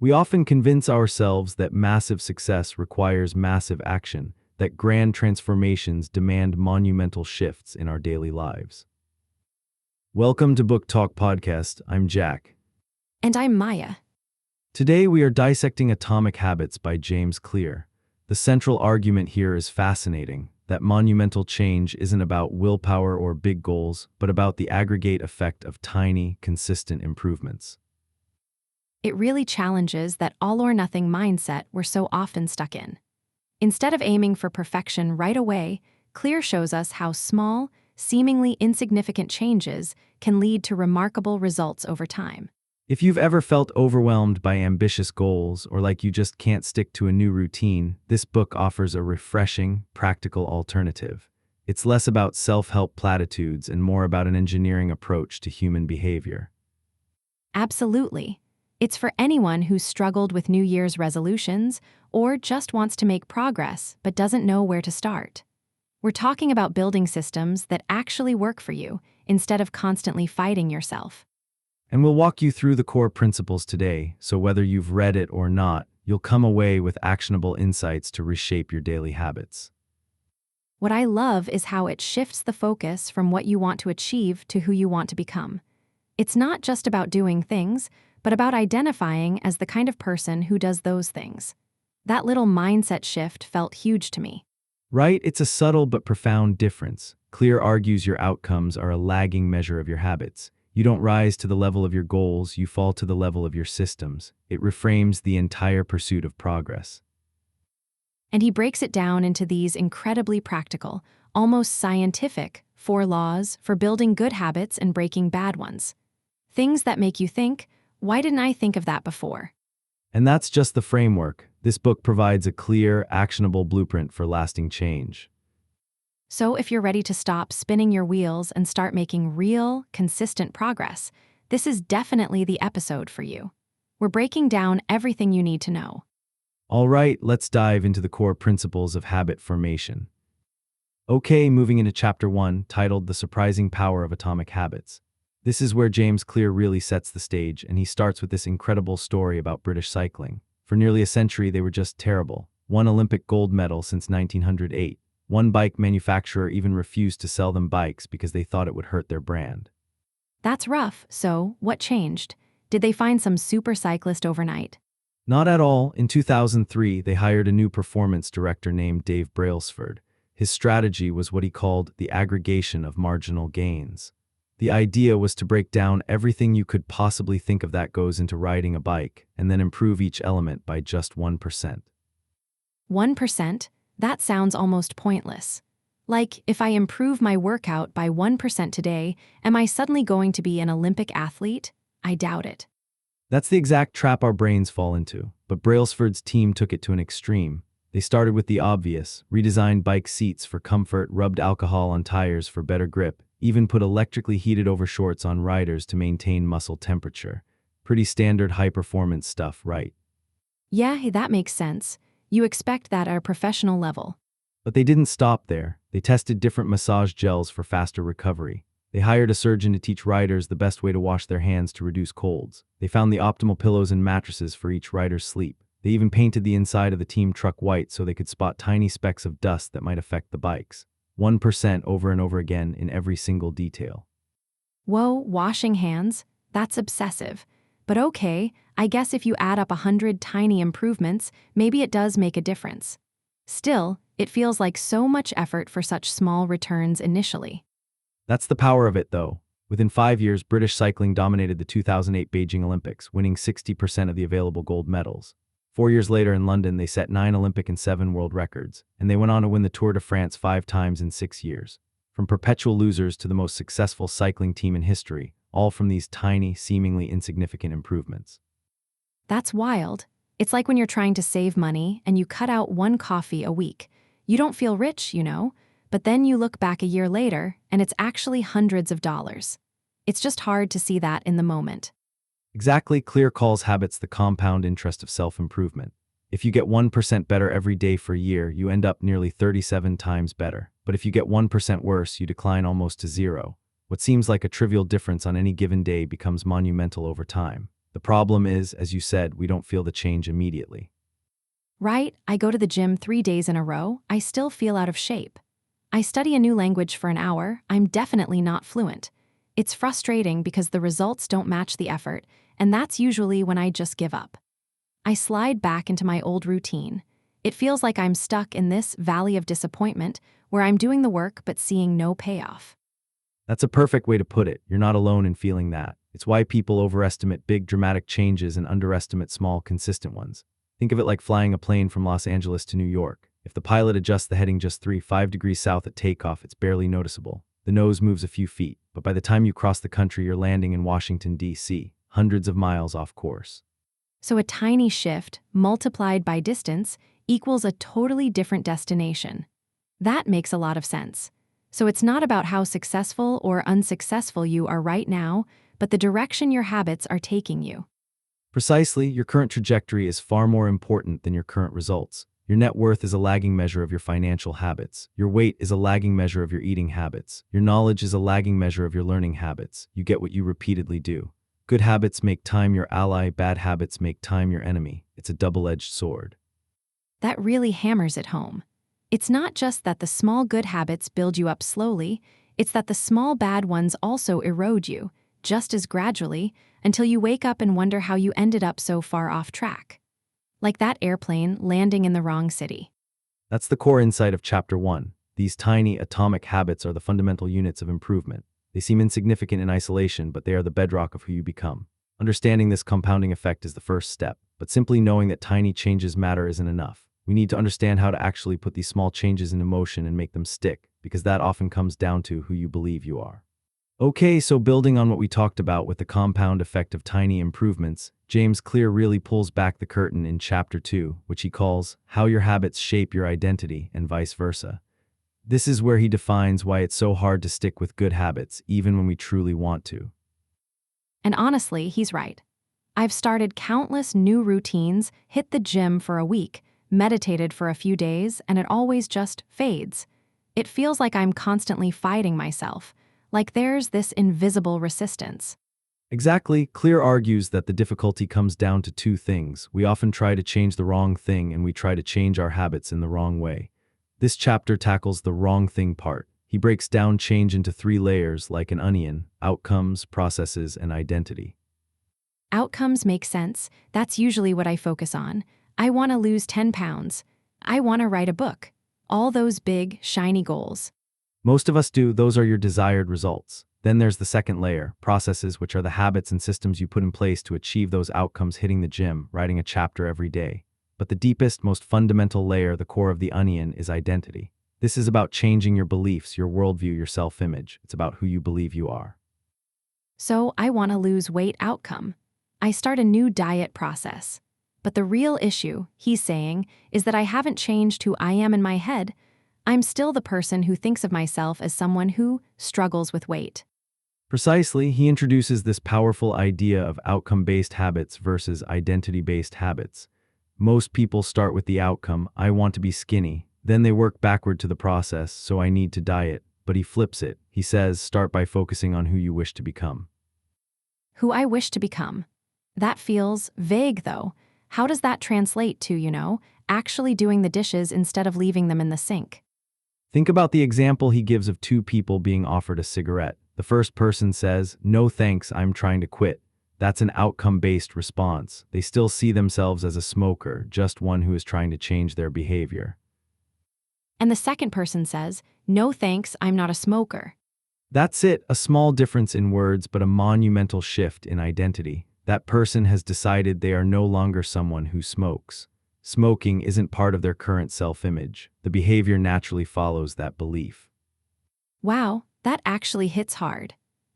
We often convince ourselves that massive success requires massive action, that grand transformations demand monumental shifts in our daily lives. Welcome to Book Talk Podcast. I'm Jack. And I'm Maya. Today we are dissecting Atomic Habits by James Clear. The central argument here is fascinating, that monumental change isn't about willpower or big goals, but about the aggregate effect of tiny, consistent improvements. It really challenges that all-or-nothing mindset we're so often stuck in. Instead of aiming for perfection right away, Clear shows us how small, seemingly insignificant changes can lead to remarkable results over time. If you've ever felt overwhelmed by ambitious goals or like you just can't stick to a new routine, this book offers a refreshing, practical alternative. It's less about self-help platitudes and more about an engineering approach to human behavior. Absolutely. It's for anyone who's struggled with New Year's resolutions or just wants to make progress but doesn't know where to start. We're talking about building systems that actually work for you instead of constantly fighting yourself. And we'll walk you through the core principles today, so whether you've read it or not, you'll come away with actionable insights to reshape your daily habits. What I love is how it shifts the focus from what you want to achieve to who you want to become. It's not just about doing things, but about identifying as the kind of person who does those things. That little mindset shift felt huge to me. Right? It's a subtle but profound difference. Clear argues your outcomes are a lagging measure of your habits. You don't rise to the level of your goals, you fall to the level of your systems. It reframes the entire pursuit of progress. And he breaks it down into these incredibly practical, almost scientific, 4 laws for building good habits and breaking bad ones. Things that make you think, why didn't I think of that before? And that's just the framework. This book provides a clear, actionable blueprint for lasting change. So if you're ready to stop spinning your wheels and start making real, consistent progress, this is definitely the episode for you. We're breaking down everything you need to know. All right, let's dive into the core principles of habit formation. Okay, moving into Chapter 1, titled The Surprising Power of Atomic Habits. This is where James Clear really sets the stage, and he starts with this incredible story about British cycling. For nearly a century, they were just terrible. One Olympic gold medal since 1908. One bike manufacturer even refused to sell them bikes because they thought it would hurt their brand. That's rough, so what changed? Did they find some super cyclist overnight? Not at all. In 2003, they hired a new performance director named Dave Brailsford. His strategy was what he called the aggregation of marginal gains. The idea was to break down everything you could possibly think of that goes into riding a bike, and then improve each element by just 1%. 1%? That sounds almost pointless. Like, if I improve my workout by 1% today, am I suddenly going to be an Olympic athlete? I doubt it. That's the exact trap our brains fall into, but Brailsford's team took it to an extreme. They started with the obvious, redesigned bike seats for comfort, rubbed alcohol on tires for better grip, even put electrically heated overshorts on riders to maintain muscle temperature. Pretty standard high-performance stuff, right? Yeah, that makes sense. You expect that at a professional level. But they didn't stop there. They tested different massage gels for faster recovery. They hired a surgeon to teach riders the best way to wash their hands to reduce colds. They found the optimal pillows and mattresses for each rider's sleep. They even painted the inside of the team truck white so they could spot tiny specks of dust that might affect the bikes. 1% over and over again in every single detail. Whoa, washing hands? That's obsessive. But okay, I guess if you add up 100 tiny improvements, maybe it does make a difference. Still, it feels like so much effort for such small returns initially. That's the power of it, though. Within 5 years, British cycling dominated the 2008 Beijing Olympics, winning 60% of the available gold medals. 4 years later in London, they set 9 Olympic and 7 world records, and they went on to win the Tour de France 5 times in 6 years. From perpetual losers to the most successful cycling team in history, all from these tiny, seemingly insignificant improvements. That's wild. It's like when you're trying to save money and you cut out 1 coffee a week. You don't feel rich, but then you look back a year later and it's actually hundreds of dollars. It's just hard to see that in the moment. Exactly, Clear calls habits the compound interest of self-improvement. If you get 1% better every day for a year, you end up nearly 37 times better. But if you get 1% worse, you decline almost to zero. What seems like a trivial difference on any given day becomes monumental over time. The The problem is, as you said, we don't feel the change immediately. Right, I go to the gym 3 days in a row, I still feel out of shape. I study a new language for an hour, I'm definitely not fluent. It's frustrating because the results don't match the effort, and that's usually when I just give up. I slide back into my old routine. It feels like I'm stuck in this valley of disappointment where I'm doing the work but seeing no payoff. That's a perfect way to put it. You're not alone in feeling that. It's why people overestimate big dramatic changes and underestimate small, consistent ones. Think of it like flying a plane from Los Angeles to New York. If the pilot adjusts the heading just 5 degrees south at takeoff, it's barely noticeable. The nose moves a few feet, but by the time you cross the country, you're landing in Washington, D.C., hundreds of miles off course. So a tiny shift, multiplied by distance, equals a totally different destination. That makes a lot of sense. So it's not about how successful or unsuccessful you are right now, but the direction your habits are taking you. Precisely, your current trajectory is far more important than your current results. Your net worth is a lagging measure of your financial habits. Your weight is a lagging measure of your eating habits. Your knowledge is a lagging measure of your learning habits. You get what you repeatedly do. Good habits make time your ally, bad habits make time your enemy. It's a double-edged sword. That really hammers it home. It's not just that the small good habits build you up slowly, it's that the small bad ones also erode you, just as gradually, until you wake up and wonder how you ended up so far off track. Like that airplane landing in the wrong city. That's the core insight of Chapter 1. These tiny, atomic habits are the fundamental units of improvement. They seem insignificant in isolation, but they are the bedrock of who you become. Understanding this compounding effect is the first step, but simply knowing that tiny changes matter isn't enough. We need to understand how to actually put these small changes into motion and make them stick, because that often comes down to who you believe you are. Okay, so building on what we talked about with the compound effect of tiny improvements, James Clear really pulls back the curtain in Chapter 2, which he calls How Your Habits Shape Your Identity and Vice Versa. This is where he defines why it's so hard to stick with good habits, even when we truly want to. And honestly, he's right. I've started countless new routines, hit the gym for a week, meditated for a few days, and it always just fades. It feels like I'm constantly fighting myself, like there's this invisible resistance. Exactly. Clear argues that the difficulty comes down to two things. We often try to change the wrong thing, and we try to change our habits in the wrong way. This chapter tackles the wrong thing part. He breaks down change into 3 layers like an onion: outcomes, processes, and identity. Outcomes make sense. That's usually what I focus on. I want to lose 10 pounds. I want to write a book. All those big, shiny goals. Most of us do. Those are your desired results. Then there's the second layer, processes, which are the habits and systems you put in place to achieve those outcomes: hitting the gym, writing a chapter every day. But the deepest, most fundamental layer, the core of the onion, is identity. This is about changing your beliefs, your worldview, your self-image. It's about who you believe you are. So I want to lose weight outcome. I start a new diet process. But the real issue, he's saying, is that I haven't changed who I am in my head. I'm still the person who thinks of myself as someone who struggles with weight. Precisely, he introduces this powerful idea of outcome-based habits versus identity-based habits. Most people start with the outcome, I want to be skinny. Then they work backward to the process, so I need to diet. But he flips it. He says, start by focusing on who you wish to become. Who I wish to become. That feels vague, though. How does that translate to, actually doing the dishes instead of leaving them in the sink? Think about the example he gives of 2 people being offered a cigarette. The first person says, no thanks, I'm trying to quit. That's an outcome-based response. They still see themselves as a smoker, just one who is trying to change their behavior. And the second person says, no thanks, I'm not a smoker. That's it, a small difference in words, but a monumental shift in identity. That person has decided they are no longer someone who smokes. Smoking isn't part of their current self-image. The behavior naturally follows that belief. Wow, that actually hits hard.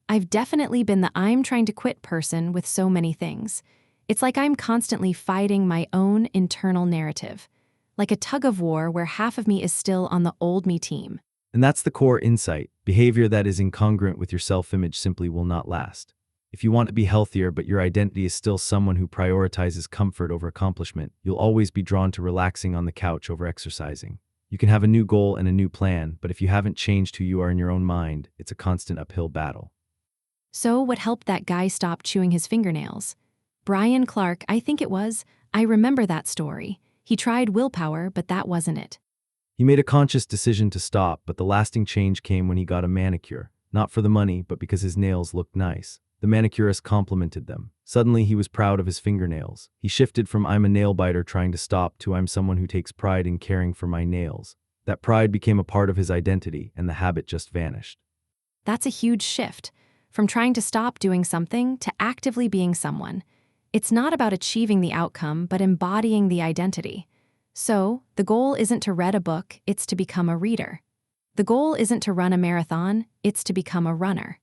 I've definitely been the I'm trying to quit person with so many things. It's like I'm constantly fighting my own internal narrative. Like a tug of war where half of me is still on the old me team. And that's the core insight. Behavior that is incongruent with your self-image simply will not last. If you want to be healthier but your identity is still someone who prioritizes comfort over accomplishment, you'll always be drawn to relaxing on the couch over exercising. You can have a new goal and a new plan, but if you haven't changed who you are in your own mind, it's a constant uphill battle. So what helped that guy stop chewing his fingernails? Brian Clark, I think it was. I remember that story. He tried willpower, but that wasn't it. He made a conscious decision to stop, but the lasting change came when he got a manicure, not for the money, but because his nails looked nice. The manicurist complimented them. Suddenly, he was proud of his fingernails. He shifted from "I'm a nail biter trying to stop" to "I'm someone who takes pride in caring for my nails." That pride became a part of his identity, and the habit just vanished. That's a huge shift. From trying to stop doing something to actively being someone. It's not about achieving the outcome, but embodying the identity. So, the goal isn't to read a book, it's to become a reader. The goal isn't to run a marathon, it's to become a runner.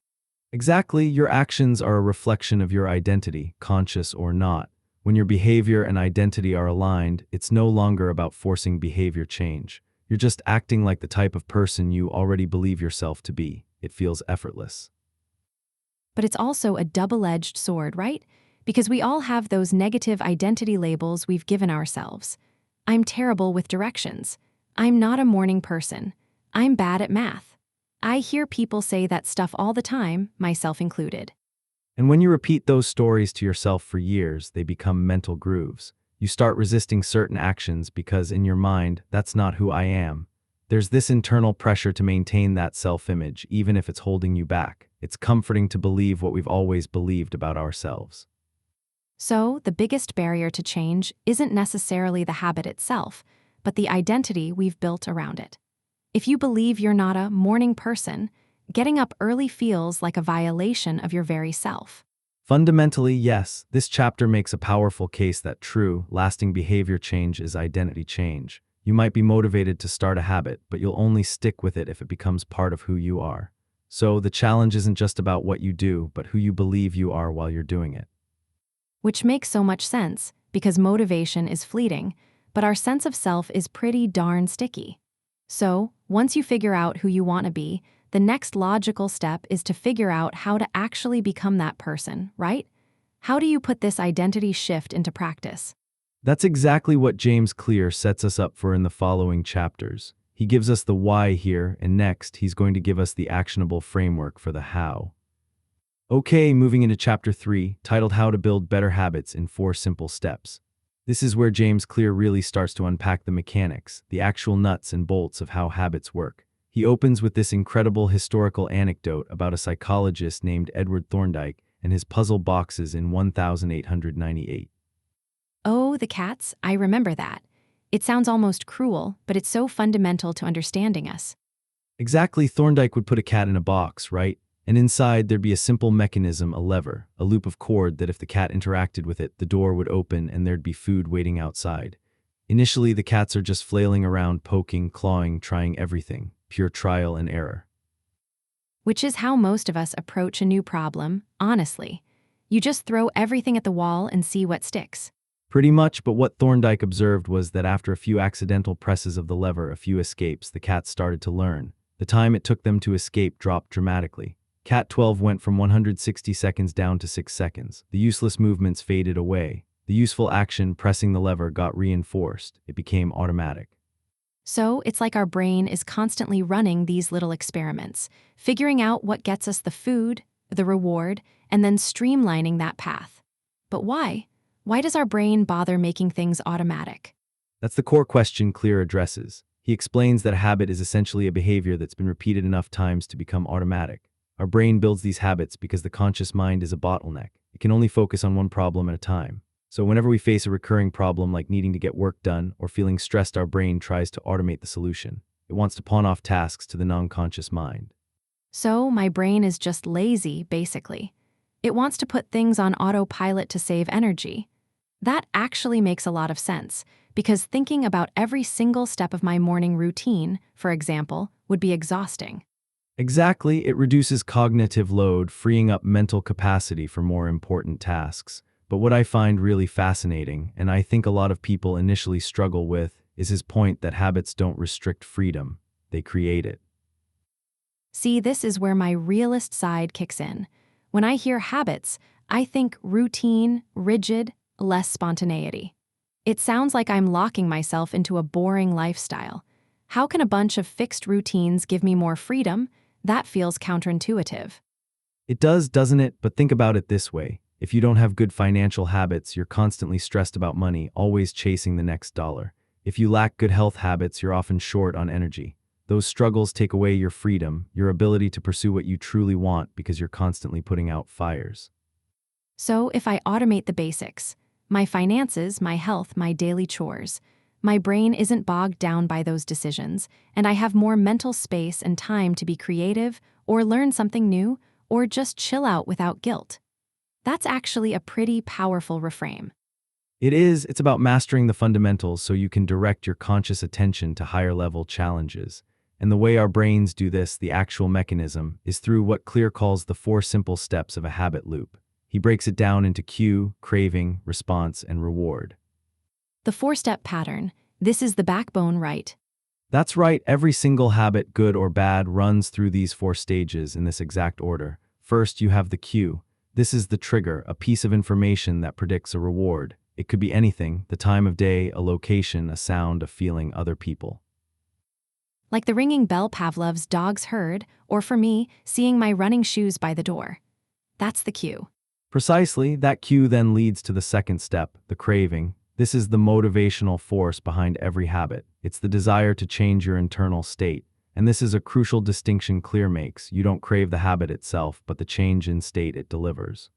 Exactly, your actions are a reflection of your identity, conscious or not. When your behavior and identity are aligned, it's no longer about forcing behavior change. You're just acting like the type of person you already believe yourself to be. It feels effortless. But it's also a double-edged sword, right? Because we all have those negative identity labels we've given ourselves. I'm terrible with directions. I'm not a morning person. I'm bad at math. I hear people say that stuff all the time, myself included. And when you repeat those stories to yourself for years, they become mental grooves. You start resisting certain actions because in your mind, that's not who I am. There's this internal pressure to maintain that self-image, even if it's holding you back. It's comforting to believe what we've always believed about ourselves. So, the biggest barrier to change isn't necessarily the habit itself, but the identity we've built around it. If you believe you're not a morning person, getting up early feels like a violation of your very self. Fundamentally, yes, this chapter makes a powerful case that true, lasting behavior change is identity change. You might be motivated to start a habit, but you'll only stick with it if it becomes part of who you are. So the challenge isn't just about what you do, but who you believe you are while you're doing it. Which makes so much sense, because motivation is fleeting, but our sense of self is pretty darn sticky. So, once you figure out who you want to be, the next logical step is to figure out how to actually become that person, right? How do you put this identity shift into practice? That's exactly what James Clear sets us up for in the following chapters. He gives us the why here, and next, he's going to give us the actionable framework for the how. Okay, moving into chapter 3, titled How to Build Better Habits in 4 Simple Steps. This is where James Clear really starts to unpack the mechanics, the actual nuts and bolts of how habits work. He opens with this incredible historical anecdote about a psychologist named Edward Thorndike and his puzzle boxes in 1898. Oh, the cats, I remember that. It sounds almost cruel, but it's so fundamental to understanding us. Exactly, Thorndike would put a cat in a box, right? And inside there'd be a simple mechanism, a lever, a loop of cord that if the cat interacted with it, the door would open and there'd be food waiting outside. Initially, the cats are just flailing around, poking, clawing, trying everything, pure trial and error. Which is how most of us approach a new problem, honestly. You just throw everything at the wall and see what sticks. Pretty much, but what Thorndike observed was that after a few accidental presses of the lever, a few escapes, the cats started to learn. The time it took them to escape dropped dramatically. Cat 12 went from 160 seconds down to 6 seconds. The useless movements faded away. The useful action, pressing the lever, got reinforced. It became automatic. So, it's like our brain is constantly running these little experiments, figuring out what gets us the food, the reward, and then streamlining that path. But why? Why does our brain bother making things automatic? That's the core question Clear addresses. He explains that a habit is essentially a behavior that's been repeated enough times to become automatic. Our brain builds these habits because the conscious mind is a bottleneck. It can only focus on one problem at a time. So whenever we face a recurring problem like needing to get work done or feeling stressed, our brain tries to automate the solution. It wants to pawn off tasks to the non-conscious mind. So, my brain is just lazy, basically. It wants to put things on autopilot to save energy. That actually makes a lot of sense, because thinking about every single step of my morning routine, for example, would be exhausting. Exactly, it reduces cognitive load, freeing up mental capacity for more important tasks. But what I find really fascinating, and I think a lot of people initially struggle with, is his point that habits don't restrict freedom, they create it. See, this is where my realist side kicks in. When I hear habits, I think routine, rigid, less spontaneity. It sounds like I'm locking myself into a boring lifestyle. How can a bunch of fixed routines give me more freedom? That feels counterintuitive. It does, doesn't it? But think about it this way. If you don't have good financial habits, you're constantly stressed about money, always chasing the next dollar. If you lack good health habits, you're often short on energy. Those struggles take away your freedom, your ability to pursue what you truly want because you're constantly putting out fires. So if I automate the basics, my finances, my health, my daily chores, my brain isn't bogged down by those decisions, and I have more mental space and time to be creative or learn something new or just chill out without guilt. That's actually a pretty powerful reframe. It's about mastering the fundamentals so you can direct your conscious attention to higher level challenges. And the way our brains do this, the actual mechanism, is through what Clear calls the 4 simple steps of a habit loop. He breaks it down into cue, craving, response, and reward. The 4-step pattern, this is the backbone, right? That's right, every single habit, good or bad, runs through these 4 stages in this exact order. First, you have the cue. This is the trigger, a piece of information that predicts a reward. It could be anything, the time of day, a location, a sound, a feeling, other people. Like the ringing bell Pavlov's dogs heard, or for me, seeing my running shoes by the door. That's the cue. Precisely, that cue then leads to the second step, the craving. This is the motivational force behind every habit. It's the desire to change your internal state. And this is a crucial distinction Clear makes. You don't crave the habit itself, but the change in state it delivers.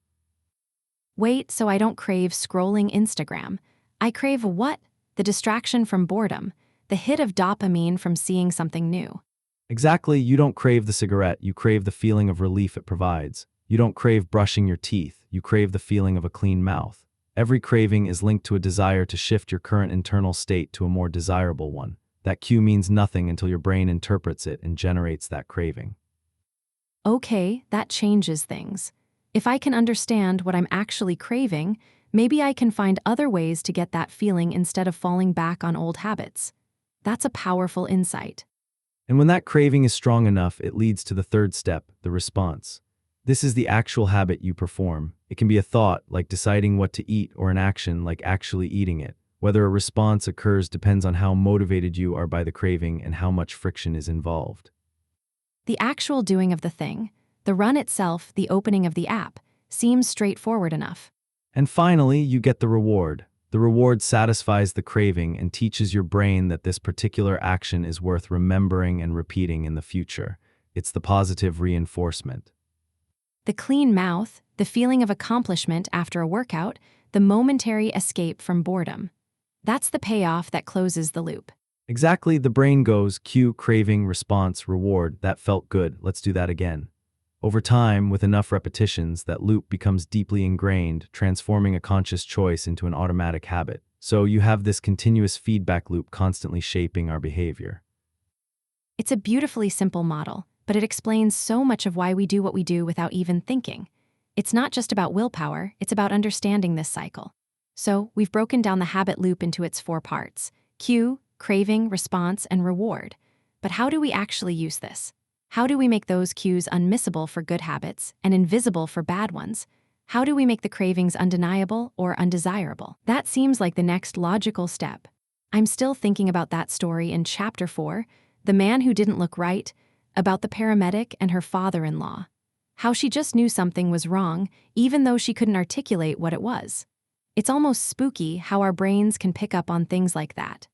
Wait, so I don't crave scrolling Instagram. I crave what? The distraction from boredom, the hit of dopamine from seeing something new. Exactly, you don't crave the cigarette, you crave the feeling of relief it provides. You don't crave brushing your teeth, you crave the feeling of a clean mouth. Every craving is linked to a desire to shift your current internal state to a more desirable one. That cue means nothing until your brain interprets it and generates that craving. Okay, that changes things. If I can understand what I'm actually craving, maybe I can find other ways to get that feeling instead of falling back on old habits. That's a powerful insight. And when that craving is strong enough, it leads to the third step, the response. This is the actual habit you perform. It can be a thought, like deciding what to eat, or an action, like actually eating it. Whether a response occurs depends on how motivated you are by the craving and how much friction is involved. The actual doing of the thing, the run itself, the opening of the app, seems straightforward enough. And finally, you get the reward. The reward satisfies the craving and teaches your brain that this particular action is worth remembering and repeating in the future. It's the positive reinforcement. The clean mouth, the feeling of accomplishment after a workout, the momentary escape from boredom. That's the payoff that closes the loop. Exactly, the brain goes, cue, craving, response, reward, that felt good, let's do that again. Over time, with enough repetitions, that loop becomes deeply ingrained, transforming a conscious choice into an automatic habit. So you have this continuous feedback loop constantly shaping our behavior. It's a beautifully simple model, but it explains so much of why we do what we do without even thinking. It's not just about willpower, it's about understanding this cycle. So, we've broken down the habit loop into its 4 parts: cue, craving, response, and reward. But how do we actually use this? How do we make those cues unmissable for good habits and invisible for bad ones? How do we make the cravings undeniable or undesirable? That seems like the next logical step. I'm still thinking about that story in Chapter 4, The Man Who Didn't Look Right, about the paramedic and her father-in-law. How she just knew something was wrong, even though she couldn't articulate what it was. It's almost spooky how our brains can pick up on things like that.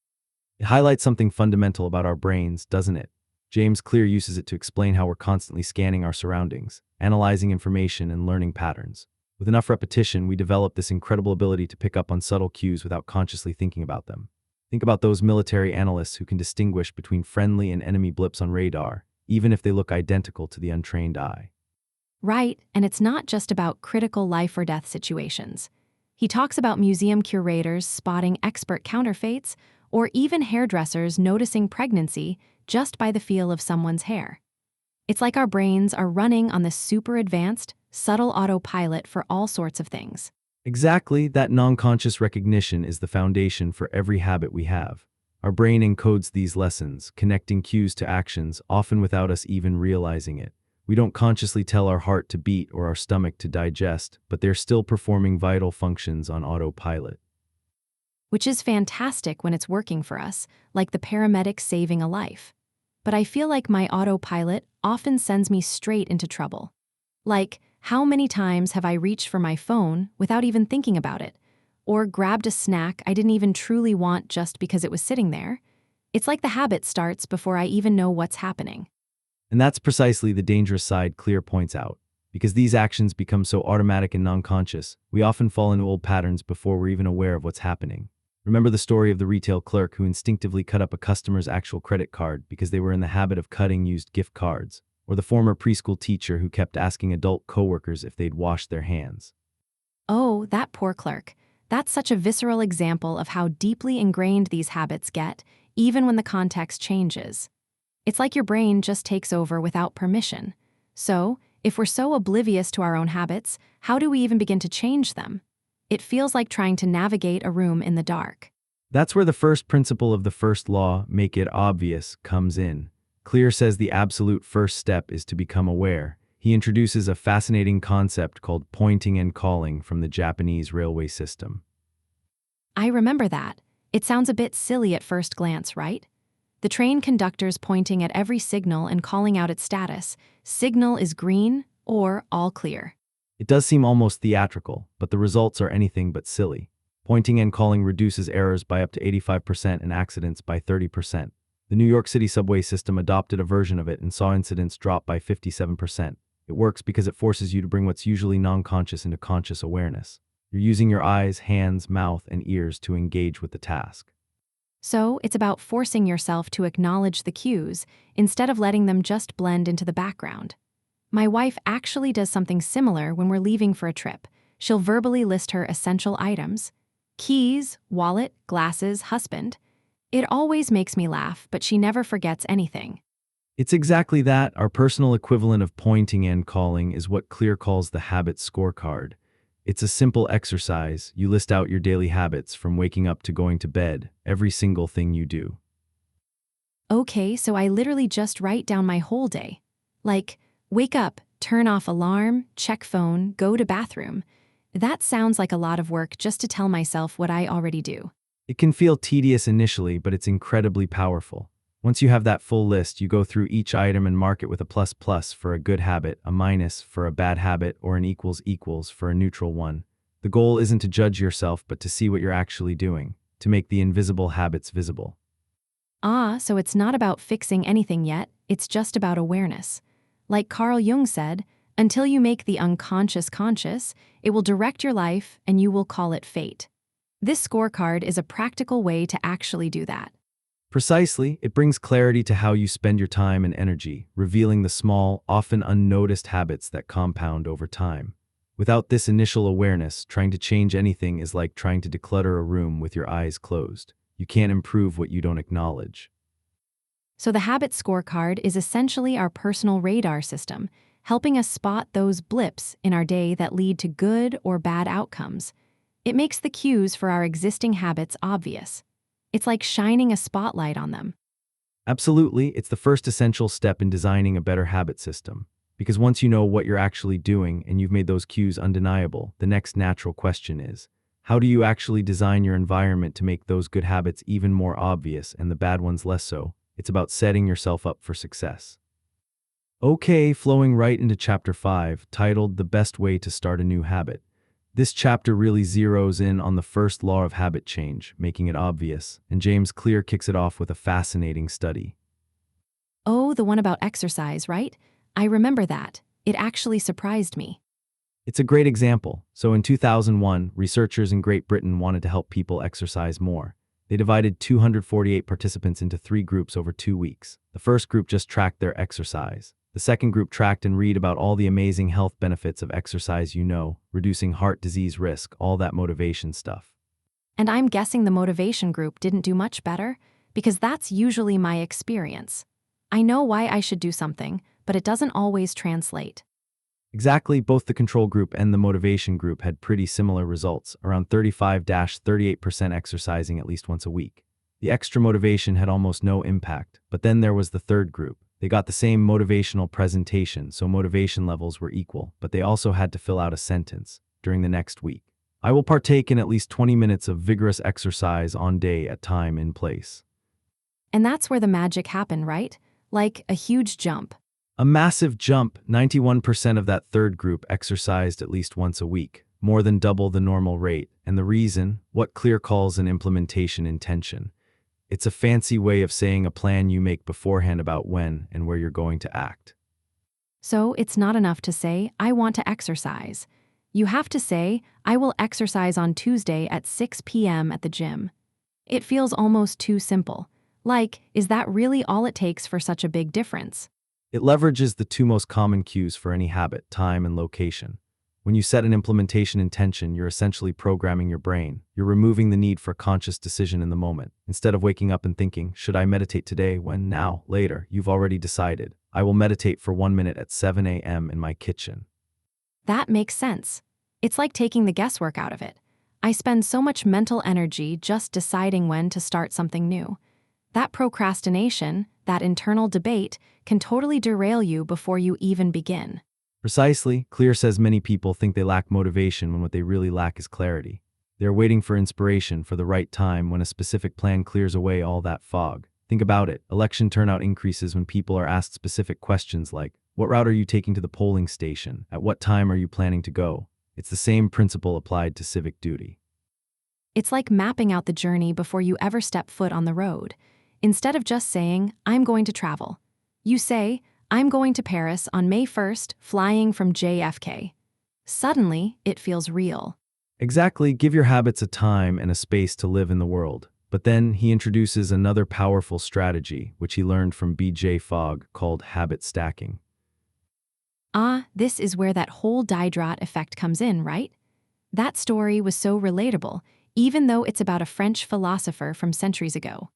It highlights something fundamental about our brains, doesn't it? James Clear uses it to explain how we're constantly scanning our surroundings, analyzing information, and learning patterns. With enough repetition, we develop this incredible ability to pick up on subtle cues without consciously thinking about them. Think about those military analysts who can distinguish between friendly and enemy blips on radar, even if they look identical to the untrained eye. Right, and it's not just about critical life or death situations. He talks about museum curators spotting expert counterfeits, or even hairdressers noticing pregnancy just by the feel of someone's hair. It's like our brains are running on this super advanced, subtle autopilot for all sorts of things. Exactly, that non-conscious recognition is the foundation for every habit we have. Our brain encodes these lessons, connecting cues to actions, often without us even realizing it. We don't consciously tell our heart to beat or our stomach to digest, but they're still performing vital functions on autopilot. Which is fantastic when it's working for us, like the paramedic saving a life. But I feel like my autopilot often sends me straight into trouble. Like, How many times have I reached for my phone without even thinking about it? Or grabbed a snack I didn't even truly want just because it was sitting there? It's like the habit starts before I even know what's happening. And that's precisely the dangerous side Clear points out. Because these actions become so automatic and non-conscious, we often fall into old patterns before we're even aware of what's happening. Remember the story of the retail clerk who instinctively cut up a customer's actual credit card because they were in the habit of cutting used gift cards, or the former preschool teacher who kept asking adult coworkers if they'd washed their hands. Oh, that poor clerk. That's such a visceral example of how deeply ingrained these habits get, even when the context changes. It's like your brain just takes over without permission. So, if we're so oblivious to our own habits, how do we even begin to change them? It feels like trying to navigate a room in the dark. That's where the first principle of the first law, make it obvious, comes in. Clear says the absolute first step is to become aware. He introduces a fascinating concept called pointing and calling from the Japanese railway system. I remember that. It sounds a bit silly at first glance, right? The train conductor's pointing at every signal and calling out its status. Signal is green or all clear. It does seem almost theatrical, but the results are anything but silly. Pointing and calling reduces errors by up to 85% and accidents by 30%. The New York City subway system adopted a version of it and saw incidents drop by 57%. It works because it forces you to bring what's usually non-conscious into conscious awareness. You're using your eyes, hands, mouth, and ears to engage with the task. So, it's about forcing yourself to acknowledge the cues instead of letting them just blend into the background. My wife actually does something similar when we're leaving for a trip. She'll verbally list her essential items: keys, wallet, glasses, husband. It always makes me laugh, but she never forgets anything. It's exactly that. Our personal equivalent of pointing and calling is what Clear calls the habit scorecard. It's a simple exercise. You list out your daily habits from waking up to going to bed, every single thing you do. Okay, so I literally just write down my whole day. Like, wake up, turn off alarm, check phone, go to bathroom. That sounds like a lot of work just to tell myself what I already do. It can feel tedious initially, but it's incredibly powerful. Once you have that full list, you go through each item and mark it with a plus for a good habit, a minus for a bad habit, or an equals for a neutral one. The goal isn't to judge yourself, but to see what you're actually doing, to make the invisible habits visible. So it's not about fixing anything yet, it's just about awareness. Like Carl Jung said, until you make the unconscious conscious, it will direct your life and you will call it fate. This scorecard is a practical way to actually do that. Precisely, it brings clarity to how you spend your time and energy, revealing the small, often unnoticed habits that compound over time. Without this initial awareness, trying to change anything is like trying to declutter a room with your eyes closed. You can't improve what you don't acknowledge. So the habit scorecard is essentially our personal radar system, helping us spot those blips in our day that lead to good or bad outcomes. It makes the cues for our existing habits obvious. It's like shining a spotlight on them. Absolutely, it's the first essential step in designing a better habit system. Because once you know what you're actually doing and you've made those cues undeniable, the next natural question is, how do you actually design your environment to make those good habits even more obvious and the bad ones less so? It's about setting yourself up for success. Okay, flowing right into chapter 5, titled The Best Way to Start a New Habit. This chapter really zeroes in on the first law of habit change, making it obvious, and James Clear kicks it off with a fascinating study. Oh, the one about exercise, right? I remember that. It actually surprised me. It's a great example. So in 2001, researchers in Great Britain wanted to help people exercise more. They divided 248 participants into 3 groups over 2 weeks. The first group just tracked their exercise. The second group tracked and read about all the amazing health benefits of exercise, reducing heart disease risk, all that motivation stuff. And I'm guessing the motivation group didn't do much better, because that's usually my experience. I know why I should do something, but it doesn't always translate. Exactly, both the control group and the motivation group had pretty similar results, around 35-38% exercising at least once a week. The extra motivation had almost no impact, but then there was the third group. They got the same motivational presentation, so motivation levels were equal, but they also had to fill out a sentence during the next week. I will partake in at least 20 minutes of vigorous exercise on day at time in place. And that's where the magic happened, right? Like a huge jump. A massive jump. 91% of that third group exercised at least once a week, more than double the normal rate. And the reason, what Clear calls an implementation intention. It's a fancy way of saying a plan you make beforehand about when and where you're going to act. So it's not enough to say, I want to exercise. You have to say, I will exercise on Tuesday at 6 p.m. at the gym. It feels almost too simple. Like, is that really all it takes for such a big difference? It leverages the two most common cues for any habit, time and location. When you set an implementation intention, you're essentially programming your brain. You're removing the need for conscious decision in the moment. Instead of waking up and thinking, should I meditate today, when, now, later, you've already decided, I will meditate for 1 minute at 7 a.m. in my kitchen. That makes sense. It's like taking the guesswork out of it. I spend so much mental energy just deciding when to start something new. That procrastination, that internal debate, can totally derail you before you even begin. Precisely, Clear says many people think they lack motivation when what they really lack is clarity. They're waiting for inspiration for the right time when a specific plan clears away all that fog. Think about it. Election turnout increases when people are asked specific questions like, what route are you taking to the polling station? At what time are you planning to go? It's the same principle applied to civic duty. It's like mapping out the journey before you ever step foot on the road. Instead of just saying, I'm going to travel, you say, I'm going to Paris on May 1st, flying from JFK. Suddenly, it feels real. Exactly, give your habits a time and a space to live in the world. But then he introduces another powerful strategy, which he learned from B.J. Fogg, called habit stacking. This is where that whole Diderot effect comes in, right? That story was so relatable, even though it's about a French philosopher from centuries ago.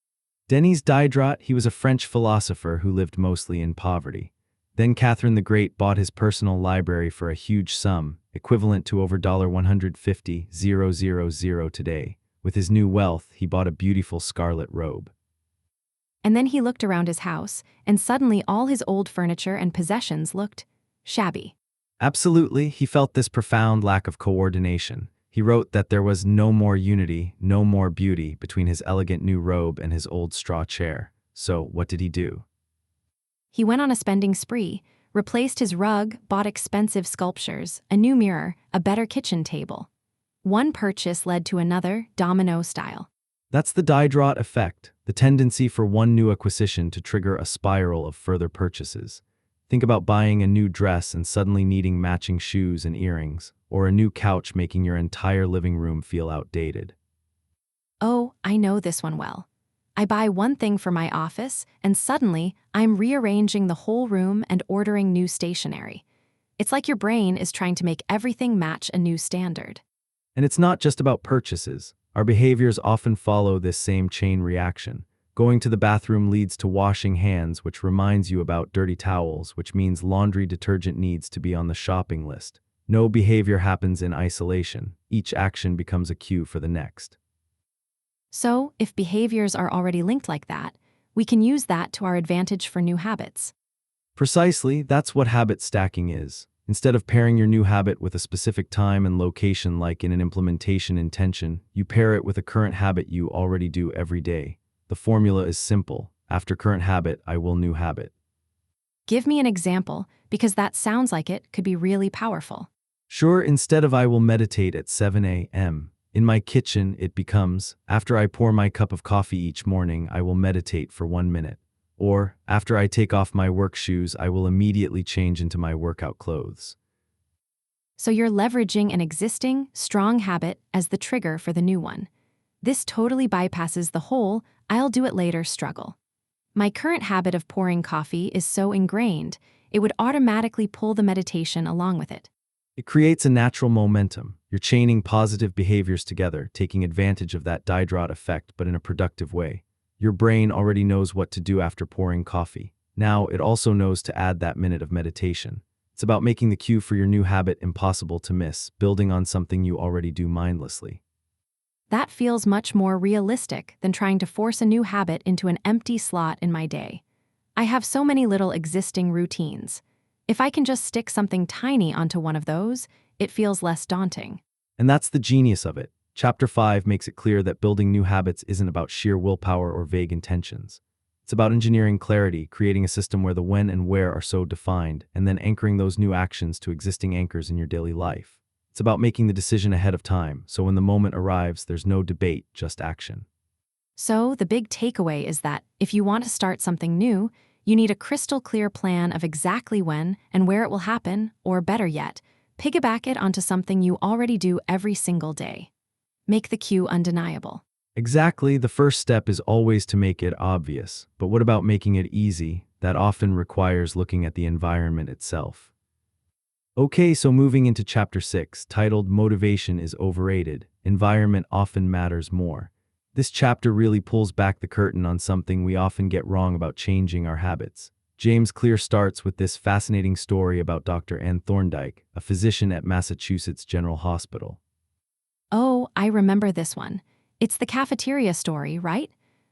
Denis Diderot, he was a French philosopher who lived mostly in poverty. Then Catherine the Great bought his personal library for a huge sum, equivalent to over $150,000 today. With his new wealth, he bought a beautiful scarlet robe. And then he looked around his house, and suddenly all his old furniture and possessions looked shabby. Absolutely, he felt this profound lack of coordination. He wrote that there was no more unity, no more beauty between his elegant new robe and his old straw chair. So what did he do? He went on a spending spree, replaced his rug, bought expensive sculptures, a new mirror, a better kitchen table. One purchase led to another, domino style. That's the Diderot effect, the tendency for one new acquisition to trigger a spiral of further purchases. Think about buying a new dress and suddenly needing matching shoes and earrings, or a new couch making your entire living room feel outdated. Oh, I know this one well. I buy one thing for my office, and suddenly I'm rearranging the whole room and ordering new stationery. It's like your brain is trying to make everything match a new standard. And it's not just about purchases. Our behaviors often follow this same chain reaction. Going to the bathroom leads to washing hands, which reminds you about dirty towels, which means laundry detergent needs to be on the shopping list. No behavior happens in isolation. Each action becomes a cue for the next. So, if behaviors are already linked like that, we can use that to our advantage for new habits. Precisely, that's what habit stacking is. Instead of pairing your new habit with a specific time and location like in an implementation intention, you pair it with a current habit you already do every day. The formula is simple. After current habit, I will new habit. Give me an example, because that sounds like it could be really powerful. Sure, instead of I will meditate at 7 a.m. in my kitchen, it becomes, after I pour my cup of coffee each morning, I will meditate for 1 minute. Or, after I take off my work shoes, I will immediately change into my workout clothes. So you're leveraging an existing, strong habit as the trigger for the new one. This totally bypasses the whole I'll do it later struggle. My current habit of pouring coffee is so ingrained, it would automatically pull the meditation along with it. It creates a natural momentum. You're chaining positive behaviors together, taking advantage of that Diderot effect, but in a productive way. Your brain already knows what to do after pouring coffee. Now, it also knows to add that minute of meditation. It's about making the cue for your new habit impossible to miss, building on something you already do mindlessly. That feels much more realistic than trying to force a new habit into an empty slot in my day. I have so many little existing routines. If I can just stick something tiny onto one of those, it feels less daunting. And that's the genius of it. Chapter 5 makes it clear that building new habits isn't about sheer willpower or vague intentions. It's about engineering clarity, creating a system where the when and where are so defined, and then anchoring those new actions to existing anchors in your daily life. It's about making the decision ahead of time, so when the moment arrives, there's no debate, just action. So, the big takeaway is that if you want to start something new, you need a crystal clear plan of exactly when and where it will happen, or better yet, piggyback it onto something you already do every single day. Make the cue undeniable. Exactly, the first step is always to make it obvious, but what about making it easy? That often requires looking at the environment itself. Okay, so moving into chapter 6, titled Motivation is Overrated, Environment Often Matters More. This chapter really pulls back the curtain on something we often get wrong about changing our habits. James Clear starts with this fascinating story about Dr. Ann Thorndike, a physician at Massachusetts General Hospital. Oh, I remember this one. It's the cafeteria story, right?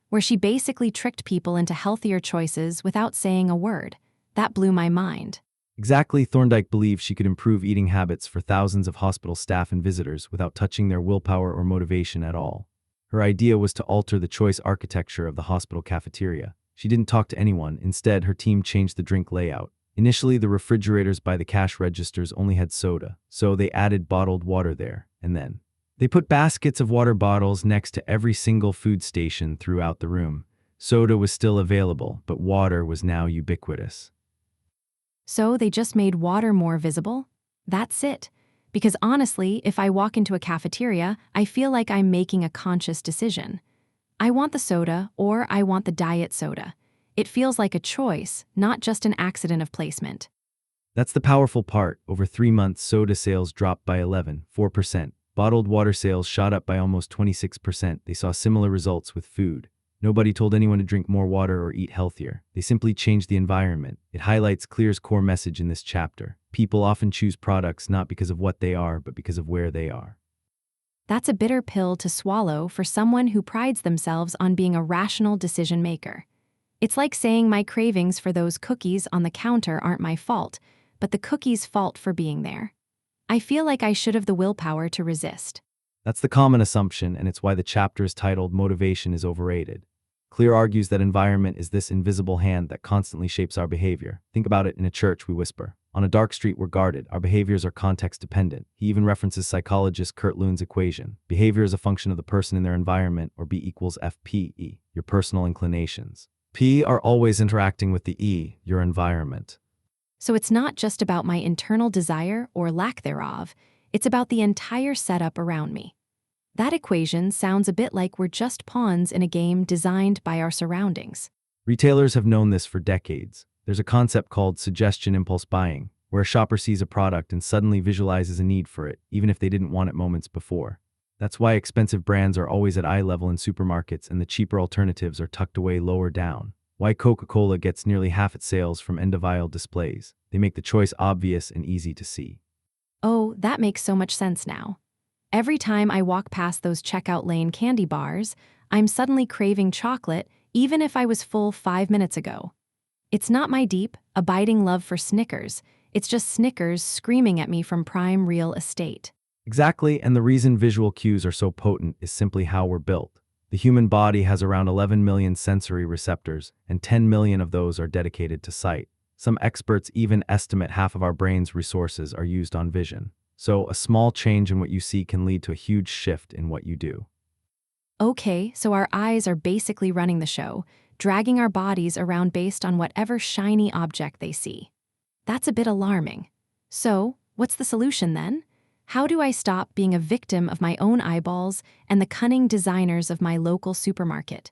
Where she basically tricked people into healthier choices without saying a word. That blew my mind. Exactly, Thorndike believed she could improve eating habits for thousands of hospital staff and visitors without touching their willpower or motivation at all. Her idea was to alter the choice architecture of the hospital cafeteria. She didn't talk to anyone. Instead, her team changed the drink layout. Initially, the refrigerators by the cash registers only had soda, so they added bottled water there, and then they put baskets of water bottles next to every single food station throughout the room. Soda was still available, but water was now ubiquitous. So they just made water more visible? That's it. Because honestly, if I walk into a cafeteria, I feel like I'm making a conscious decision. I want the soda or I want the diet soda. It feels like a choice, not just an accident of placement. That's the powerful part. Over 3 months, soda sales dropped by 4%. Bottled water sales shot up by almost 26%. They saw similar results with food. Nobody told anyone to drink more water or eat healthier. They simply changed the environment. It highlights Clear's core message in this chapter. People often choose products not because of what they are, but because of where they are. That's a bitter pill to swallow for someone who prides themselves on being a rational decision maker. It's like saying my cravings for those cookies on the counter aren't my fault, but the cookies' fault for being there. I feel like I should have the willpower to resist. That's the common assumption, and it's why the chapter is titled Motivation is Overrated. Clear argues that environment is this invisible hand that constantly shapes our behavior. Think about it. In a church, we whisper. On a dark street, we're guarded. Our behaviors are context-dependent. He even references psychologist Kurt Loon's equation. Behavior is a function of the person in their environment, or B equals FPE, your personal inclinations. P are always interacting with the E, your environment. So it's not just about my internal desire or lack thereof, it's about the entire setup around me. That equation sounds a bit like we're just pawns in a game designed by our surroundings. Retailers have known this for decades. There's a concept called suggestion impulse buying, where a shopper sees a product and suddenly visualizes a need for it, even if they didn't want it moments before. That's why expensive brands are always at eye level in supermarkets and the cheaper alternatives are tucked away lower down. Why Coca-Cola gets nearly half its sales from end-of-aisle displays. They make the choice obvious and easy to see. Oh, that makes so much sense now. Every time I walk past those checkout lane candy bars, I'm suddenly craving chocolate, even if I was full 5 minutes ago. It's not my deep, abiding love for Snickers. It's just Snickers screaming at me from prime real estate. Exactly, and the reason visual cues are so potent is simply how we're built. The human body has around 11 million sensory receptors, and 10 million of those are dedicated to sight. Some experts even estimate half of our brain's resources are used on vision. So a small change in what you see can lead to a huge shift in what you do. Okay, so our eyes are basically running the show, dragging our bodies around based on whatever shiny object they see. That's a bit alarming. So, what's the solution then? How do I stop being a victim of my own eyeballs and the cunning designers of my local supermarket?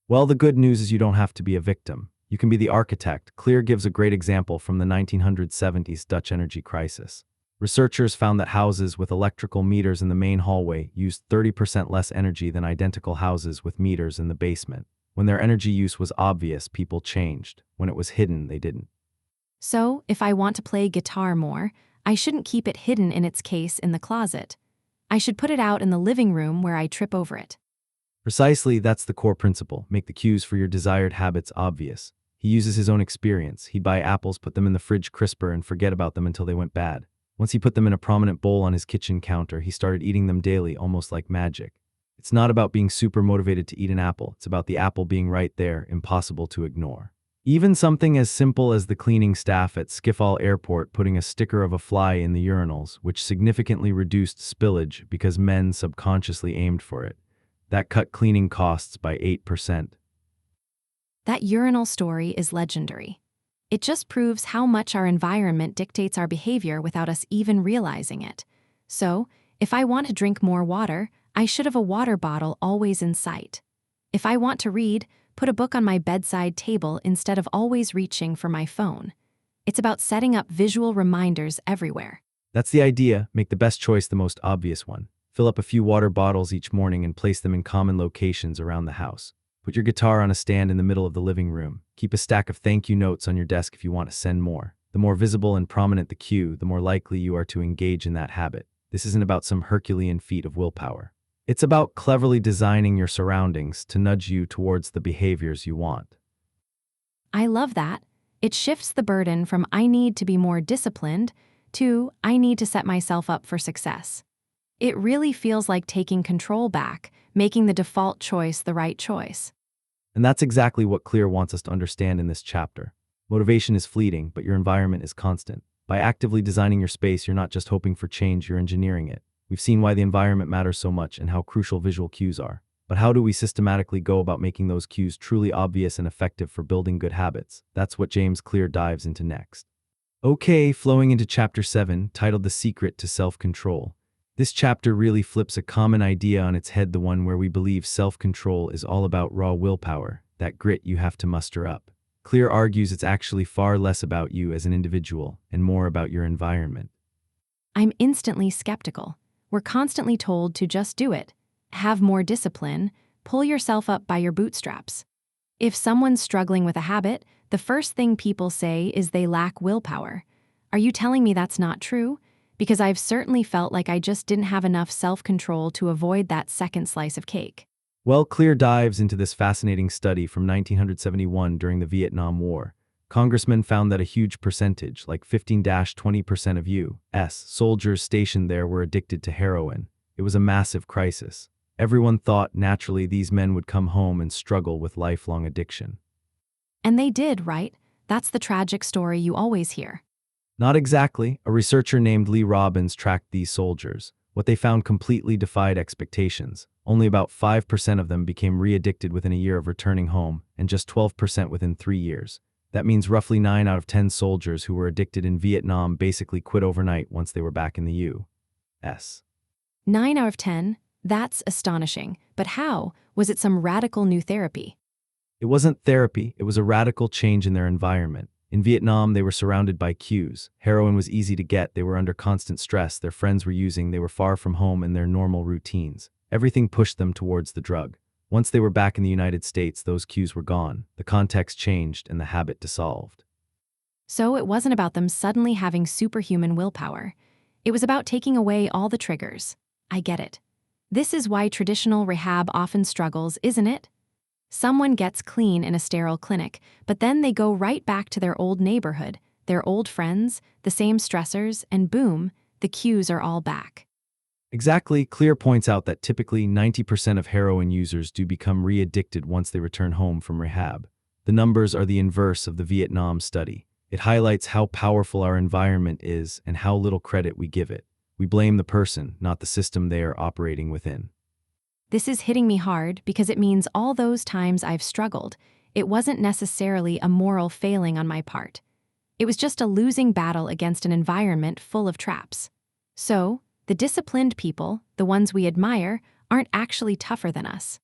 Well, the good news is you don't have to be a victim. You can be the architect. Clear gives a great example from the 1970s Dutch energy crisis. Researchers found that houses with electrical meters in the main hallway used 30% less energy than identical houses with meters in the basement. When their energy use was obvious, people changed. When it was hidden, they didn't. So, if I want to play guitar more, I shouldn't keep it hidden in its case in the closet. I should put it out in the living room where I trip over it. Precisely, that's the core principle. Make the cues for your desired habits obvious. He uses his own experience. He'd buy apples, put them in the fridge crisper, and forget about them until they went bad. Once he put them in a prominent bowl on his kitchen counter, he started eating them daily, almost like magic. It's not about being super motivated to eat an apple. It's about the apple being right there, impossible to ignore. Even something as simple as the cleaning staff at Schiphol Airport putting a sticker of a fly in the urinals, which significantly reduced spillage because men subconsciously aimed for it. That cut cleaning costs by 8%. That urinal story is legendary. It just proves how much our environment dictates our behavior without us even realizing it. So, if I want to drink more water, I should have a water bottle always in sight. If I want to read, put a book on my bedside table instead of always reaching for my phone. It's about setting up visual reminders everywhere. That's the idea. Make the best choice the most obvious one. Fill up a few water bottles each morning and place them in common locations around the house. Put your guitar on a stand in the middle of the living room. Keep a stack of thank you notes on your desk if you want to send more. The more visible and prominent the cue, the more likely you are to engage in that habit. This isn't about some Herculean feat of willpower. It's about cleverly designing your surroundings to nudge you towards the behaviors you want. I love that. It shifts the burden from I need to be more disciplined to I need to set myself up for success. It really feels like taking control back, making the default choice the right choice. And that's exactly what Clear wants us to understand in this chapter. Motivation is fleeting, but your environment is constant. By actively designing your space, you're not just hoping for change, you're engineering it. We've seen why the environment matters so much and how crucial visual cues are. But how do we systematically go about making those cues truly obvious and effective for building good habits? That's what James Clear dives into next. Okay, flowing into chapter 7, titled The Secret to Self-Control. This chapter really flips a common idea on its head, the one where we believe self-control is all about raw willpower, that grit you have to muster up. Clear argues it's actually far less about you as an individual and more about your environment. I'm instantly skeptical. We're constantly told to just do it. Have more discipline, pull yourself up by your bootstraps. If someone's struggling with a habit, the first thing people say is they lack willpower. Are you telling me that's not true? Because I've certainly felt like I just didn't have enough self-control to avoid that second slice of cake. Well, Clear dives into this fascinating study from 1971 during the Vietnam War. Congressmen found that a huge percentage, like 15-20% of U.S. soldiers stationed there, were addicted to heroin. It was a massive crisis. Everyone thought naturally these men would come home and struggle with lifelong addiction. And they did, right? That's the tragic story you always hear. Not exactly. A researcher named Lee Robbins tracked these soldiers. What they found completely defied expectations. Only about 5% of them became re-addicted within a year of returning home, and just 12% within 3 years. That means roughly 9 out of 10 soldiers who were addicted in Vietnam basically quit overnight once they were back in the U.S. 9 out of 10? That's astonishing. But how? Was it some radical new therapy? It wasn't therapy, it was a radical change in their environment. In Vietnam, they were surrounded by cues. Heroin was easy to get, they were under constant stress, their friends were using, they were far from home and their normal routines. Everything pushed them towards the drug. Once they were back in the United States, those cues were gone. The context changed and the habit dissolved. So it wasn't about them suddenly having superhuman willpower. It was about taking away all the triggers. I get it. This is why traditional rehab often struggles, isn't it? Someone gets clean in a sterile clinic, but then they go right back to their old neighborhood, their old friends, the same stressors, and boom, the cues are all back. Exactly. Clear points out that typically 90% of heroin users do become re-addicted once they return home from rehab. The numbers are the inverse of the Vietnam study. It highlights how powerful our environment is and how little credit we give it. We blame the person, not the system they are operating within. This is hitting me hard because it means all those times I've struggled, it wasn't necessarily a moral failing on my part. It was just a losing battle against an environment full of traps. So, the disciplined people, the ones we admire, aren't actually tougher than us.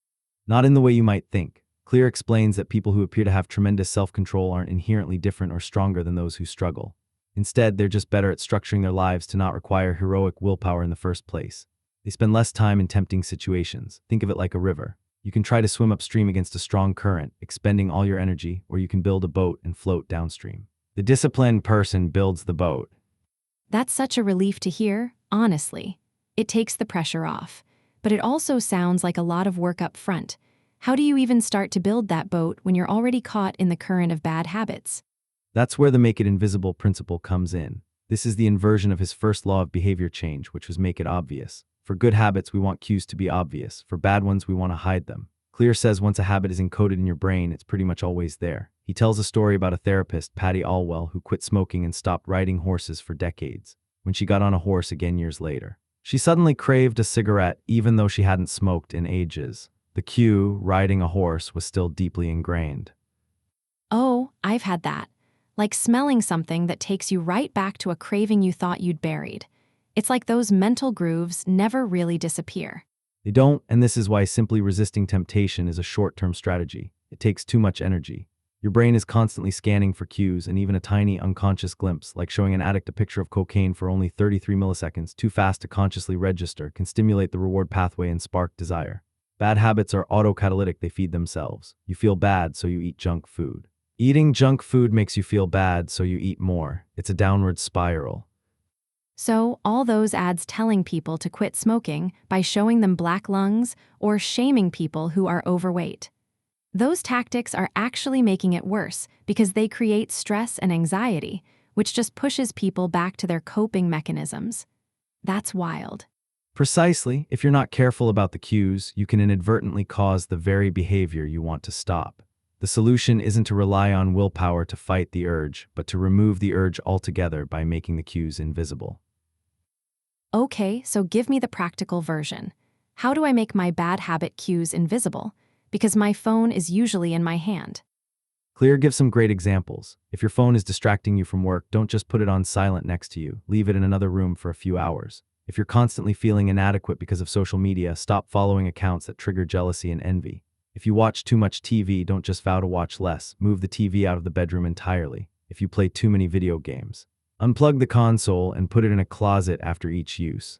Not in the way you might think. Clear explains that people who appear to have tremendous self-control aren't inherently different or stronger than those who struggle. Instead, they're just better at structuring their lives to not require heroic willpower in the first place. They spend less time in tempting situations. Think of it like a river. You can try to swim upstream against a strong current, expending all your energy, or you can build a boat and float downstream. The disciplined person builds the boat. That's such a relief to hear, honestly. It takes the pressure off. But it also sounds like a lot of work up front. How do you even start to build that boat when you're already caught in the current of bad habits? That's where the make it invisible principle comes in. This is the inversion of his first law of behavior change, which was make it obvious. For good habits, we want cues to be obvious. For bad ones, we want to hide them. Clear says once a habit is encoded in your brain, it's pretty much always there. He tells a story about a therapist, Patty Alwell, who quit smoking and stopped riding horses for decades. When she got on a horse again years later, she suddenly craved a cigarette even though she hadn't smoked in ages. The cue, riding a horse, was still deeply ingrained. Oh, I've had that. Like smelling something that takes you right back to a craving you thought you'd buried. It's like those mental grooves never really disappear. They don't, and this is why simply resisting temptation is a short-term strategy. It takes too much energy. Your brain is constantly scanning for cues, and even a tiny unconscious glimpse, like showing an addict a picture of cocaine for only 33 milliseconds, too fast to consciously register, can stimulate the reward pathway and spark desire. Bad habits are autocatalytic, they feed themselves. You feel bad, so you eat junk food. Eating junk food makes you feel bad, so you eat more. It's a downward spiral. So, all those ads telling people to quit smoking by showing them black lungs or shaming people who are overweight. Those tactics are actually making it worse because they create stress and anxiety, which just pushes people back to their coping mechanisms. That's wild. Precisely, if you're not careful about the cues, you can inadvertently cause the very behavior you want to stop. The solution isn't to rely on willpower to fight the urge, but to remove the urge altogether by making the cues invisible. Okay, so give me the practical version. How do I make my bad habit cues invisible? Because my phone is usually in my hand. Clear gives some great examples. If your phone is distracting you from work, don't just put it on silent next to you. Leave it in another room for a few hours. If you're constantly feeling inadequate because of social media, stop following accounts that trigger jealousy and envy. If you watch too much TV, don't just vow to watch less. Move the TV out of the bedroom entirely. If you play too many video games, unplug the console and put it in a closet after each use.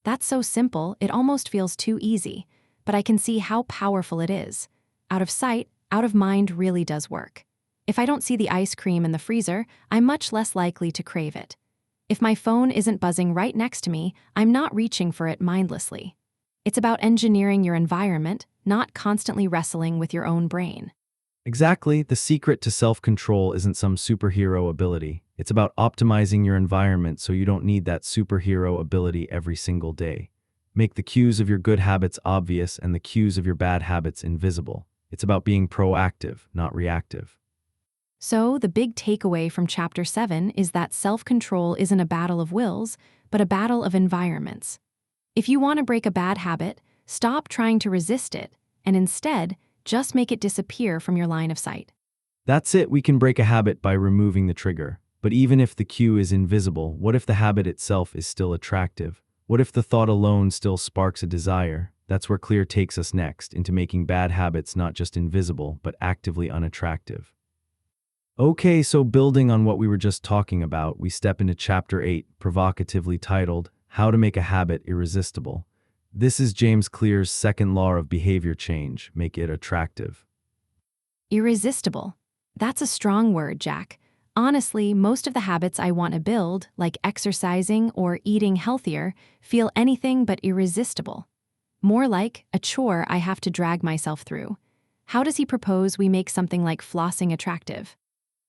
That's so simple, it almost feels too easy, but I can see how powerful it is. Out of sight, out of mind really does work. If I don't see the ice cream in the freezer, I'm much less likely to crave it. If my phone isn't buzzing right next to me, I'm not reaching for it mindlessly. It's about engineering your environment, not constantly wrestling with your own brain. Exactly, the secret to self-control isn't some superhero ability. It's about optimizing your environment so you don't need that superhero ability every single day. Make the cues of your good habits obvious and the cues of your bad habits invisible. It's about being proactive, not reactive. So, the big takeaway from Chapter 7 is that self-control isn't a battle of wills, but a battle of environments. If you want to break a bad habit, stop trying to resist it, and instead, just make it disappear from your line of sight. That's it, we can break a habit by removing the trigger. But even if the cue is invisible, what if the habit itself is still attractive? What if the thought alone still sparks a desire? That's where Clear takes us next, into making bad habits not just invisible, but actively unattractive. Okay, so building on what we were just talking about, we step into Chapter 8, provocatively titled, How to Make a Habit Irresistible. This is James Clear's second law of behavior change, make it attractive. Irresistible. That's a strong word, Jack. Honestly, most of the habits I want to build, like exercising or eating healthier, feel anything but irresistible. More like a chore I have to drag myself through. How does he propose we make something like flossing attractive?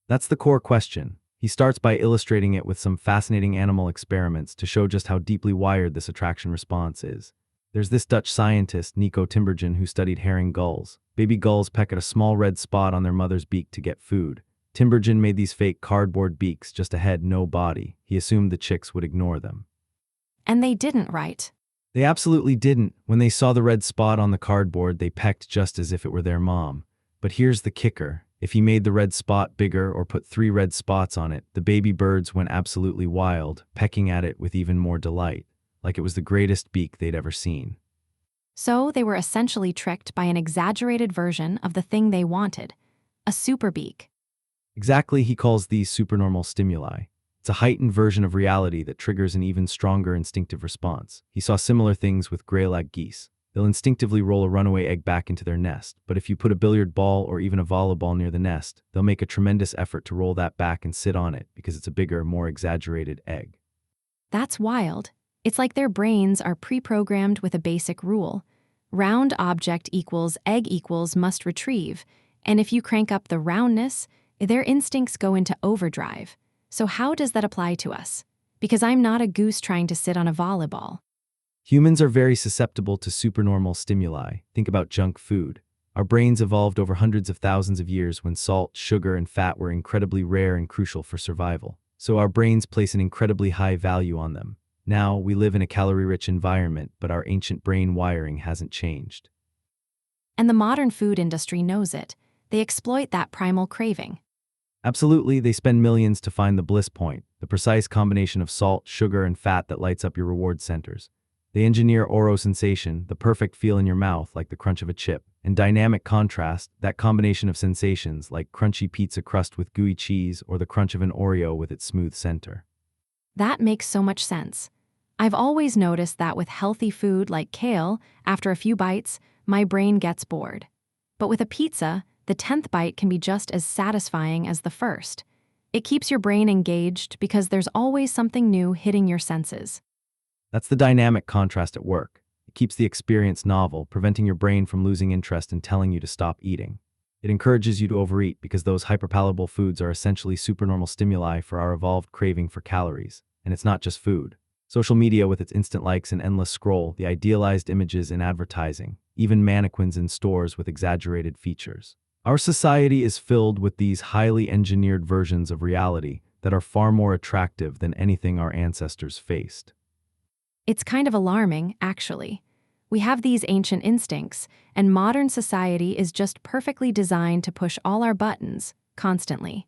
That's the core question. He starts by illustrating it with some fascinating animal experiments to show just how deeply wired this attraction response is. There's this Dutch scientist, Nico Timbergen, who studied herring gulls. Baby gulls peck at a small red spot on their mother's beak to get food. Timbergen made these fake cardboard beaks, just a head, no body. He assumed the chicks would ignore them. And they didn't, right? They absolutely didn't. When they saw the red spot on the cardboard, they pecked just as if it were their mom. But here's the kicker. If he made the red spot bigger or put 3 red spots on it, the baby birds went absolutely wild, pecking at it with even more delight, like it was the greatest beak they'd ever seen. So they were essentially tricked by an exaggerated version of the thing they wanted, a super beak. Exactly, he calls these supernormal stimuli. It's a heightened version of reality that triggers an even stronger instinctive response. He saw similar things with gray-lag geese. They'll instinctively roll a runaway egg back into their nest, but if you put a billiard ball or even a volleyball near the nest, they'll make a tremendous effort to roll that back and sit on it because it's a bigger, more exaggerated egg. That's wild. It's like their brains are pre-programmed with a basic rule. Round object equals egg equals must retrieve, and if you crank up the roundness, their instincts go into overdrive. So how does that apply to us? Because I'm not a goose trying to sit on a volleyball. Humans are very susceptible to supernormal stimuli. Think about junk food. Our brains evolved over hundreds of thousands of years when salt, sugar, and fat were incredibly rare and crucial for survival. So our brains place an incredibly high value on them. Now, we live in a calorie-rich environment, but our ancient brain wiring hasn't changed. And the modern food industry knows it. They exploit that primal craving. Absolutely, they spend millions to find the bliss point, the precise combination of salt, sugar, and fat that lights up your reward centers. They engineer oro sensation, the perfect feel in your mouth like the crunch of a chip, and dynamic contrast, that combination of sensations like crunchy pizza crust with gooey cheese or the crunch of an Oreo with its smooth center. That makes so much sense. I've always noticed that with healthy food like kale, after a few bites, my brain gets bored. But with a pizza, the 10th bite can be just as satisfying as the first. It keeps your brain engaged because there's always something new hitting your senses. That's the dynamic contrast at work. It keeps the experience novel, preventing your brain from losing interest and telling you to stop eating. It encourages you to overeat because those hyperpalatable foods are essentially supernormal stimuli for our evolved craving for calories. And it's not just food. Social media with its instant likes and endless scroll, the idealized images in advertising, even mannequins in stores with exaggerated features. Our society is filled with these highly engineered versions of reality that are far more attractive than anything our ancestors faced. It's kind of alarming, actually. We have these ancient instincts, and modern society is just perfectly designed to push all our buttons, constantly.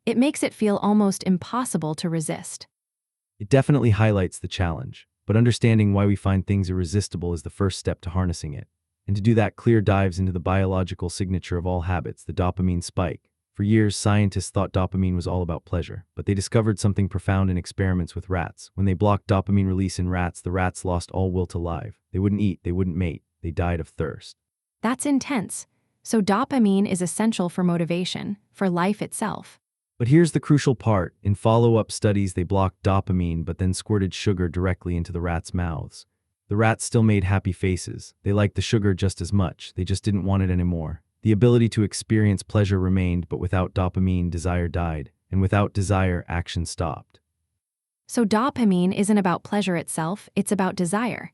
It makes it feel almost impossible to resist. It definitely highlights the challenge, but understanding why we find things irresistible is the first step to harnessing it. And to do that, Clear dives into the biological signature of all habits, the dopamine spike. For years, scientists thought dopamine was all about pleasure, but they discovered something profound in experiments with rats. When they blocked dopamine release in rats, the rats lost all will to live. They wouldn't eat, they wouldn't mate, they died of thirst. That's intense. So dopamine is essential for motivation, for life itself. But here's the crucial part. In follow-up studies, they blocked dopamine but then squirted sugar directly into the rats' mouths. The rats still made happy faces. They liked the sugar just as much, they just didn't want it anymore. The ability to experience pleasure remained, but without dopamine, desire died, and without desire, action stopped. So dopamine isn't about pleasure itself, it's about desire.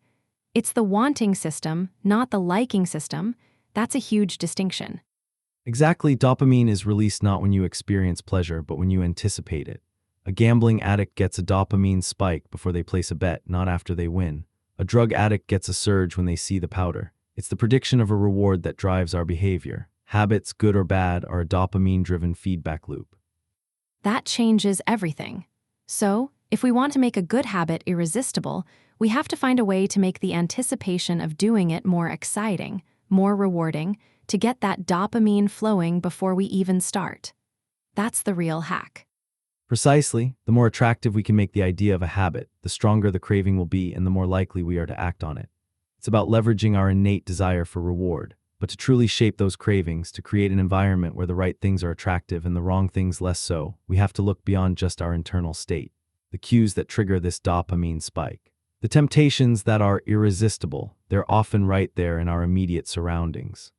It's the wanting system, not the liking system. That's a huge distinction. Exactly, dopamine is released not when you experience pleasure, but when you anticipate it. A gambling addict gets a dopamine spike before they place a bet, not after they win. A drug addict gets a surge when they see the powder. It's the prediction of a reward that drives our behavior. Habits, good or bad, are a dopamine-driven feedback loop. That changes everything. So, if we want to make a good habit irresistible, we have to find a way to make the anticipation of doing it more exciting, more rewarding, to get that dopamine flowing before we even start. That's the real hack. Precisely, the more attractive we can make the idea of a habit, the stronger the craving will be and the more likely we are to act on it. It's about leveraging our innate desire for reward, but to truly shape those cravings, to create an environment where the right things are attractive and the wrong things less so, we have to look beyond just our internal state. The cues that trigger this dopamine spike. The temptations that are irresistible, they're often right there in our immediate surroundings.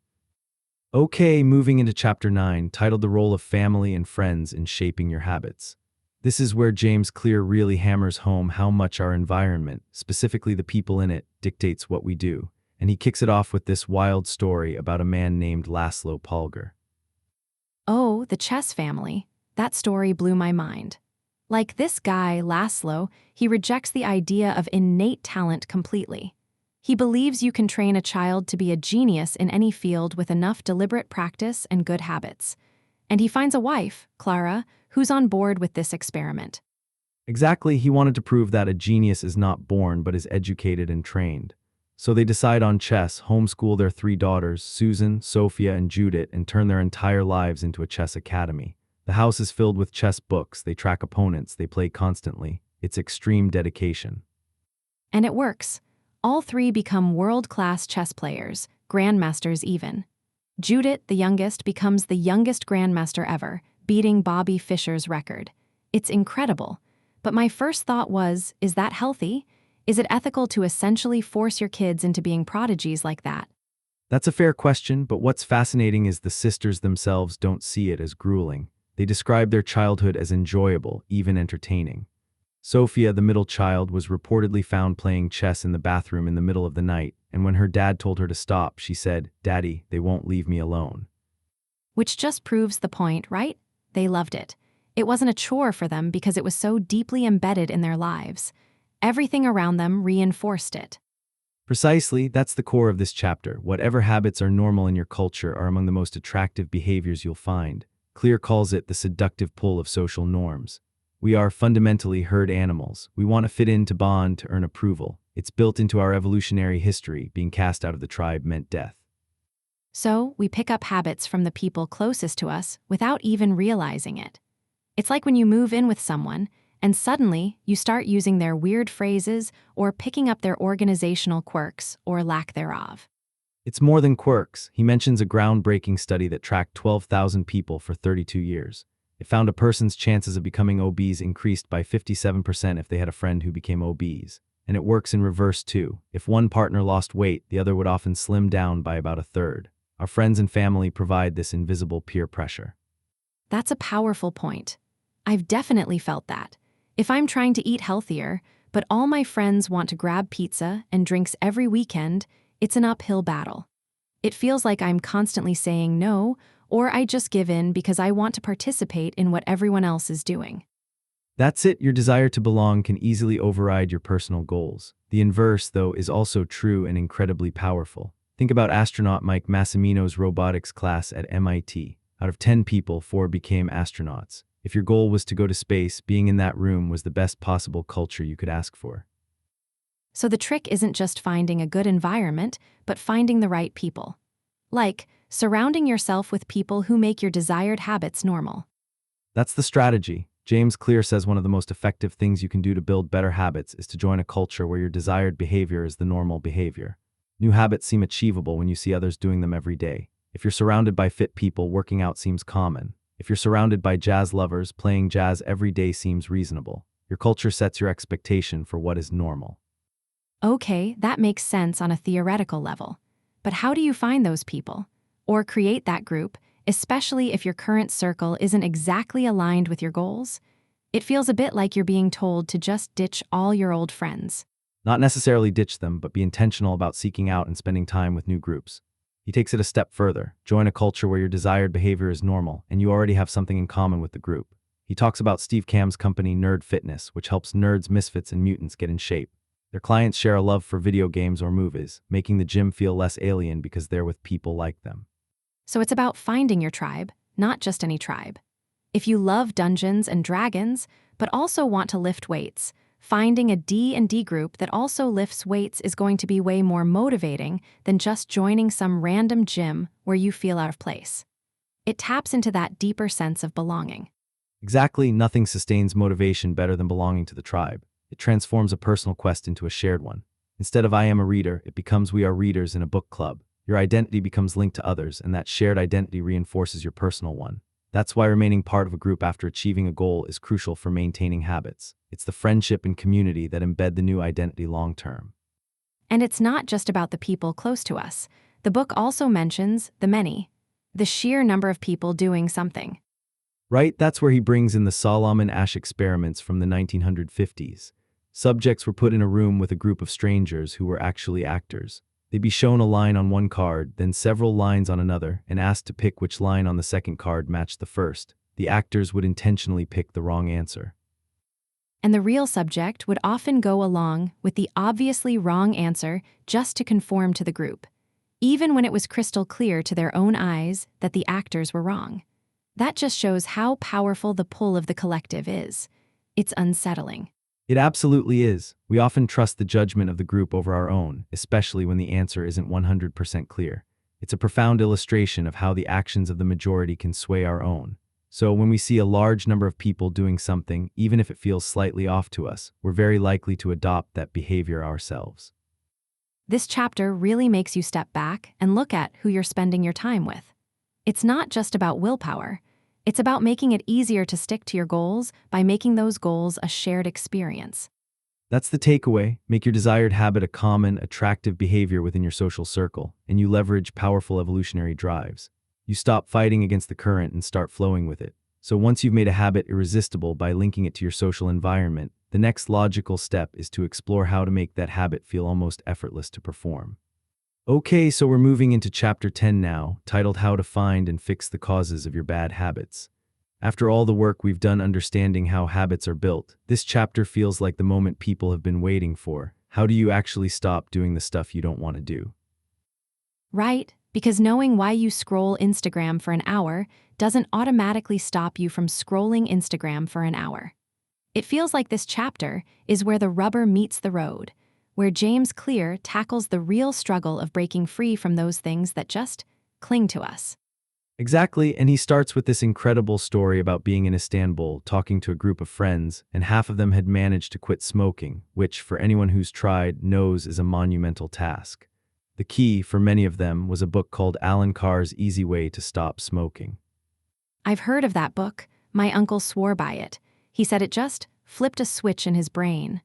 Okay, moving into Chapter 9, titled The Role of Family and Friends in Shaping Your Habits. This is where James Clear really hammers home how much our environment, specifically the people in it, dictates what we do. And he kicks it off with this wild story about a man named Laszlo Polgar. Oh, the chess family. That story blew my mind. Like this guy, Laszlo, he rejects the idea of innate talent completely. He believes you can train a child to be a genius in any field with enough deliberate practice and good habits. And he finds a wife, Clara, who's on board with this experiment. Exactly, he wanted to prove that a genius is not born but is educated and trained. So they decide on chess, homeschool their 3 daughters, Susan, Sophia, and Judith, and turn their entire lives into a chess academy. The house is filled with chess books, they track opponents, they play constantly. It's extreme dedication. And it works. All 3 become world-class chess players, grandmasters even. Judith, the youngest, becomes the youngest grandmaster ever, beating Bobby Fischer's record. It's incredible. But my first thought was, is that healthy? Is it ethical to essentially force your kids into being prodigies like that? That's a fair question, but what's fascinating is the sisters themselves don't see it as grueling. They describe their childhood as enjoyable, even entertaining. Sophia, the middle child, was reportedly found playing chess in the bathroom in the middle of the night, and when her dad told her to stop, she said, "Daddy, they won't leave me alone." Which just proves the point, right? They loved it. It wasn't a chore for them because it was so deeply embedded in their lives. Everything around them reinforced it. Precisely, that's the core of this chapter. Whatever habits are normal in your culture are among the most attractive behaviors you'll find. Clear calls it the seductive pull of social norms. We are fundamentally herd animals. We want to fit in, to bond, to earn approval. It's built into our evolutionary history. Being cast out of the tribe meant death. So, we pick up habits from the people closest to us without even realizing it. It's like when you move in with someone, and suddenly you start using their weird phrases or picking up their organizational quirks or lack thereof. It's more than quirks. He mentions a groundbreaking study that tracked 12,000 people for 32 years. It found a person's chances of becoming obese increased by 57% if they had a friend who became obese. And it works in reverse too. If one partner lost weight, the other would often slim down by about a third. Our friends and family provide this invisible peer pressure. That's a powerful point. I've definitely felt that. If I'm trying to eat healthier, but all my friends want to grab pizza and drinks every weekend, it's an uphill battle. It feels like I'm constantly saying no, or I just give in because I want to participate in what everyone else is doing. That's it. Your desire to belong can easily override your personal goals. The inverse, though, is also true and incredibly powerful. Think about astronaut Mike Massimino's robotics class at MIT. Out of 10 people, 4 became astronauts. If your goal was to go to space, being in that room was the best possible culture you could ask for. So the trick isn't just finding a good environment, but finding the right people. Like, surrounding yourself with people who make your desired habits normal. That's the strategy. James Clear says one of the most effective things you can do to build better habits is to join a culture where your desired behavior is the normal behavior. New habits seem achievable when you see others doing them every day. If you're surrounded by fit people, working out seems common. If you're surrounded by jazz lovers, playing jazz every day seems reasonable. Your culture sets your expectation for what is normal. Okay, that makes sense on a theoretical level. But how do you find those people? Or create that group, especially if your current circle isn't exactly aligned with your goals? It feels a bit like you're being told to just ditch all your old friends. Not necessarily ditch them, but be intentional about seeking out and spending time with new groups. He takes it a step further. Join a culture where your desired behavior is normal and you already have something in common with the group. He talks about Steve Camp's company Nerd Fitness, which helps nerds, misfits, and mutants get in shape. Their clients share a love for video games or movies, making the gym feel less alien because they're with people like them. So it's about finding your tribe, not just any tribe. If you love Dungeons and Dragons, but also want to lift weights, finding a D&D group that also lifts weights is going to be way more motivating than just joining some random gym where you feel out of place. It taps into that deeper sense of belonging. Exactly, nothing sustains motivation better than belonging to the tribe. It transforms a personal quest into a shared one. Instead of "I am a reader," it becomes "we are readers in a book club." Your identity becomes linked to others, and that shared identity reinforces your personal one. That's why remaining part of a group after achieving a goal is crucial for maintaining habits. It's the friendship and community that embed the new identity long-term. And it's not just about the people close to us. The book also mentions the many, the sheer number of people doing something. Right, that's where he brings in the Solomon Asch experiments from the 1950s. Subjects were put in a room with a group of strangers who were actually actors. They'd be shown a line on one card, then several lines on another, and asked to pick which line on the second card matched the first. The actors would intentionally pick the wrong answer. And the real subject would often go along with the obviously wrong answer just to conform to the group, even when it was crystal clear to their own eyes that the actors were wrong. That just shows how powerful the pull of the collective is. It's unsettling. It absolutely is. We often trust the judgment of the group over our own, especially when the answer isn't 100% clear. It's a profound illustration of how the actions of the majority can sway our own. So when we see a large number of people doing something, even if it feels slightly off to us, we're very likely to adopt that behavior ourselves. This chapter really makes you step back and look at who you're spending your time with. It's not just about willpower. It's about making it easier to stick to your goals by making those goals a shared experience. That's the takeaway. Make your desired habit a common, attractive behavior within your social circle, and you leverage powerful evolutionary drives. You stop fighting against the current and start flowing with it. So once you've made a habit irresistible by linking it to your social environment, The next logical step is to explore how to make that habit feel almost effortless to perform. Okay, so we're moving into chapter 10 now, titled How to Find and Fix the Causes of Your Bad Habits. After all the work we've done understanding how habits are built, this chapter feels like the moment people have been waiting for. How do you actually stop doing the stuff you don't want to do? Right, because knowing why you scroll Instagram for an hour doesn't automatically stop you from scrolling Instagram for an hour. It feels like this chapter is where the rubber meets the road, where James Clear tackles the real struggle of breaking free from those things that just cling to us. Exactly, and he starts with this incredible story about being in Istanbul, talking to a group of friends, and half of them had managed to quit smoking, which, for anyone who's tried, knows is a monumental task. The key, for many of them, was a book called Alan Carr's Easy Way to Stop Smoking. I've heard of that book. My uncle swore by it. He said it just flipped a switch in his brain.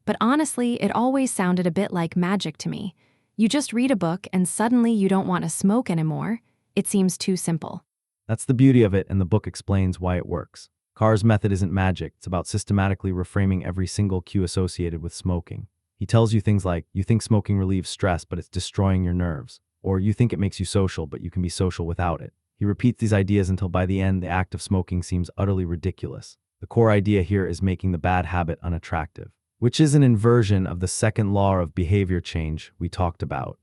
But honestly, it always sounded a bit like magic to me. You just read a book and suddenly you don't want to smoke anymore. It seems too simple. That's the beauty of it, and the book explains why it works. Carr's method isn't magic, it's about systematically reframing every single cue associated with smoking. He tells you things like, you think smoking relieves stress, but it's destroying your nerves. Or you think it makes you social, but you can be social without it. He repeats these ideas until by the end, the act of smoking seems utterly ridiculous. The core idea here is making the bad habit unattractive, which is an inversion of the second law of behavior change we talked about.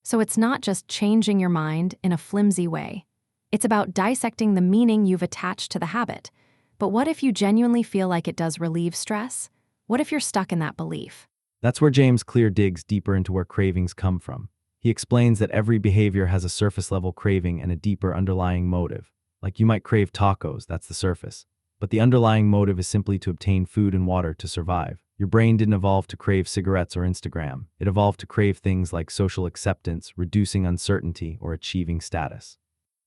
So it's not just changing your mind in a flimsy way. It's about dissecting the meaning you've attached to the habit. But what if you genuinely feel like it does relieve stress? What if you're stuck in that belief? That's where James Clear digs deeper into where cravings come from. He explains that every behavior has a surface-level craving and a deeper underlying motive. Like you might crave tacos, that's the surface. But the underlying motive is simply to obtain food and water to survive. Your brain didn't evolve to crave cigarettes or Instagram. It evolved to crave things like social acceptance, reducing uncertainty, or achieving status.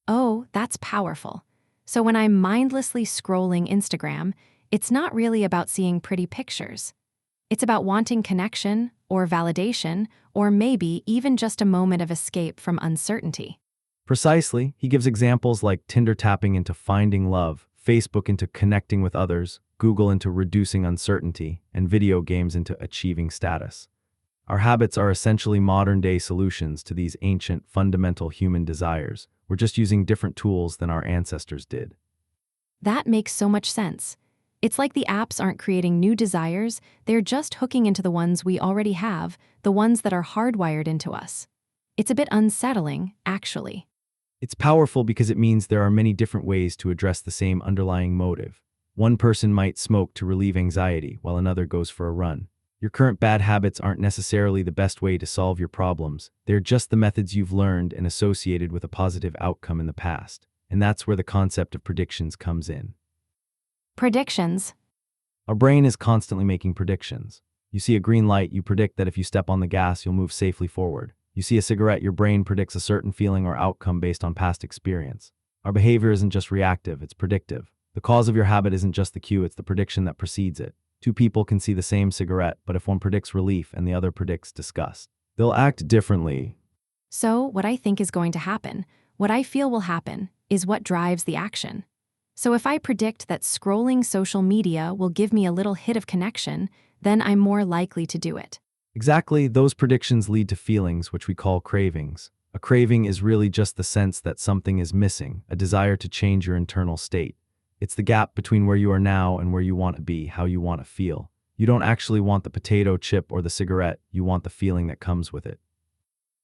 Oh, that's powerful. So when I'm mindlessly scrolling Instagram, it's not really about seeing pretty pictures. It's about wanting connection or validation, or maybe even just a moment of escape from uncertainty. Precisely, he gives examples like Tinder tapping into finding love, Facebook into connecting with others, Google into reducing uncertainty, and video games into achieving status. Our habits are essentially modern-day solutions to these ancient, fundamental human desires. We're just using different tools than our ancestors did. That makes so much sense. It's like the apps aren't creating new desires, they're just hooking into the ones we already have, the ones that are hardwired into us. It's a bit unsettling, actually. It's powerful because it means there are many different ways to address the same underlying motive. One person might smoke to relieve anxiety, while another goes for a run. Your current bad habits aren't necessarily the best way to solve your problems. They're just the methods you've learned and associated with a positive outcome in the past. And that's where the concept of predictions comes in. Predictions. Our brain is constantly making predictions. You see a green light, you predict that if you step on the gas, you'll move safely forward. You see a cigarette, your brain predicts a certain feeling or outcome based on past experience. Our behavior isn't just reactive, it's predictive. The cause of your habit isn't just the cue, it's the prediction that precedes it. Two people can see the same cigarette, but if one predicts relief and the other predicts disgust, they'll act differently. So, what I think is going to happen, what I feel will happen, is what drives the action. So if I predict that scrolling social media will give me a little hit of connection, then I'm more likely to do it. Exactly, those predictions lead to feelings, which we call cravings. A craving is really just the sense that something is missing, a desire to change your internal state. It's the gap between where you are now and where you want to be, how you want to feel. You don't actually want the potato chip or the cigarette, you want the feeling that comes with it.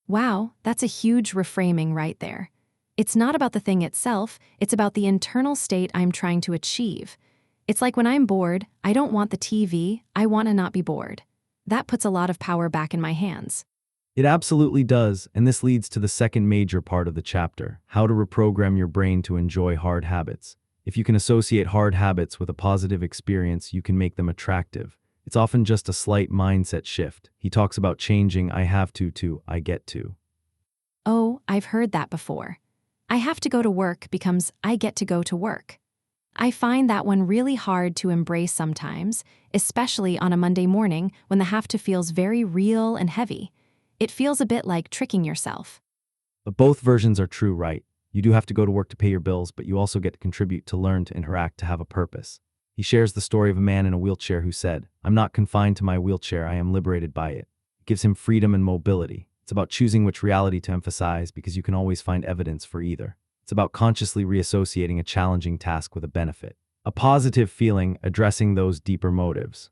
Wow, that's a huge reframing right there. It's not about the thing itself, it's about the internal state I'm trying to achieve. It's like when I'm bored, I don't want the TV, I want to not be bored. That puts a lot of power back in my hands. It absolutely does, and this leads to the second major part of the chapter, how to reprogram your brain to enjoy hard habits. If you can associate hard habits with a positive experience, you can make them attractive. It's often just a slight mindset shift. He talks about changing I have to I get to. Oh, I've heard that before. I have to go to work becomes I get to go to work. I find that one really hard to embrace sometimes, especially on a Monday morning when the have to feels very real and heavy. It feels a bit like tricking yourself. But both versions are true, right? You do have to go to work to pay your bills, but you also get to contribute, to learn, to interact, to have a purpose. He shares the story of a man in a wheelchair who said, "I'm not confined to my wheelchair, I am liberated by it." It gives him freedom and mobility. It's about choosing which reality to emphasize because you can always find evidence for either. It's about consciously reassociating a challenging task with a benefit. A positive feeling addressing those deeper motives.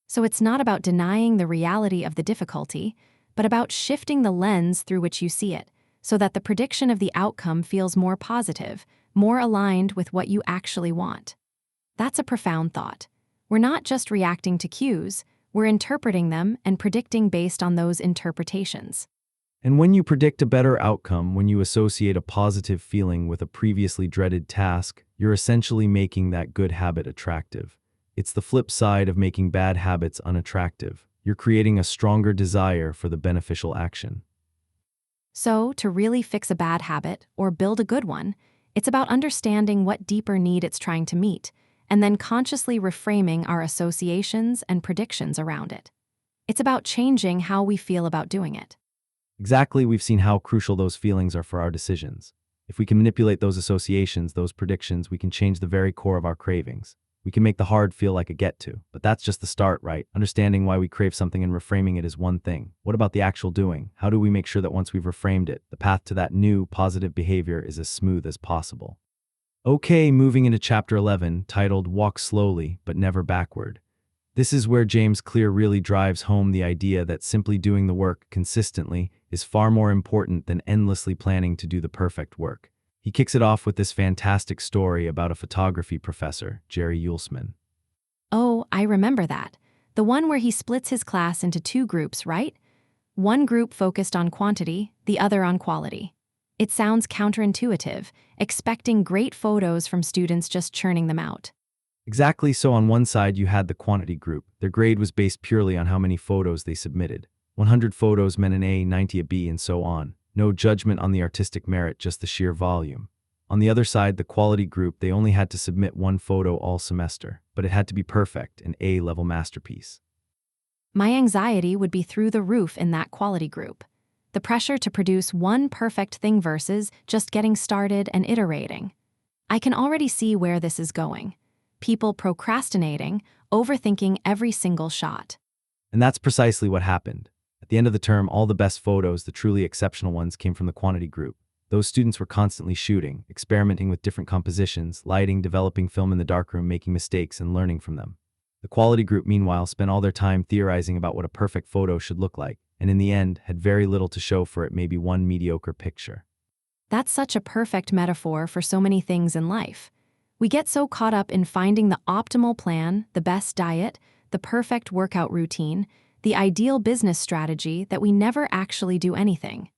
So it's not about denying the reality of the difficulty, but about shifting the lens through which you see it, so that the prediction of the outcome feels more positive, more aligned with what you actually want. That's a profound thought. We're not just reacting to cues, we're interpreting them and predicting based on those interpretations. And when you predict a better outcome, when you associate a positive feeling with a previously dreaded task, you're essentially making that good habit attractive. It's the flip side of making bad habits unattractive. You're creating a stronger desire for the beneficial action. So, to really fix a bad habit or build a good one, it's about understanding what deeper need it's trying to meet, and then consciously reframing our associations and predictions around it. It's about changing how we feel about doing it. Exactly, we've seen how crucial those feelings are for our decisions. If we can manipulate those associations, those predictions, we can change the very core of our cravings. We can make the hard feel like a get to, but that's just the start, right? Understanding why we crave something and reframing it is one thing. What about the actual doing? How do we make sure that once we've reframed it, the path to that new, positive behavior is as smooth as possible? Okay, moving into chapter 11, titled Walk Slowly, but Never Backward. This is where James Clear really drives home the idea that simply doing the work consistently is far more important than endlessly planning to do the perfect work. He kicks it off with this fantastic story about a photography professor, Jerry Uelsman. Oh, I remember that. The one where he splits his class into two groups, right? One group focused on quantity, the other on quality. It sounds counterintuitive, expecting great photos from students just churning them out. Exactly, so on one side you had the quantity group. Their grade was based purely on how many photos they submitted. 100 photos meant an A, 90 a B, and so on. No judgment on the artistic merit, just the sheer volume. On the other side, the quality group, they only had to submit one photo all semester, but it had to be perfect, an A-level masterpiece. My anxiety would be through the roof in that quality group. The pressure to produce one perfect thing versus just getting started and iterating. I can already see where this is going. People procrastinating, overthinking every single shot. And that's precisely what happened. At the end of the term, all the best photos, the truly exceptional ones, came from the quantity group. Those students were constantly shooting, experimenting with different compositions, lighting, developing film in the darkroom, making mistakes, and learning from them. The quality group, meanwhile, spent all their time theorizing about what a perfect photo should look like, and in the end, had very little to show for it, maybe one mediocre picture. That's such a perfect metaphor for so many things in life. We get so caught up in finding the optimal plan, the best diet, the perfect workout routine, the ideal business strategy that we never actually do anything.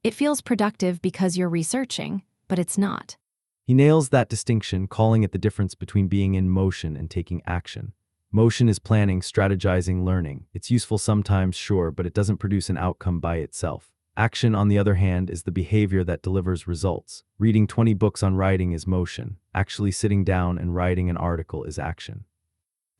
It feels productive because you're researching, but it's not. He nails that distinction, calling it the difference between being in motion and taking action. Motion is planning, strategizing, learning. It's useful sometimes, sure, but it doesn't produce an outcome by itself. Action, on the other hand, is the behavior that delivers results. Reading 20 books on writing is motion. Actually sitting down and writing an article is action.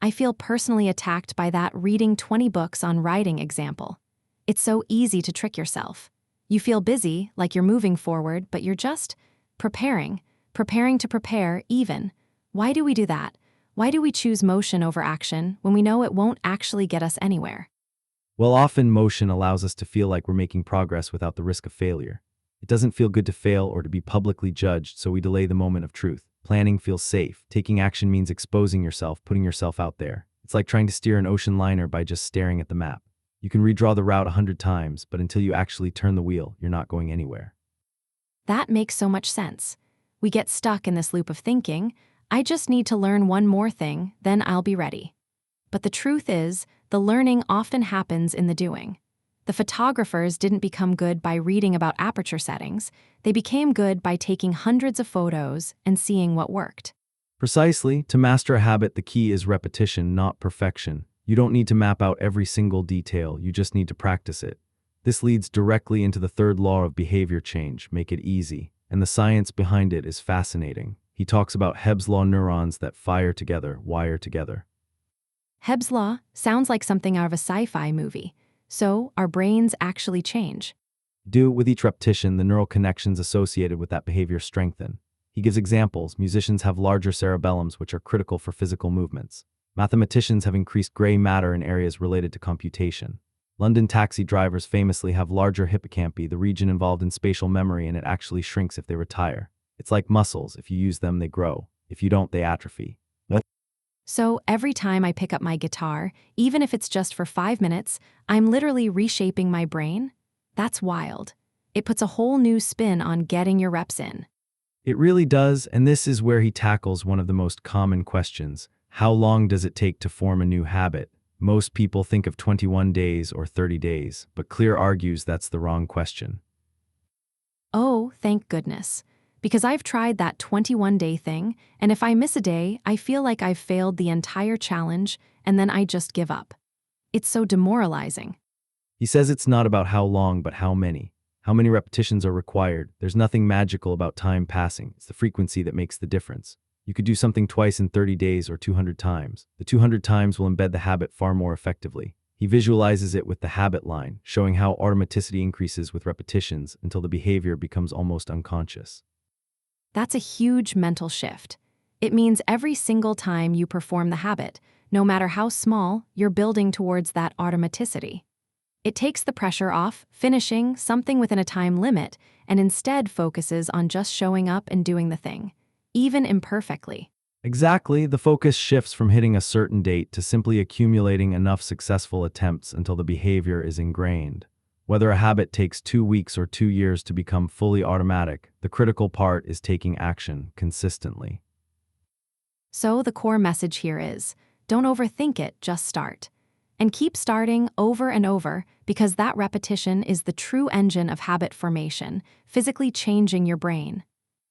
I feel personally attacked by that reading 20 books on writing example. It's so easy to trick yourself. You feel busy, like you're moving forward, but you're just preparing to prepare even. Why do we do that? Why do we choose motion over action when we know it won't actually get us anywhere? Well, often motion allows us to feel like we're making progress without the risk of failure. It doesn't feel good to fail or to be publicly judged, so we delay the moment of truth. Planning feels safe. Taking action means exposing yourself, putting yourself out there. It's like trying to steer an ocean liner by just staring at the map. You can redraw the route 100 times, but until you actually turn the wheel, you're not going anywhere. That makes so much sense. We get stuck in this loop of thinking, I just need to learn one more thing, then I'll be ready. But the truth is, the learning often happens in the doing. The photographers didn't become good by reading about aperture settings. They became good by taking hundreds of photos and seeing what worked. Precisely, to master a habit, the key is repetition, not perfection. You don't need to map out every single detail, you just need to practice it. This leads directly into the third law of behavior change, make it easy. And the science behind it is fascinating. He talks about Hebb's law, neurons that fire together, wire together. Hebb's law sounds like something out of a sci-fi movie. So, our brains actually change. With each repetition, the neural connections associated with that behavior strengthen. He gives examples. Musicians have larger cerebellums, which are critical for physical movements. Mathematicians have increased gray matter in areas related to computation. London taxi drivers famously have larger hippocampi, the region involved in spatial memory, and it actually shrinks if they retire. It's like muscles. If you use them, they grow. If you don't, they atrophy. So every time I pick up my guitar, even if it's just for 5 minutes, I'm literally reshaping my brain? That's wild. It puts a whole new spin on getting your reps in. It really does, and this is where he tackles one of the most common questions. How long does it take to form a new habit? Most people think of 21 days or 30 days, but Clear argues that's the wrong question. Oh, thank goodness. Because I've tried that 21-day thing, and if I miss a day, I feel like I've failed the entire challenge, and then I just give up. It's so demoralizing. He says it's not about how long, but how many. How many repetitions are required? There's nothing magical about time passing. It's the frequency that makes the difference. You could do something twice in 30 days or 200 times. The 200 times will embed the habit far more effectively. He visualizes it with the habit line, showing how automaticity increases with repetitions until the behavior becomes almost unconscious. That's a huge mental shift. It means every single time you perform the habit, no matter how small, you're building towards that automaticity. It takes the pressure off finishing something within a time limit and instead focuses on just showing up and doing the thing, even imperfectly. Exactly, the focus shifts from hitting a certain date to simply accumulating enough successful attempts until the behavior is ingrained. Whether a habit takes 2 weeks or 2 years to become fully automatic, the critical part is taking action consistently. So the core message here is, don't overthink it, just start. And keep starting over and over because that repetition is the true engine of habit formation, physically changing your brain.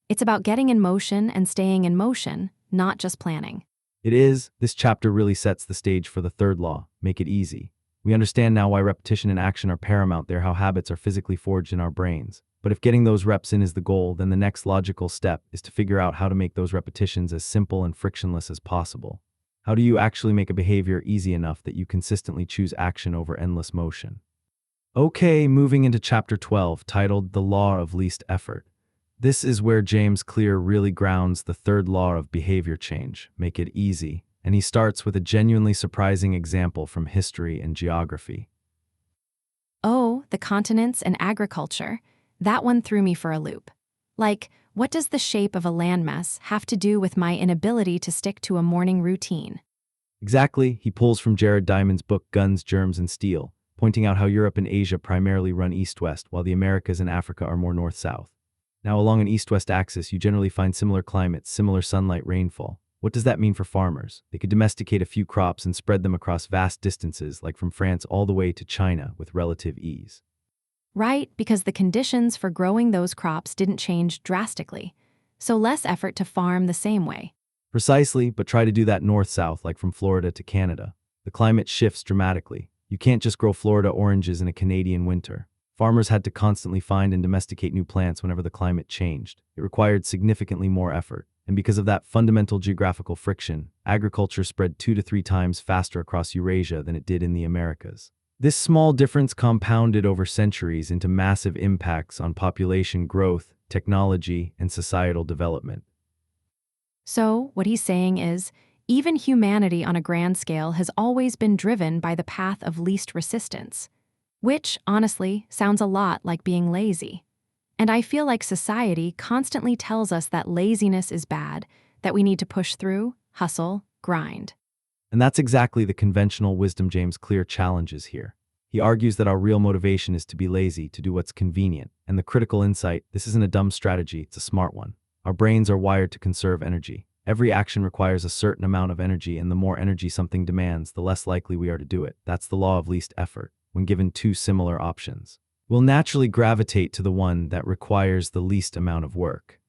It's about getting in motion and staying in motion, not just planning. It is. This chapter really sets the stage for the third law, make it easy. We understand now why repetition and action are paramount there, how habits are physically forged in our brains. But if getting those reps in is the goal, then the next logical step is to figure out how to make those repetitions as simple and frictionless as possible. How do you actually make a behavior easy enough that you consistently choose action over endless motion? Okay, moving into chapter 12, titled The Law of Least Effort. This is where James Clear really grounds the third law of behavior change, make it easy, and he starts with a genuinely surprising example from history and geography. Oh, the continents and agriculture. That one threw me for a loop. Like, what does the shape of a landmass have to do with my inability to stick to a morning routine? Exactly, he pulls from Jared Diamond's book Guns, Germs, and Steel, pointing out how Europe and Asia primarily run east-west, while the Americas and Africa are more north-south. Now, along an east-west axis, you generally find similar climates, similar sunlight, rainfall. What does that mean for farmers? They could domesticate a few crops and spread them across vast distances, like from France all the way to China, with relative ease. Right, because the conditions for growing those crops didn't change drastically, so less effort to farm the same way. Precisely, but try to do that north-south, like from Florida to Canada. The climate shifts dramatically. You can't just grow Florida oranges in a Canadian winter. Farmers had to constantly find and domesticate new plants whenever the climate changed. It required significantly more effort. And because of that fundamental geographical friction, agriculture spread 2 to 3 times faster across Eurasia than it did in the Americas. This small difference compounded over centuries into massive impacts on population growth, technology, and societal development. So, what he's saying is, even humanity on a grand scale has always been driven by the path of least resistance. Which, honestly, sounds a lot like being lazy. And I feel like society constantly tells us that laziness is bad, that we need to push through, hustle, grind. And that's exactly the conventional wisdom James Clear challenges here. He argues that our real motivation is to be lazy, to do what's convenient. And the critical insight, this isn't a dumb strategy, it's a smart one. Our brains are wired to conserve energy. Every action requires a certain amount of energy, and the more energy something demands, the less likely we are to do it. That's the law of least effort. When given 2 similar options, we'll naturally gravitate to the one that requires the least amount of work.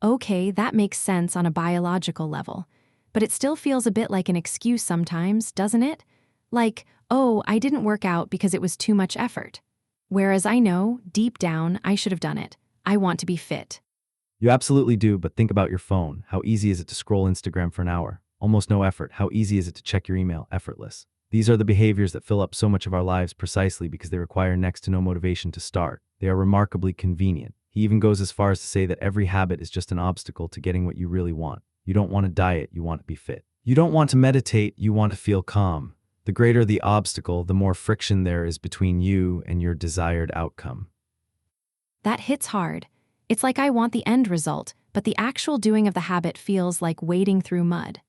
Okay, that makes sense on a biological level. But it still feels a bit like an excuse sometimes, doesn't it? Like, oh, I didn't work out because it was too much effort. Whereas I know, deep down, I should have done it. I want to be fit. You absolutely do, but think about your phone. How easy is it to scroll Instagram for an hour? Almost no effort. How easy is it to check your email? Effortless. These are the behaviors that fill up so much of our lives precisely because they require next to no motivation to start. They are remarkably convenient. He even goes as far as to say that every habit is just an obstacle to getting what you really want. You don't want to diet, you want to be fit. You don't want to meditate, you want to feel calm. The greater the obstacle, the more friction there is between you and your desired outcome. That hits hard. It's like I want the end result, but the actual doing of the habit feels like wading through mud.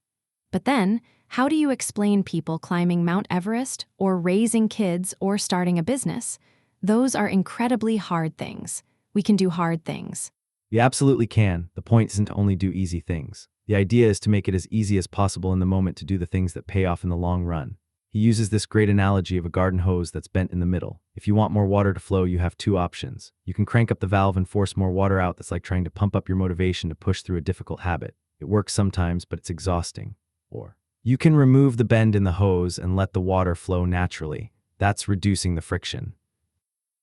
But then, how do you explain people climbing Mount Everest, or raising kids, or starting a business? Those are incredibly hard things. We can do hard things. We absolutely can. The point isn't to only do easy things. The idea is to make it as easy as possible in the moment to do the things that pay off in the long run. He uses this great analogy of a garden hose that's bent in the middle. If you want more water to flow, you have two options. You can crank up the valve and force more water out. That's like trying to pump up your motivation to push through a difficult habit. It works sometimes, but it's exhausting. Or you can remove the bend in the hose and let the water flow naturally. That's reducing the friction.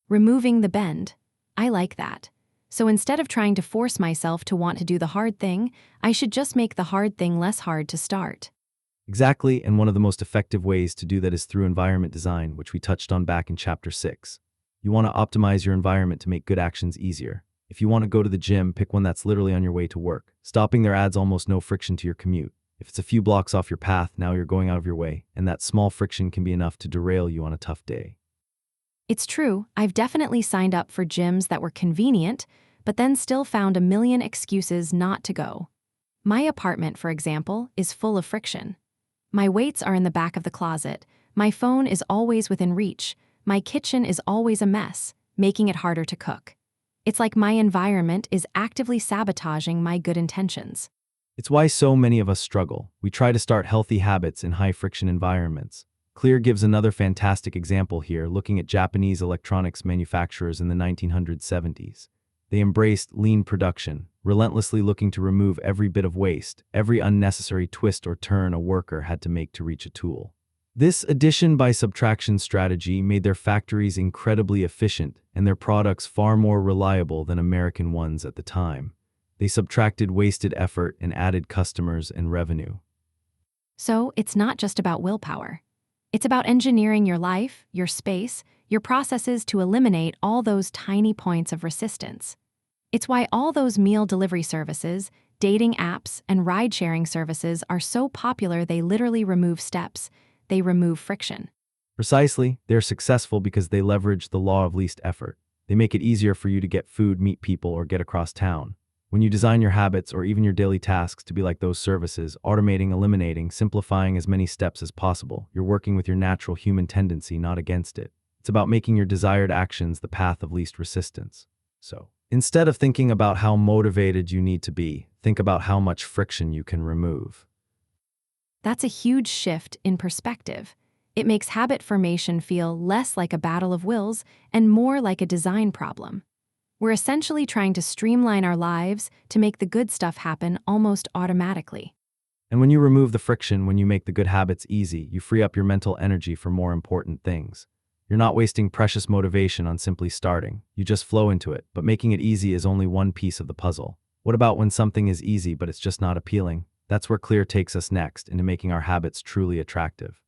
Removing the bend. I like that. So instead of trying to force myself to want to do the hard thing, I should just make the hard thing less hard to start. Exactly, and one of the most effective ways to do that is through environment design, which we touched on back in Chapter 6. You want to optimize your environment to make good actions easier. If you want to go to the gym, pick one that's literally on your way to work. Stopping there adds almost no friction to your commute. If it's a few blocks off your path, now you're going out of your way, and that small friction can be enough to derail you on a tough day. It's true, I've definitely signed up for gyms that were convenient, but then still found a million excuses not to go. My apartment, for example, is full of friction. My weights are in the back of the closet, my phone is always within reach, my kitchen is always a mess, making it harder to cook. It's like my environment is actively sabotaging my good intentions. It's why so many of us struggle. We try to start healthy habits in high-friction environments. Clear gives another fantastic example here, looking at Japanese electronics manufacturers in the 1970s. They embraced lean production, relentlessly looking to remove every bit of waste, every unnecessary twist or turn a worker had to make to reach a tool. This addition by subtraction strategy made their factories incredibly efficient and their products far more reliable than American ones at the time. They subtracted wasted effort and added customers and revenue. So it's not just about willpower. It's about engineering your life, your space, your processes to eliminate all those tiny points of resistance. It's why all those meal delivery services, dating apps, and ride-sharing services are so popular they literally remove steps. They remove friction. Precisely, they're successful because they leverage the law of least effort. They make it easier for you to get food, meet people, or get across town. When you design your habits or even your daily tasks to be like those services, automating, eliminating, simplifying as many steps as possible, you're working with your natural human tendency, not against it. It's about making your desired actions the path of least resistance. So, instead of thinking about how motivated you need to be, think about how much friction you can remove. That's a huge shift in perspective. It makes habit formation feel less like a battle of wills and more like a design problem. We're essentially trying to streamline our lives to make the good stuff happen almost automatically. And when you remove the friction, when you make the good habits easy, you free up your mental energy for more important things. You're not wasting precious motivation on simply starting. You just flow into it, but making it easy is only one piece of the puzzle. What about when something is easy but it's just not appealing? That's where Clear takes us next, into making our habits truly attractive.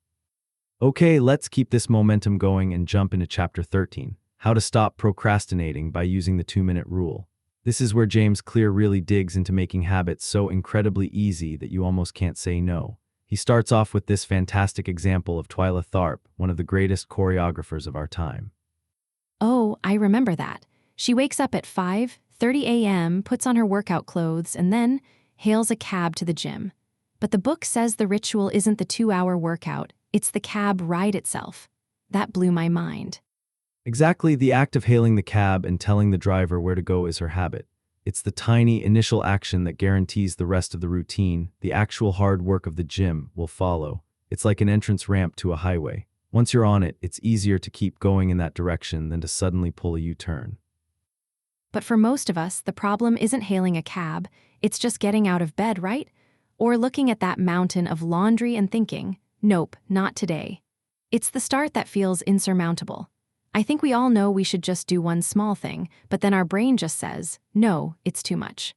Okay, let's keep this momentum going and jump into Chapter 13. How to stop procrastinating by using the 2-minute rule. This is where James Clear really digs into making habits so incredibly easy that you almost can't say no. He starts off with this fantastic example of Twyla Tharp, one of the greatest choreographers of our time. Oh, I remember that. She wakes up at 5:30 a.m., puts on her workout clothes, and then hails a cab to the gym. But the book says the ritual isn't the 2-hour workout, it's the cab ride itself. That blew my mind. Exactly, the act of hailing the cab and telling the driver where to go is her habit. It's the tiny initial action that guarantees the rest of the routine. The actual hard work of the gym will follow. It's like an entrance ramp to a highway. Once you're on it, it's easier to keep going in that direction than to suddenly pull a U-turn. But for most of us, the problem isn't hailing a cab, it's just getting out of bed, right? Or looking at that mountain of laundry and thinking, nope, not today. It's the start that feels insurmountable. I think we all know we should just do one small thing, but then our brain just says, no, it's too much.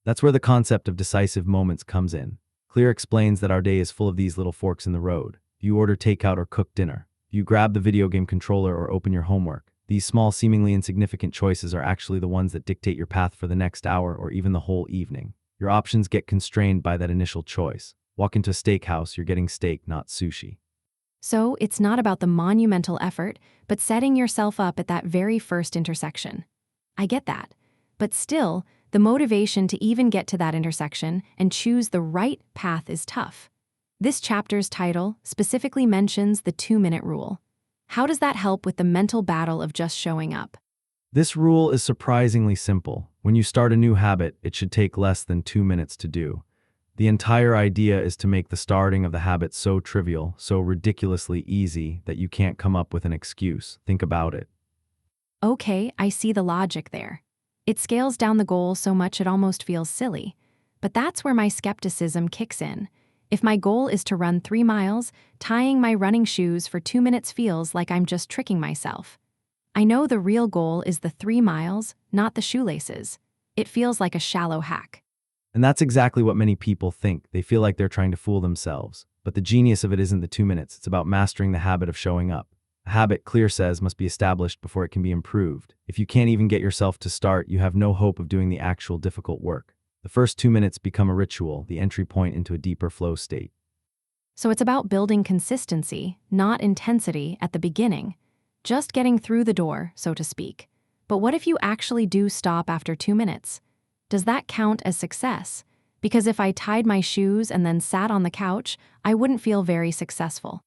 That's where the concept of decisive moments comes in. Clear explains that our day is full of these little forks in the road. Do you order takeout or cook dinner? Do you grab the video game controller or open your homework? These small, seemingly insignificant choices are actually the ones that dictate your path for the next hour or even the whole evening. Your options get constrained by that initial choice. Walk into a steakhouse, you're getting steak, not sushi. So it's not about the monumental effort, but setting yourself up at that very first intersection. I get that. But still, the motivation to even get to that intersection and choose the right path is tough. This chapter's title specifically mentions the 2-minute rule. How does that help with the mental battle of just showing up? This rule is surprisingly simple. When you start a new habit, it should take less than 2 minutes to do. The entire idea is to make the starting of the habit so trivial, so ridiculously easy that you can't come up with an excuse. Think about it. Okay, I see the logic there. It scales down the goal so much it almost feels silly. But that's where my skepticism kicks in. If my goal is to run 3 miles, tying my running shoes for 2 minutes feels like I'm just tricking myself. I know the real goal is the 3 miles, not the shoelaces. It feels like a shallow hack. And that's exactly what many people think. They feel like they're trying to fool themselves. But the genius of it isn't the 2 minutes. It's about mastering the habit of showing up. A habit, Clear says, must be established before it can be improved. If you can't even get yourself to start, you have no hope of doing the actual difficult work. The first 2 minutes become a ritual, the entry point into a deeper flow state. So it's about building consistency, not intensity, at the beginning. Just getting through the door, so to speak. But what if you actually do stop after 2 minutes? Does that count as success? Because if I tied my shoes and then sat on the couch, I wouldn't feel very successful.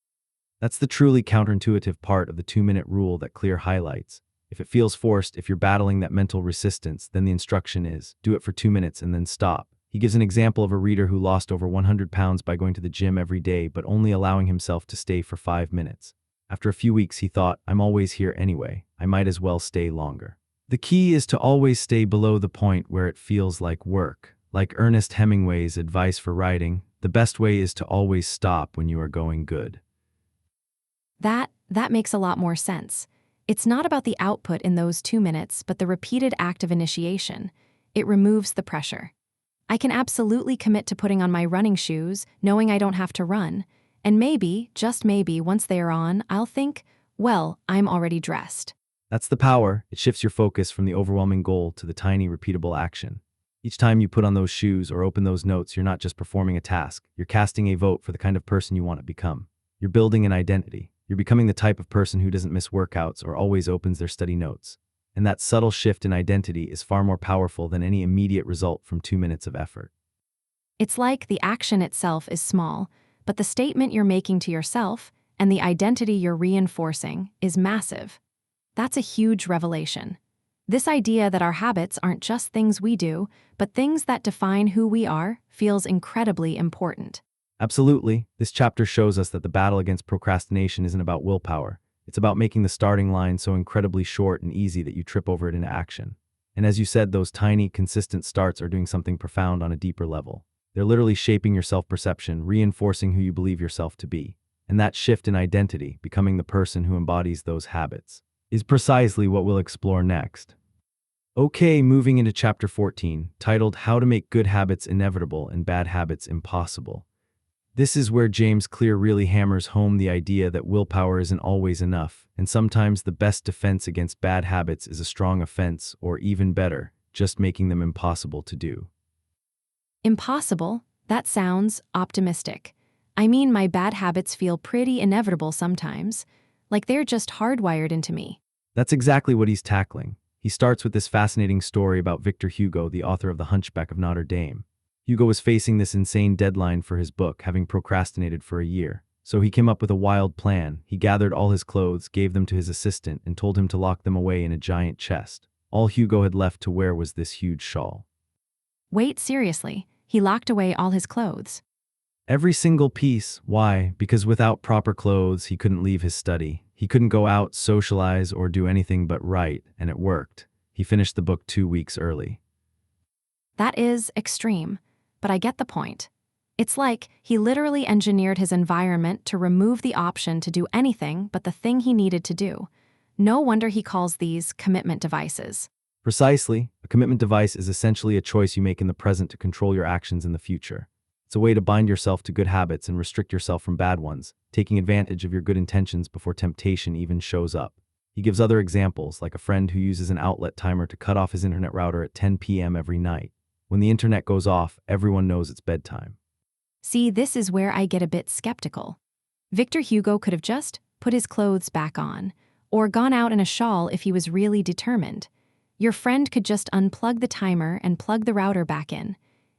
That's the truly counterintuitive part of the 2-minute rule that Clear highlights. If it feels forced, if you're battling that mental resistance, then the instruction is, do it for 2 minutes and then stop. He gives an example of a reader who lost over 100 pounds by going to the gym every day but only allowing himself to stay for 5 minutes. After a few weeks, he thought, I'm always here anyway. I might as well stay longer. The key is to always stay below the point where it feels like work. Like Ernest Hemingway's advice for writing, the best way is to always stop when you are going good. That makes a lot more sense. It's not about the output in those 2 minutes, but the repeated act of initiation. It removes the pressure. I can absolutely commit to putting on my running shoes, knowing I don't have to run. And maybe, just maybe, once they are on, I'll think, well, I'm already dressed. That's the power. It shifts your focus from the overwhelming goal to the tiny, repeatable action. Each time you put on those shoes or open those notes, you're not just performing a task. You're casting a vote for the kind of person you want to become. You're building an identity. You're becoming the type of person who doesn't miss workouts or always opens their study notes. And that subtle shift in identity is far more powerful than any immediate result from 2 minutes of effort. It's like the action itself is small, but the statement you're making to yourself and the identity you're reinforcing is massive. That's a huge revelation. This idea that our habits aren't just things we do, but things that define who we are, feels incredibly important. Absolutely. This chapter shows us that the battle against procrastination isn't about willpower. It's about making the starting line so incredibly short and easy that you trip over it into action. And as you said, those tiny, consistent starts are doing something profound on a deeper level. They're literally shaping your self-perception, reinforcing who you believe yourself to be. And that shift in identity, becoming the person who embodies those habits, is precisely what we'll explore next. Okay, moving into chapter 14, titled How to Make Good Habits Inevitable and Bad Habits Impossible. This is where James Clear really hammers home the idea that willpower isn't always enough, and sometimes the best defense against bad habits is a strong offense, or even better, just making them impossible to do. Impossible? That sounds optimistic. I mean, my bad habits feel pretty inevitable sometimes, like they're just hardwired into me. That's exactly what he's tackling. He starts with this fascinating story about Victor Hugo, the author of The Hunchback of Notre Dame. Hugo was facing this insane deadline for his book, having procrastinated for a year. So he came up with a wild plan. He gathered all his clothes, gave them to his assistant, and told him to lock them away in a giant chest. All Hugo had left to wear was this huge shawl. Wait, seriously? He locked away all his clothes? Every single piece. Why? Because without proper clothes, he couldn't leave his study. He couldn't go out, socialize, or do anything but write, and it worked. He finished the book 2 weeks early. That is extreme, but I get the point. It's like he literally engineered his environment to remove the option to do anything but the thing he needed to do. No wonder he calls these commitment devices. Precisely. A commitment device is essentially a choice you make in the present to control your actions in the future. It's a way to bind yourself to good habits and restrict yourself from bad ones, taking advantage of your good intentions before temptation even shows up. He gives other examples, like a friend who uses an outlet timer to cut off his internet router at 10 p.m. every night. When the internet goes off, everyone knows it's bedtime. See, this is where I get a bit skeptical. Victor Hugo could have just put his clothes back on, or gone out in a shawl if he was really determined. Your friend could just unplug the timer and plug the router back in.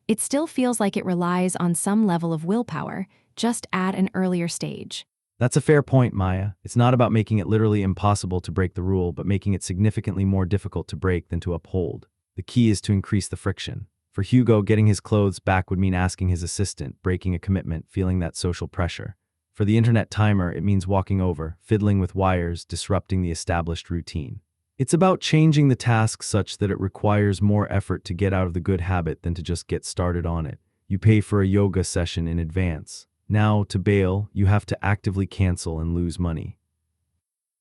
It still feels like it relies on some level of willpower, just at an earlier stage. That's a fair point, Maya. It's not about making it literally impossible to break the rule, but making it significantly more difficult to break than to uphold. The key is to increase the friction. For Hugo, getting his clothes back would mean asking his assistant, breaking a commitment, feeling that social pressure. For the internet timer, it means walking over, fiddling with wires, disrupting the established routine. It's about changing the task such that it requires more effort to get out of the good habit than to just get started on it. You pay for a yoga session in advance. Now, to bail, you have to actively cancel and lose money.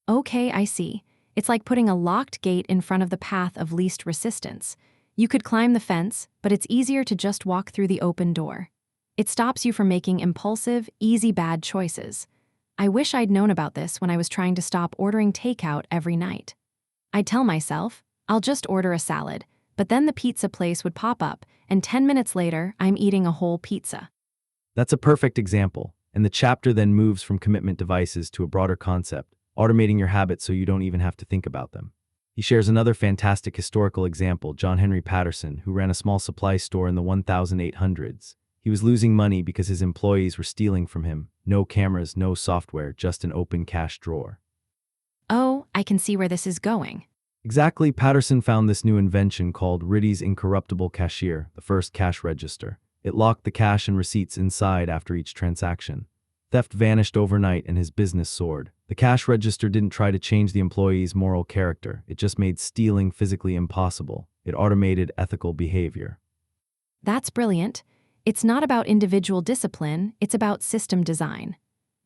Okay, I see. It's like putting a locked gate in front of the path of least resistance. You could climb the fence, but it's easier to just walk through the open door. It stops you from making impulsive, easy bad choices. I wish I'd known about this when I was trying to stop ordering takeout every night. I'd tell myself, I'll just order a salad, but then the pizza place would pop up, and 10 minutes later, I'm eating a whole pizza. That's a perfect example, and the chapter then moves from commitment devices to a broader concept, automating your habits so you don't even have to think about them. He shares another fantastic historical example, John Henry Patterson, who ran a small supply store in the 1800s. He was losing money because his employees were stealing from him. No cameras, no software, just an open cash drawer. Oh, I can see where this is going. Exactly, Patterson found this new invention called Ritty's Incorruptible Cashier, the first cash register. It locked the cash and receipts inside after each transaction. Theft vanished overnight and his business soared. The cash register didn't try to change the employee's moral character. It just made stealing physically impossible. It automated ethical behavior. That's brilliant. It's not about individual discipline, it's about system design.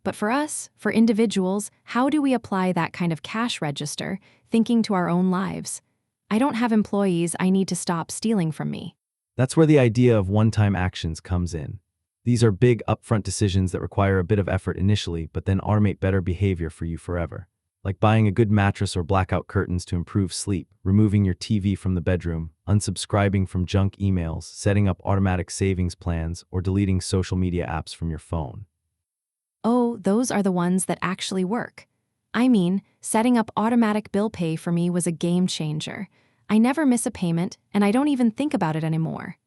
But for us, for individuals, how do we apply that kind of cash register, thinking to our own lives? I don't have employees, I need to stop stealing from me. That's where the idea of one-time actions comes in. These are big, upfront decisions that require a bit of effort initially, but then automate better behavior for you forever. Like buying a good mattress or blackout curtains to improve sleep, removing your TV from the bedroom, unsubscribing from junk emails, setting up automatic savings plans, or deleting social media apps from your phone. Oh, those are the ones that actually work. I mean, setting up automatic bill pay for me was a game changer. I never miss a payment, and I don't even think about it anymore.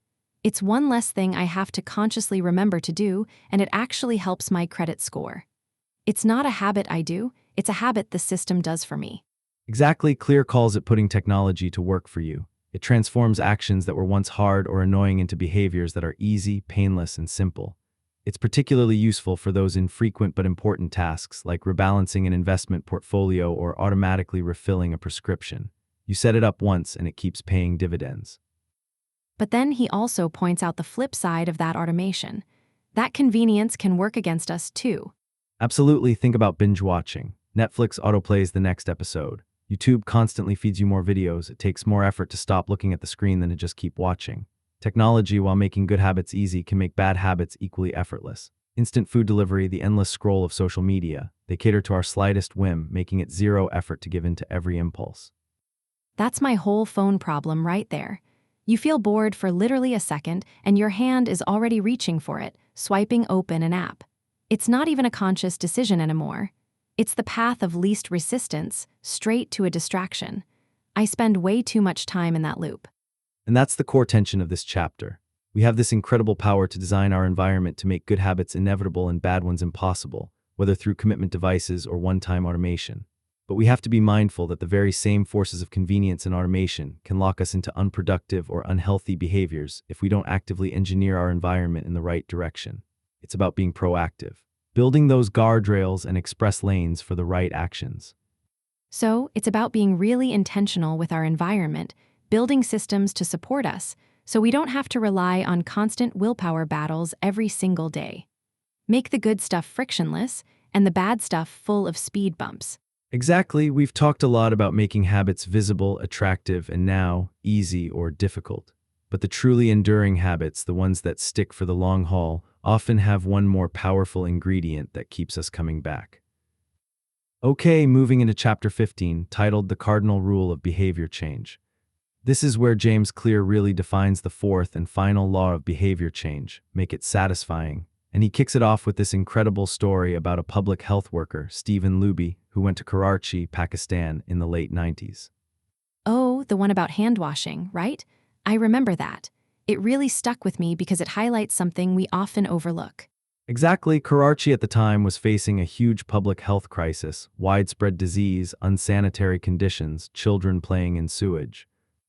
It's one less thing I have to consciously remember to do, and it actually helps my credit score. It's not a habit I do, it's a habit the system does for me. Exactly, Clear calls it putting technology to work for you. It transforms actions that were once hard or annoying into behaviors that are easy, painless, and simple. It's particularly useful for those infrequent but important tasks, like rebalancing an investment portfolio or automatically refilling a prescription. You set it up once and it keeps paying dividends. But then he also points out the flip side of that automation. That convenience can work against us too. Absolutely, think about binge watching. Netflix autoplays the next episode. YouTube constantly feeds you more videos. It takes more effort to stop looking at the screen than to just keep watching. Technology, while making good habits easy, can make bad habits equally effortless. Instant food delivery, the endless scroll of social media. They cater to our slightest whim, making it zero effort to give in to every impulse. That's my whole phone problem right there. You feel bored for literally a second, and your hand is already reaching for it, swiping open an app. It's not even a conscious decision anymore. It's the path of least resistance, straight to a distraction. I spend way too much time in that loop. And that's the core tension of this chapter. We have this incredible power to design our environment to make good habits inevitable and bad ones impossible, whether through commitment devices or one-time automation. But we have to be mindful that the very same forces of convenience and automation can lock us into unproductive or unhealthy behaviors if we don't actively engineer our environment in the right direction. It's about being proactive, building those guardrails and express lanes for the right actions. So, it's about being really intentional with our environment, building systems to support us, so we don't have to rely on constant willpower battles every single day. Make the good stuff frictionless, and the bad stuff full of speed bumps. Exactly, we've talked a lot about making habits visible, attractive, and now easy or difficult. But the truly enduring habits, the ones that stick for the long haul, often have one more powerful ingredient that keeps us coming back. Okay, moving into chapter 15, titled The Cardinal Rule of Behavior Change. This is where James Clear really defines the fourth and final law of behavior change: make it satisfying. And he kicks it off with this incredible story about a public health worker, Stephen Luby, who went to Karachi, Pakistan in the late 90s. Oh, the one about hand washing, right? I remember that. It really stuck with me because it highlights something we often overlook. Exactly, Karachi at the time was facing a huge public health crisis: widespread disease, unsanitary conditions, children playing in sewage.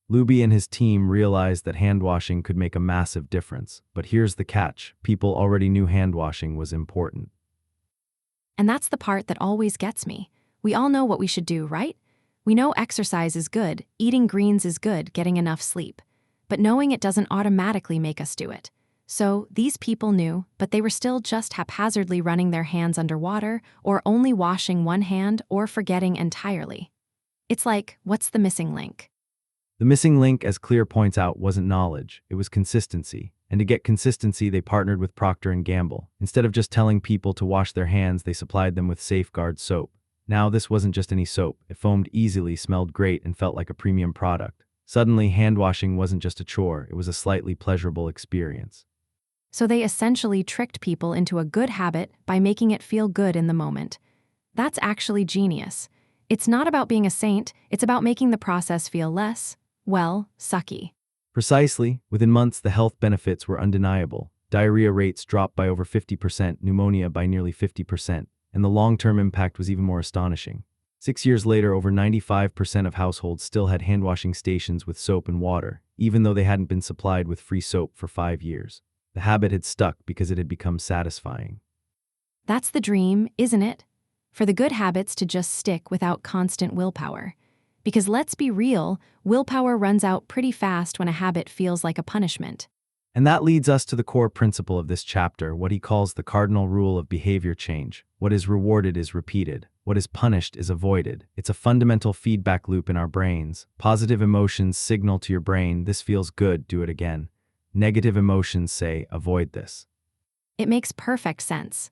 Luby and his team realized that hand washing could make a massive difference. But here's the catch: people already knew hand washing was important. And that's the part that always gets me. We all know what we should do, right? We know exercise is good, eating greens is good, getting enough sleep. But knowing it doesn't automatically make us do it. So these people knew, but they were still just haphazardly running their hands underwater, or only washing one hand, or forgetting entirely. It's like, what's the missing link? The missing link, as Clear points out, wasn't knowledge, it was consistency. And to get consistency, they partnered with Procter & Gamble. Instead of just telling people to wash their hands, they supplied them with Safeguard soap. Now, this wasn't just any soap. It foamed easily, smelled great, and felt like a premium product. Suddenly, hand washing wasn't just a chore, it was a slightly pleasurable experience. So they essentially tricked people into a good habit by making it feel good in the moment. That's actually genius. It's not about being a saint, it's about making the process feel less, well, sucky. Precisely, within months, the health benefits were undeniable. Diarrhea rates dropped by over 50%, pneumonia by nearly 50%, and the long-term impact was even more astonishing. 6 years later, over 95% of households still had hand-washing stations with soap and water, even though they hadn't been supplied with free soap for 5 years. The habit had stuck because it had become satisfying. That's the dream, isn't it? For the good habits to just stick without constant willpower. Because let's be real, willpower runs out pretty fast when a habit feels like a punishment. And that leads us to the core principle of this chapter, what he calls the cardinal rule of behavior change. What is rewarded is repeated. What is punished is avoided. It's a fundamental feedback loop in our brains. Positive emotions signal to your brain, this feels good, do it again. Negative emotions say, avoid this. It makes perfect sense.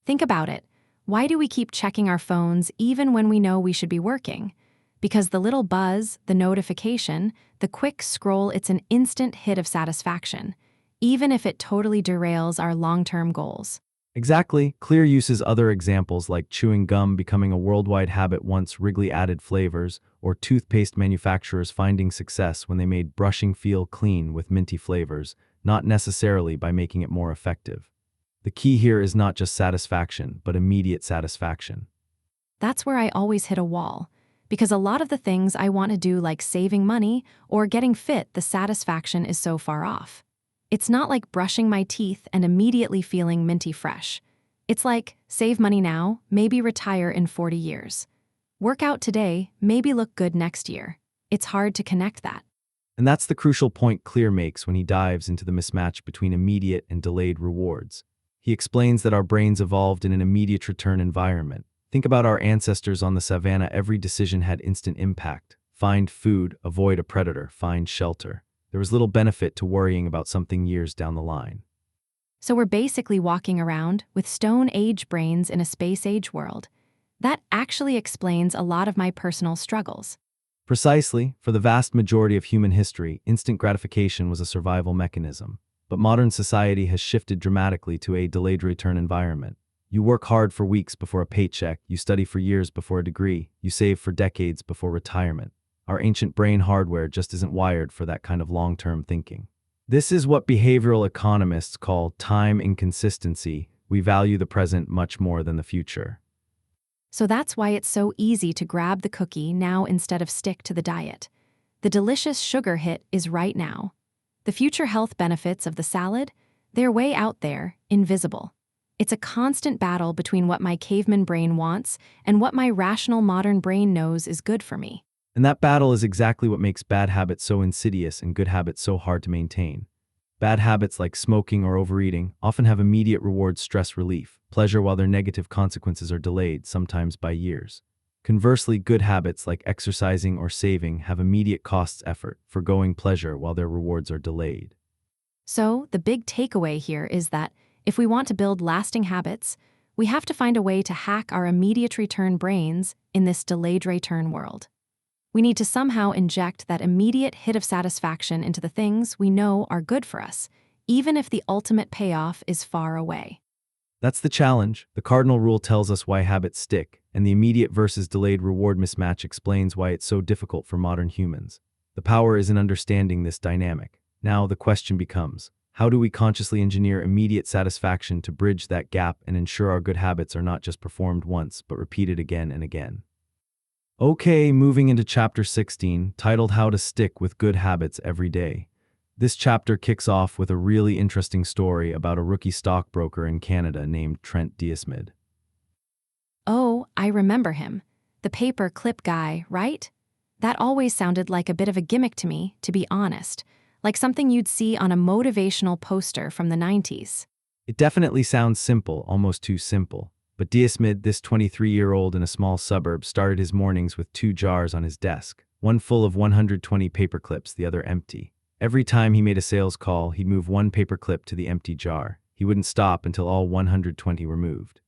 Think about it. Why do we keep checking our phones even when we know we should be working? Because the little buzz, the notification, the quick scroll, it's an instant hit of satisfaction, even if it totally derails our long-term goals. Exactly. Clear uses other examples like chewing gum becoming a worldwide habit once Wrigley added flavors, or toothpaste manufacturers finding success when they made brushing feel clean with minty flavors, not necessarily by making it more effective. The key here is not just satisfaction, but immediate satisfaction. That's where I always hit a wall. Because a lot of the things I want to do, like saving money or getting fit, the satisfaction is so far off. It's not like brushing my teeth and immediately feeling minty fresh. It's like, save money now, maybe retire in 40 years. Work out today, maybe look good next year. It's hard to connect that. And that's the crucial point Clear makes when he dives into the mismatch between immediate and delayed rewards. He explains that our brains evolved in an immediate return environment. Think about our ancestors on the savannah. Every decision had instant impact. Find food, avoid a predator, find shelter. There was little benefit to worrying about something years down the line. So we're basically walking around with Stone Age brains in a Space Age world. That actually explains a lot of my personal struggles. Precisely, for the vast majority of human history, instant gratification was a survival mechanism. But modern society has shifted dramatically to a delayed return environment. You work hard for weeks before a paycheck, you study for years before a degree, you save for decades before retirement. Our ancient brain hardware just isn't wired for that kind of long-term thinking. This is what behavioral economists call time inconsistency. We value the present much more than the future. So that's why it's so easy to grab the cookie now instead of stick to the diet. The delicious sugar hit is right now. The future health benefits of the salad, they're way out there, invisible. It's a constant battle between what my caveman brain wants and what my rational modern brain knows is good for me. And that battle is exactly what makes bad habits so insidious and good habits so hard to maintain. Bad habits like smoking or overeating often have immediate reward, stress relief, pleasure, while their negative consequences are delayed, sometimes by years. Conversely, good habits like exercising or saving have immediate costs, effort, forgoing pleasure, while their rewards are delayed. So, the big takeaway here is that if we want to build lasting habits, We have to find a way to hack our immediate return brains in this delayed return world. We need to somehow inject that immediate hit of satisfaction into the things we know are good for us, even if the ultimate payoff is far away. That's the challenge. The cardinal rule tells us why habits stick, and the immediate versus delayed reward mismatch explains why it's so difficult for modern humans. The power is in understanding this dynamic. Now the question becomes, how do we consciously engineer immediate satisfaction to bridge that gap and ensure our good habits are not just performed once, but repeated again and again? Okay, moving into chapter 16, titled How to Stick with Good Habits Every Day. This chapter kicks off with a really interesting story about a rookie stockbroker in Canada named Trent Diasmid. Oh, I remember him. The paper clip guy, right? That always sounded like a bit of a gimmick to me, to be honest. Like something you'd see on a motivational poster from the 90s. It definitely sounds simple, almost too simple. But Diasmid, this 23-year-old in a small suburb, started his mornings with 2 jars on his desk, one full of 120 paper clips, the other empty. Every time he made a sales call, he'd move one paper clip to the empty jar. He wouldn't stop until all 120 were moved.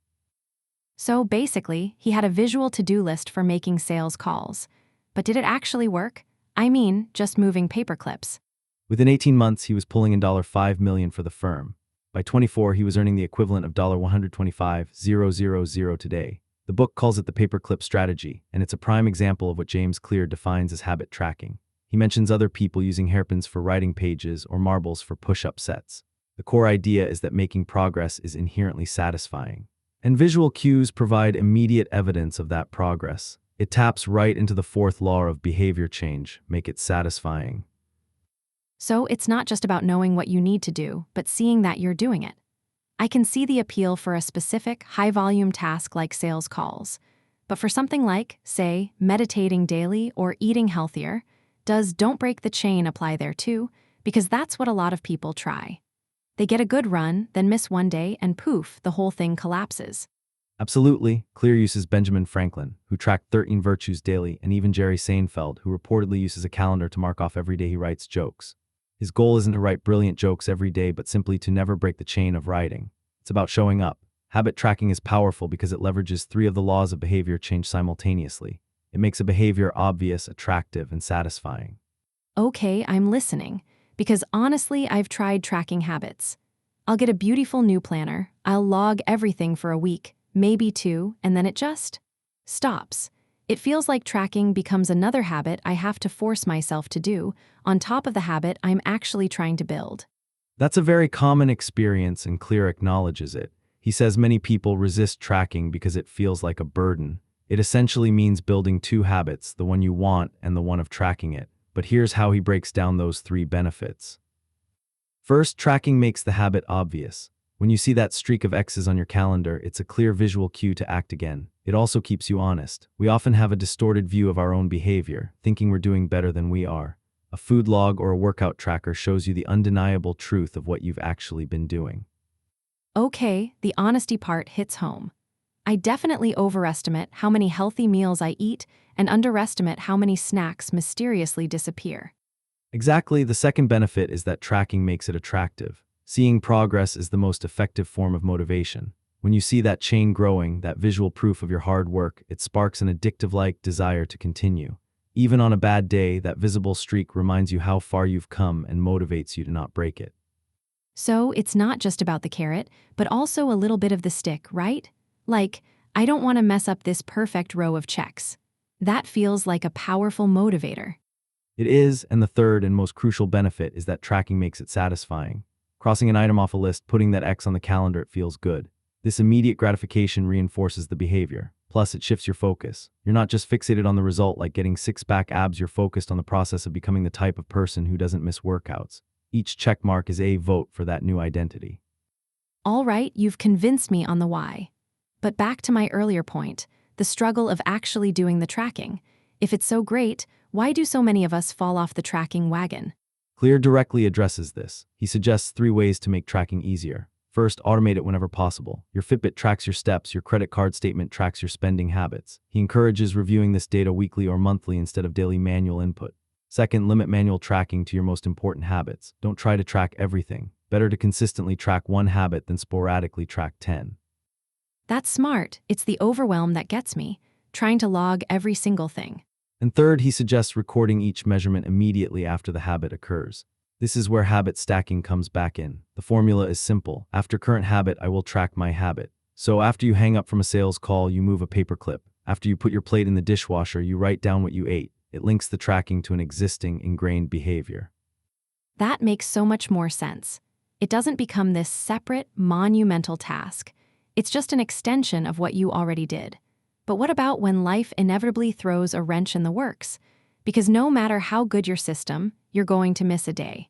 So basically, he had a visual to-do list for making sales calls. But did it actually work? I mean, just moving paper clips. Within 18 months, he was pulling in $5 million for the firm. By 24, he was earning the equivalent of $125,000 today. The book calls it the paperclip strategy, and it's a prime example of what James Clear defines as habit tracking. He mentions other people using hairpins for writing pages or marbles for push-up sets. The core idea is that making progress is inherently satisfying. And visual cues provide immediate evidence of that progress. It taps right into the 4th law of behavior change, make it satisfying. So it's not just about knowing what you need to do, but seeing that you're doing it. I can see the appeal for a specific, high-volume task like sales calls. But for something like, say, meditating daily or eating healthier, does don't break the chain apply there too? Because that's what a lot of people try. They get a good run, then miss one day, and poof, the whole thing collapses. Absolutely. Clear uses Benjamin Franklin, who tracked 13 virtues daily, and even Jerry Seinfeld, who reportedly uses a calendar to mark off every day he writes jokes. His goal isn't to write brilliant jokes every day, but simply to never break the chain of writing. It's about showing up. Habit tracking is powerful because it leverages 3 of the laws of behavior change simultaneously. It makes a behavior obvious, attractive, and satisfying. Okay, I'm listening. Because honestly, I've tried tracking habits. I'll get a beautiful new planner, I'll log everything for a week, maybe 2, and then it just stops. It feels like tracking becomes another habit I have to force myself to do, on top of the habit I'm actually trying to build. That's a very common experience, and Clear acknowledges it. He says many people resist tracking because it feels like a burden. It essentially means building 2 habits, the one you want and the one of tracking it. But here's how he breaks down those 3 benefits. First, tracking makes the habit obvious. When you see that streak of X's on your calendar, it's a clear visual cue to act again. It also keeps you honest. We often have a distorted view of our own behavior, thinking we're doing better than we are. A food log or a workout tracker shows you the undeniable truth of what you've actually been doing. Okay, the honesty part hits home. I definitely overestimate how many healthy meals I eat and underestimate how many snacks mysteriously disappear. Exactly, the second benefit is that tracking makes it attractive. Seeing progress is the most effective form of motivation. When you see that chain growing, that visual proof of your hard work, it sparks an addictive-like desire to continue. Even on a bad day, that visible streak reminds you how far you've come and motivates you to not break it. So it's not just about the carrot, but also a little bit of the stick, right? Like, I don't want to mess up this perfect row of checks. That feels like a powerful motivator. It is, and the third and most crucial benefit is that tracking makes it satisfying. Crossing an item off a list, putting that X on the calendar, it feels good. This immediate gratification reinforces the behavior. Plus, it shifts your focus. You're not just fixated on the result like getting 6-pack abs, you're focused on the process of becoming the type of person who doesn't miss workouts. Each check mark is a vote for that new identity. All right, you've convinced me on the why. But back to my earlier point, the struggle of actually doing the tracking. If it's so great, why do so many of us fall off the tracking wagon? Clear directly addresses this. He suggests 3 ways to make tracking easier. First, automate it whenever possible. Your Fitbit tracks your steps, your credit card statement tracks your spending habits. He encourages reviewing this data weekly or monthly instead of daily manual input. Second, limit manual tracking to your most important habits. Don't try to track everything. Better to consistently track 1 habit than sporadically track 10. That's smart. It's the overwhelm that gets me, trying to log every single thing. And third, he suggests recording each measurement immediately after the habit occurs. This is where habit stacking comes back in. The formula is simple. After current habit, I will track my habit. So after you hang up from a sales call, you move a paperclip. After you put your plate in the dishwasher, you write down what you ate. It links the tracking to an existing, ingrained behavior. That makes so much more sense. It doesn't become this separate, monumental task. It's just an extension of what you already did. But what about when life inevitably throws a wrench in the works? Because no matter how good your system, you're going to miss a day.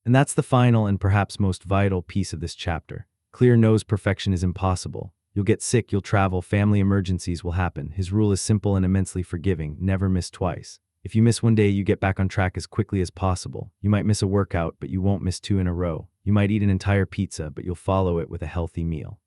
And that's the final and perhaps most vital piece of this chapter. Clear knows perfection is impossible. You'll get sick, you'll travel, family emergencies will happen. His rule is simple and immensely forgiving: never miss twice. If you miss one day, you get back on track as quickly as possible. You might miss a workout, but you won't miss 2 in a row. You might eat an entire pizza, but you'll follow it with a healthy meal.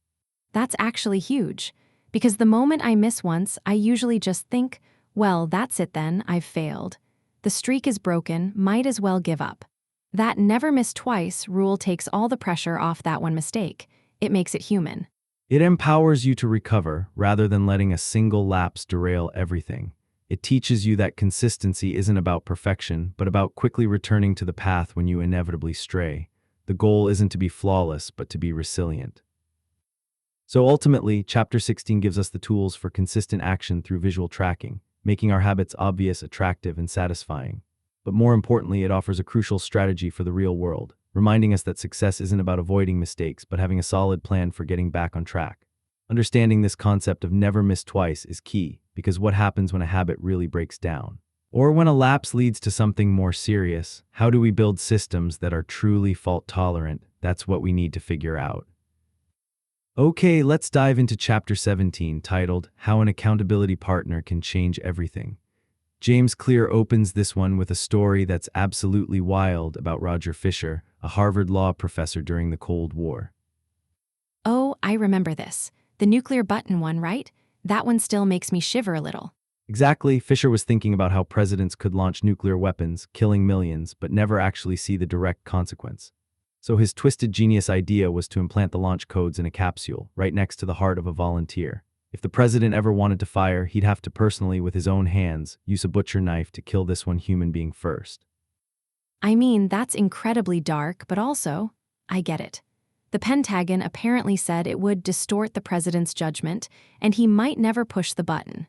That's actually huge. Because the moment I miss once, I usually just think, well, that's it then, I've failed. The streak is broken, might as well give up. That never miss twice rule takes all the pressure off that one mistake. It makes it human. It empowers you to recover rather than letting a single lapse derail everything. It teaches you that consistency isn't about perfection, but about quickly returning to the path when you inevitably stray. The goal isn't to be flawless, but to be resilient. So ultimately, Chapter 16 gives us the tools for consistent action through visual tracking, making our habits obvious, attractive, and satisfying. But more importantly, it offers a crucial strategy for the real world, reminding us that success isn't about avoiding mistakes, but having a solid plan for getting back on track. Understanding this concept of never miss twice is key, because what happens when a habit really breaks down? Or when a lapse leads to something more serious? How do we build systems that are truly fault-tolerant? That's what we need to figure out. Okay, let's dive into Chapter 17, titled, How an Accountability Partner Can Change Everything. James Clear opens this one with a story that's absolutely wild about Roger Fisher, a Harvard law professor during the Cold War. Oh, I remember this. The nuclear button one, right? That one still makes me shiver a little. Exactly, Fisher was thinking about how presidents could launch nuclear weapons, killing millions, but never actually see the direct consequence. So his twisted genius idea was to implant the launch codes in a capsule, right next to the heart of a volunteer. If the president ever wanted to fire, he'd have to personally, with his own hands, use a butcher knife to kill this one human being first. I mean, that's incredibly dark, but also, I get it. The Pentagon apparently said it would distort the president's judgment, and he might never push the button.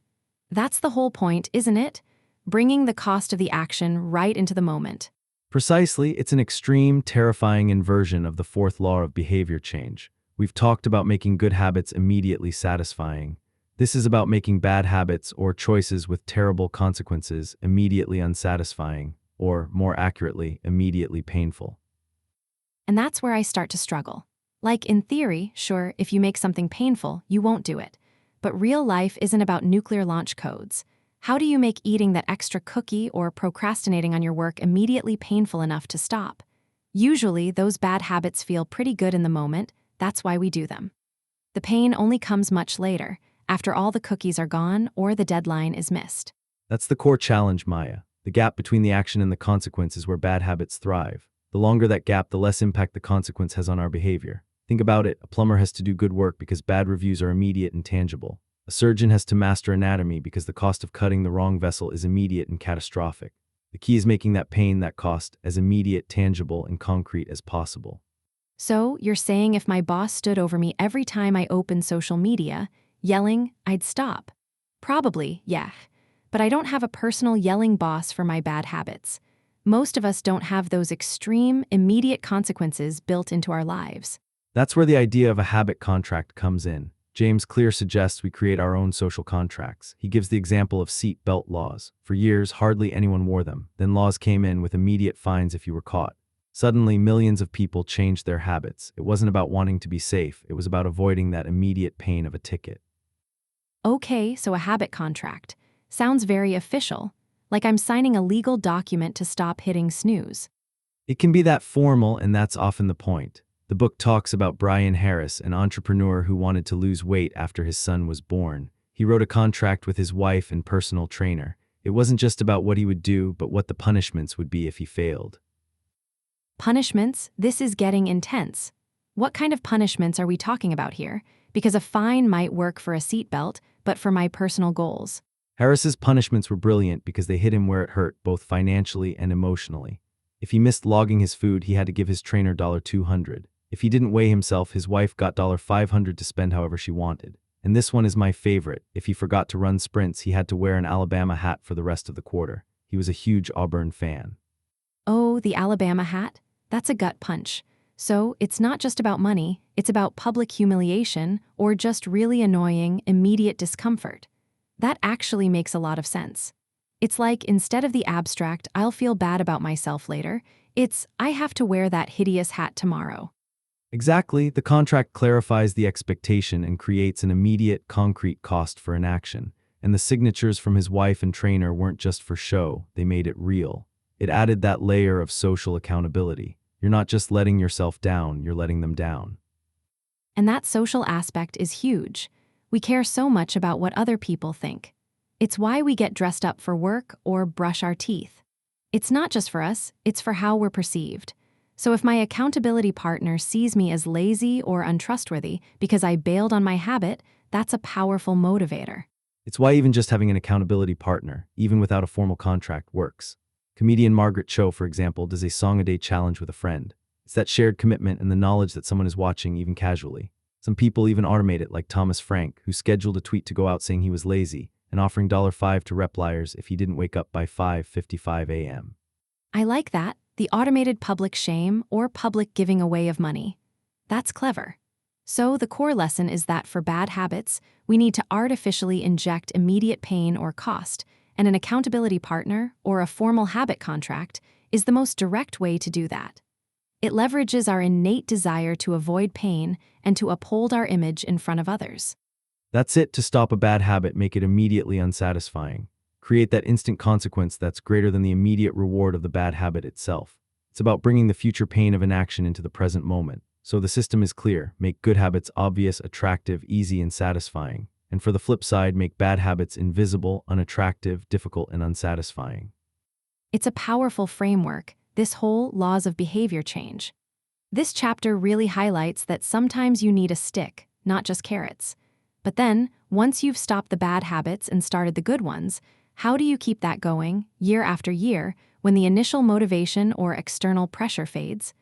That's the whole point, isn't it? Bringing the cost of the action right into the moment. Precisely, it's an extreme, terrifying inversion of the fourth law of behavior change. We've talked about making good habits immediately satisfying. This is about making bad habits or choices with terrible consequences immediately unsatisfying, or, more accurately, immediately painful. And that's where I start to struggle. Like, in theory, sure, if you make something painful, you won't do it. But real life isn't about nuclear launch codes. How do you make eating that extra cookie or procrastinating on your work immediately painful enough to stop? Usually, those bad habits feel pretty good in the moment. That's why we do them. The pain only comes much later, after all the cookies are gone or the deadline is missed. That's the core challenge, Maya. The gap between the action and the consequence is where bad habits thrive. The longer that gap, the less impact the consequence has on our behavior. Think about it. A plumber has to do good work because bad reviews are immediate and tangible. A surgeon has to master anatomy because the cost of cutting the wrong vessel is immediate and catastrophic. The key is making that pain, that cost, as immediate, tangible, and concrete as possible. So, you're saying if my boss stood over me every time I opened social media, yelling, I'd stop? Probably, yeah. But I don't have a personal yelling boss for my bad habits. Most of us don't have those extreme, immediate consequences built into our lives. That's where the idea of a habit contract comes in. James Clear suggests we create our own social contracts. He gives the example of seat belt laws. For years, hardly anyone wore them. Then laws came in with immediate fines if you were caught. Suddenly, millions of people changed their habits. It wasn't about wanting to be safe. It was about avoiding that immediate pain of a ticket. Okay, so a habit contract. Sounds very official, like I'm signing a legal document to stop hitting snooze. It can be that formal, and that's often the point. The book talks about Brian Harris, an entrepreneur who wanted to lose weight after his son was born. He wrote a contract with his wife and personal trainer. It wasn't just about what he would do, but what the punishments would be if he failed. Punishments? This is getting intense. What kind of punishments are we talking about here? because a fine might work for a seatbelt, but for my personal goals. Harris's punishments were brilliant because they hit him where it hurt, both financially and emotionally. If he missed logging his food, he had to give his trainer $200. If he didn't weigh himself, his wife got $500 to spend however she wanted. And this one is my favorite. If he forgot to run sprints, he had to wear an Alabama hat for the rest of the quarter. He was a huge Auburn fan. Oh, the Alabama hat? That's a gut punch. So, it's not just about money, it's about public humiliation or just really annoying, immediate discomfort. That actually makes a lot of sense. It's like, instead of the abstract, I'll feel bad about myself later, it's, I have to wear that hideous hat tomorrow. Exactly, the contract clarifies the expectation and creates an immediate, concrete cost for inaction. And the signatures from his wife and trainer weren't just for show, they made it real. It added that layer of social accountability. You're not just letting yourself down, you're letting them down. And that social aspect is huge. We care so much about what other people think. It's why we get dressed up for work or brush our teeth. It's not just for us, it's for how we're perceived. So if my accountability partner sees me as lazy or untrustworthy because I bailed on my habit, that's a powerful motivator. It's why even just having an accountability partner, even without a formal contract, works. Comedian Margaret Cho, for example, does a song-a-day challenge with a friend. It's that shared commitment and the knowledge that someone is watching, even casually. Some people even automate it, like Thomas Frank, who scheduled a tweet to go out saying he was lazy and offering $5 to rep liars if he didn't wake up by 5:55 a.m. I like that, the automated public shame or public giving away of money. That's clever. So the core lesson is that for bad habits, we need to artificially inject immediate pain or cost, and an accountability partner or a formal habit contract is the most direct way to do that. It leverages our innate desire to avoid pain and to uphold our image in front of others. That's it. To stop a bad habit, make it immediately unsatisfying. Create that instant consequence that's greater than the immediate reward of the bad habit itself. It's about bringing the future pain of inaction into the present moment. So the system is clear. Make good habits obvious, attractive, easy, and satisfying. And for the flip side, make bad habits invisible, unattractive, difficult, and unsatisfying. It's a powerful framework, this whole laws of behavior change. This chapter really highlights that sometimes you need a stick, not just carrots. But then, once you've stopped the bad habits and started the good ones, how do you keep that going, year after year, when the initial motivation or external pressure fades?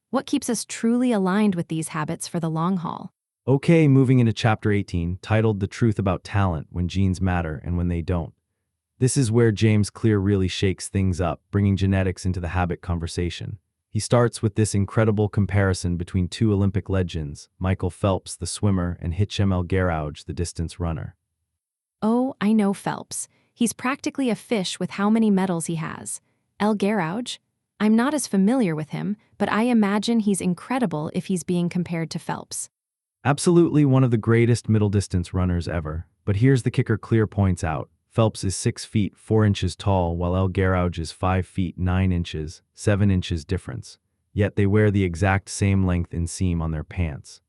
What keeps us truly aligned with these habits for the long haul? Okay, moving into chapter 18, titled The Truth About Talent, When Genes Matter and When They Don't. This is where James Clear really shakes things up, bringing genetics into the habit conversation. He starts with this incredible comparison between two Olympic legends, Michael Phelps, the swimmer, and Hichem El Guerrouj, the distance runner. Oh, I know Phelps. He's practically a fish with how many medals he has. El Guerrouj? I'm not as familiar with him, but I imagine he's incredible if he's being compared to Phelps. Absolutely one of the greatest middle distance runners ever. But here's the kicker. Clear points out. Phelps is 6 feet 4 inches tall, while El Guerrouj is 5 feet 9 inches, 7 inches difference. Yet they wear the exact same length inseam on their pants.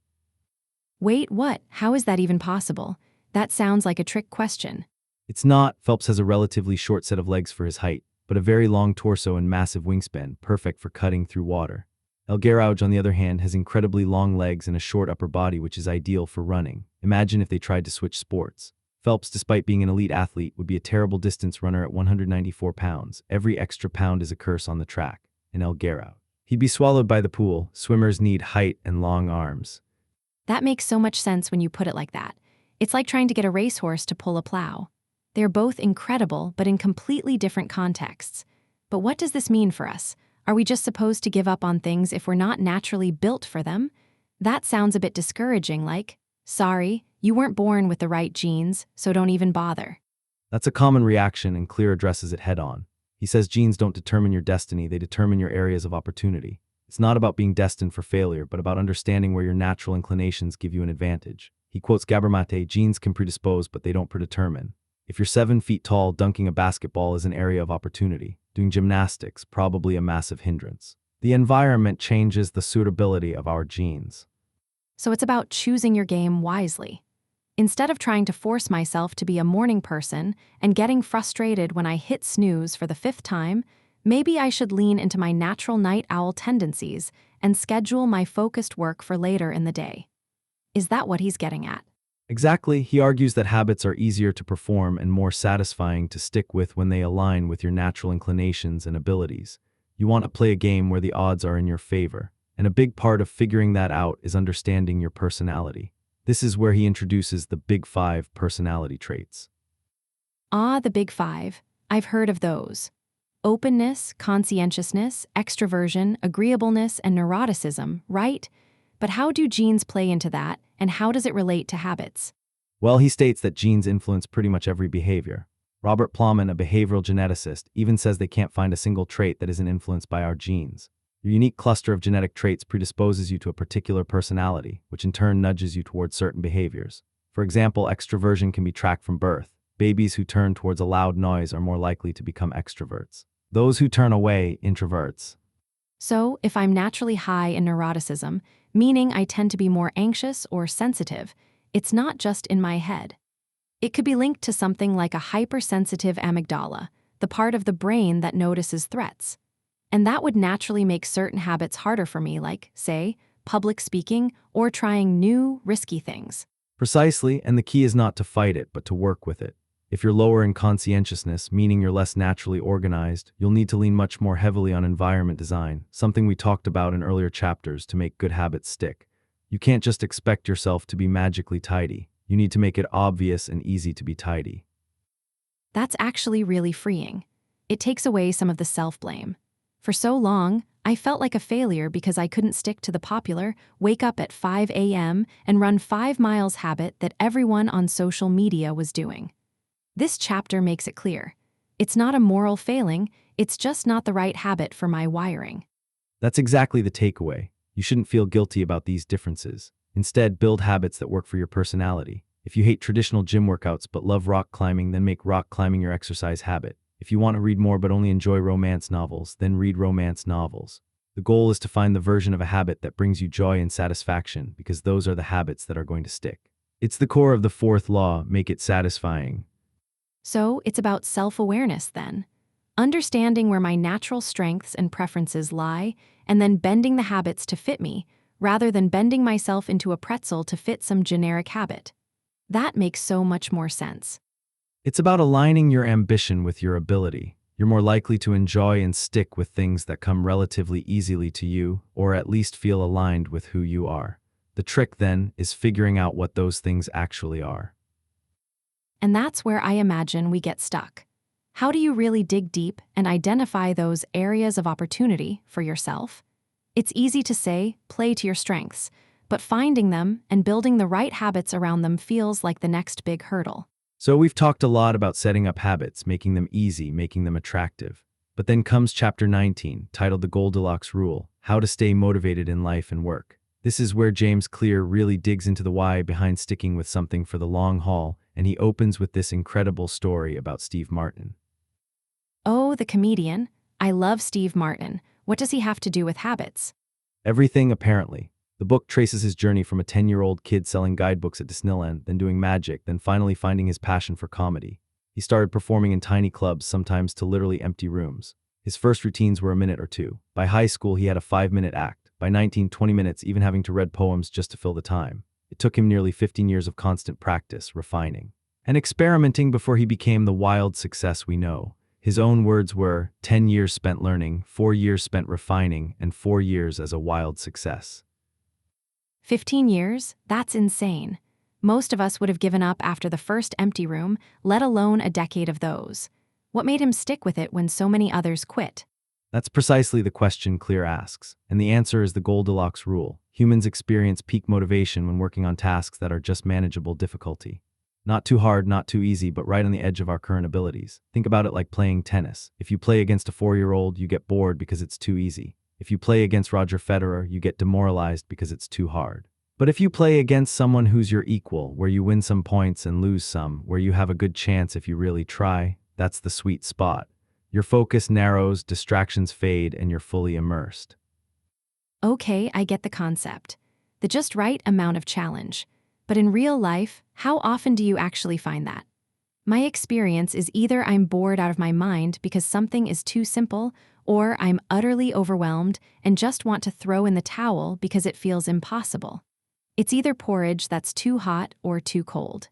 Wait, what? How is that even possible? That sounds like a trick question. It's not. Phelps has a relatively short set of legs for his height, but a very long torso and massive wingspan, perfect for cutting through water. El Guerrouj, on the other hand, has incredibly long legs and a short upper body, which is ideal for running. Imagine if they tried to switch sports. Phelps, despite being an elite athlete, would be a terrible distance runner at 194 pounds. Every extra pound is a curse on the track. And El Guerrouj, he'd be swallowed by the pool. Swimmers need height and long arms. That makes so much sense when you put it like that. It's like trying to get a racehorse to pull a plow. They're both incredible, but in completely different contexts. But what does this mean for us? Are we just supposed to give up on things if we're not naturally built for them? That sounds a bit discouraging, like, sorry, you weren't born with the right genes, so don't even bother. That's a common reaction, and Clear addresses it head-on. He says genes don't determine your destiny, they determine your areas of opportunity. It's not about being destined for failure, but about understanding where your natural inclinations give you an advantage. He quotes Gabor-Mate, genes can predispose, but they don't predetermine. If you're 7 feet tall, dunking a basketball is an area of opportunity. Doing gymnastics, probably a massive hindrance. The environment changes the suitability of our genes. So it's about choosing your game wisely. Instead of trying to force myself to be a morning person and getting frustrated when I hit snooze for the 5th time, maybe I should lean into my natural night owl tendencies and schedule my focused work for later in the day. Is that what he's getting at? Exactly, he argues that habits are easier to perform and more satisfying to stick with when they align with your natural inclinations and abilities. You want to play a game where the odds are in your favor, and a big part of figuring that out is understanding your personality. This is where he introduces the Big Five personality traits. Ah, the big five. I've heard of those. Openness, conscientiousness, extroversion, agreeableness, and neuroticism, right? But how do genes play into that, and how does it relate to habits? Well, he states that genes influence pretty much every behavior. Robert Plowman, a behavioral geneticist, even says they can't find a single trait that isn't influenced by our genes. Your unique cluster of genetic traits predisposes you to a particular personality, which in turn nudges you towards certain behaviors. For example, extroversion can be tracked from birth. Babies who turn towards a loud noise are more likely to become extroverts. Those who turn away, introverts. So, if I'm naturally high in neuroticism, meaning I tend to be more anxious or sensitive, it's not just in my head. It could be linked to something like a hypersensitive amygdala, the part of the brain that notices threats. And that would naturally make certain habits harder for me, like, say, public speaking or trying new, risky things. Precisely, and the key is not to fight it, but to work with it. If you're lower in conscientiousness, meaning you're less naturally organized, you'll need to lean much more heavily on environment design, something we talked about in earlier chapters to make good habits stick. You can't just expect yourself to be magically tidy. You need to make it obvious and easy to be tidy. That's actually really freeing. It takes away some of the self-blame. For so long, I felt like a failure because I couldn't stick to the popular wake up at 5 a.m. and run 5 miles habit that everyone on social media was doing. This chapter makes it clear. It's not a moral failing, it's just not the right habit for my wiring. That's exactly the takeaway. You shouldn't feel guilty about these differences. Instead, build habits that work for your personality. If you hate traditional gym workouts but love rock climbing, then make rock climbing your exercise habit. If you want to read more but only enjoy romance novels, then read romance novels. The goal is to find the version of a habit that brings you joy and satisfaction, because those are the habits that are going to stick. It's the core of the fourth law, make it satisfying. So, it's about self-awareness then. Understanding where my natural strengths and preferences lie, and then bending the habits to fit me, rather than bending myself into a pretzel to fit some generic habit. That makes so much more sense. It's about aligning your ambition with your ability. You're more likely to enjoy and stick with things that come relatively easily to you, or at least feel aligned with who you are. The trick, then, is figuring out what those things actually are. And that's where I imagine we get stuck. How do you really dig deep and identify those areas of opportunity for yourself? It's easy to say, play to your strengths, but finding them and building the right habits around them feels like the next big hurdle. So we've talked a lot about setting up habits, making them easy, making them attractive. But then comes chapter 19, titled The Goldilocks Rule, How to Stay Motivated in Life and Work. This is where James Clear really digs into the why behind sticking with something for the long haul, and he opens with this incredible story about Steve Martin. Oh, the comedian. I love Steve Martin. What does he have to do with habits? Everything, apparently. The book traces his journey from a 10-year-old kid selling guidebooks at Disneyland, then doing magic, then finally finding his passion for comedy. He started performing in tiny clubs, sometimes to literally empty rooms. His first routines were a minute or two. By high school, he had a 5-minute act. By 19, 20 minutes, even having to read poems just to fill the time. It took him nearly 15 years of constant practice, refining, and experimenting before he became the wild success we know. His own words were, 10 years spent learning, 4 years spent refining, and 4 years as a wild success. 15 years? That's insane. Most of us would have given up after the first empty room, let alone a decade of those. What made him stick with it when so many others quit? That's precisely the question Clear asks, and the answer is the Goldilocks rule. Humans experience peak motivation when working on tasks that are just manageable difficulty. Not too hard, not too easy, but right on the edge of our current abilities. Think about it like playing tennis. If you play against a 4-year-old, you get bored because it's too easy. If you play against Roger Federer, you get demoralized because it's too hard. But if you play against someone who's your equal, where you win some points and lose some, where you have a good chance if you really try, that's the sweet spot. Your focus narrows, distractions fade, and you're fully immersed. Okay, I get the concept. The just right amount of challenge. But in real life, how often do you actually find that? My experience is either I'm bored out of my mind because something is too simple, or I'm utterly overwhelmed and just want to throw in the towel because it feels impossible. It's either porridge that's too hot or too cold.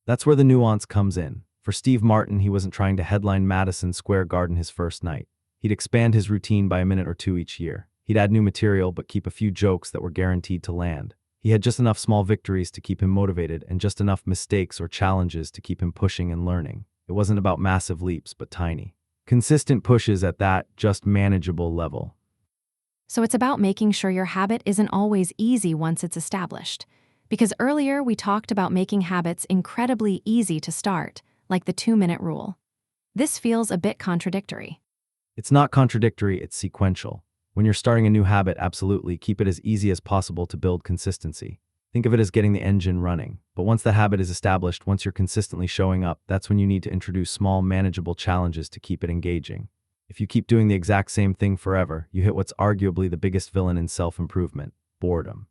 That's where the nuance comes in. For Steve Martin, he wasn't trying to headline Madison Square Garden his first night. He'd expand his routine by a minute or two each year. He'd add new material but keep a few jokes that were guaranteed to land. He had just enough small victories to keep him motivated and just enough mistakes or challenges to keep him pushing and learning. It wasn't about massive leaps, but tiny, consistent pushes at that just manageable level. So it's about making sure your habit isn't always easy once it's established. Because earlier we talked about making habits incredibly easy to start, like the 2-minute rule. This feels a bit contradictory. It's not contradictory, it's sequential. When you're starting a new habit, absolutely, keep it as easy as possible to build consistency. Think of it as getting the engine running. But once that habit is established, once you're consistently showing up, that's when you need to introduce small, manageable challenges to keep it engaging. If you keep doing the exact same thing forever, you hit what's arguably the biggest villain in self-improvement: boredom.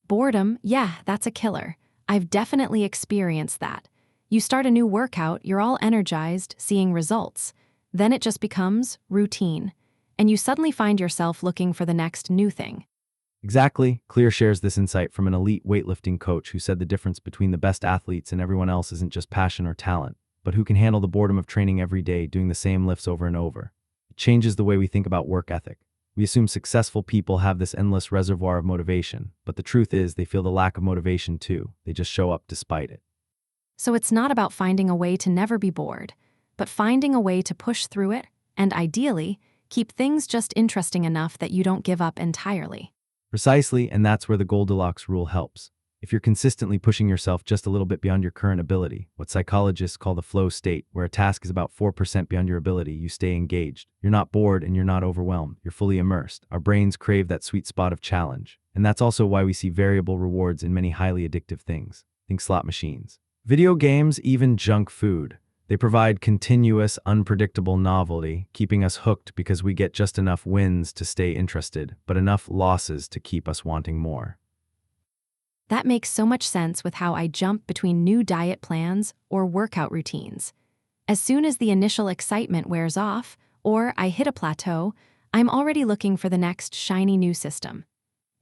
Boredom, yeah, that's a killer. I've definitely experienced that. You start a new workout, you're all energized, seeing results. Then it just becomes routine. And you suddenly find yourself looking for the next new thing. Exactly. Clear shares this insight from an elite weightlifting coach who said the difference between the best athletes and everyone else isn't just passion or talent, but who can handle the boredom of training every day, doing the same lifts over and over. It changes the way we think about work ethic. We assume successful people have this endless reservoir of motivation, but the truth is they feel the lack of motivation too. They just show up despite it. So it's not about finding a way to never be bored, but finding a way to push through it, and ideally, keep things just interesting enough that you don't give up entirely. Precisely, and that's where the Goldilocks rule helps. If you're consistently pushing yourself just a little bit beyond your current ability, what psychologists call the flow state, where a task is about 4% beyond your ability, you stay engaged. You're not bored and you're not overwhelmed. You're fully immersed. Our brains crave that sweet spot of challenge. And that's also why we see variable rewards in many highly addictive things. Think slot machines, video games, even junk food. They provide continuous, unpredictable novelty, keeping us hooked because we get just enough wins to stay interested, but enough losses to keep us wanting more. That makes so much sense with how I jump between new diet plans or workout routines. As soon as the initial excitement wears off, or I hit a plateau, I'm already looking for the next shiny new system.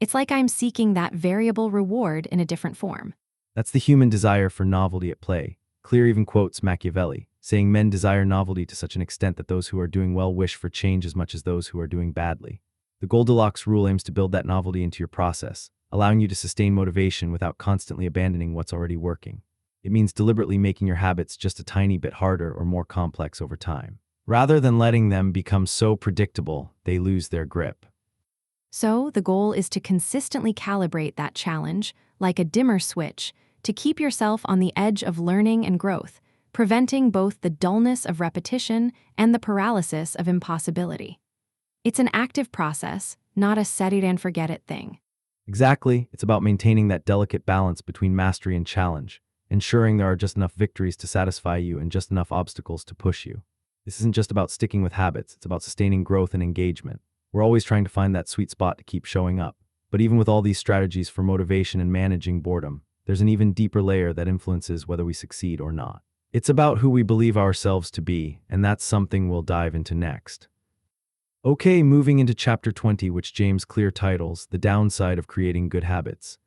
It's like I'm seeking that variable reward in a different form. That's the human desire for novelty at play. Clear even quotes Machiavelli, saying men desire novelty to such an extent that those who are doing well wish for change as much as those who are doing badly. The Goldilocks rule aims to build that novelty into your process, allowing you to sustain motivation without constantly abandoning what's already working. It means deliberately making your habits just a tiny bit harder or more complex over time, rather than letting them become so predictable they lose their grip. So the goal is to consistently calibrate that challenge, like a dimmer switch, to keep yourself on the edge of learning and growth, preventing both the dullness of repetition and the paralysis of impossibility. It's an active process, not a set-it-and-forget-it thing. Exactly, it's about maintaining that delicate balance between mastery and challenge, ensuring there are just enough victories to satisfy you and just enough obstacles to push you. This isn't just about sticking with habits, it's about sustaining growth and engagement. We're always trying to find that sweet spot to keep showing up. But even with all these strategies for motivation and managing boredom, there's an even deeper layer that influences whether we succeed or not. It's about who we believe ourselves to be, and that's something we'll dive into next. Okay, moving into chapter 20, which James Clear titles The Downside of Creating Good Habits.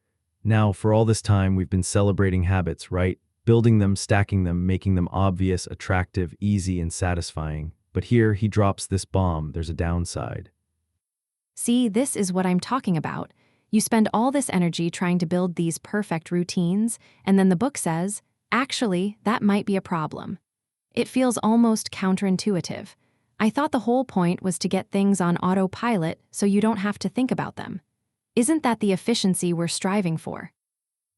Now, for all this time, we've been celebrating habits, right? Building them, stacking them, making them obvious, attractive, easy, and satisfying. But here, he drops this bomb: there's a downside. See, this is what I'm talking about. You spend all this energy trying to build these perfect routines, and then the book says, actually, that might be a problem. It feels almost counterintuitive. I thought the whole point was to get things on autopilot so you don't have to think about them. Isn't that the efficiency we're striving for?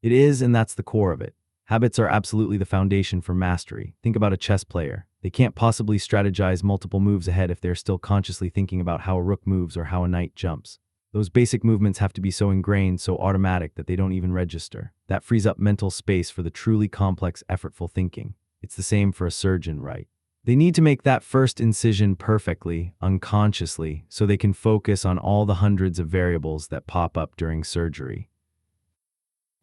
It is, and that's the core of it. Habits are absolutely the foundation for mastery. Think about a chess player. They can't possibly strategize multiple moves ahead if they're still consciously thinking about how a rook moves or how a knight jumps. Those basic movements have to be so ingrained, so automatic that they don't even register. That frees up mental space for the truly complex, effortful thinking. It's the same for a surgeon, right? They need to make that first incision perfectly, unconsciously, so they can focus on all the hundreds of variables that pop up during surgery.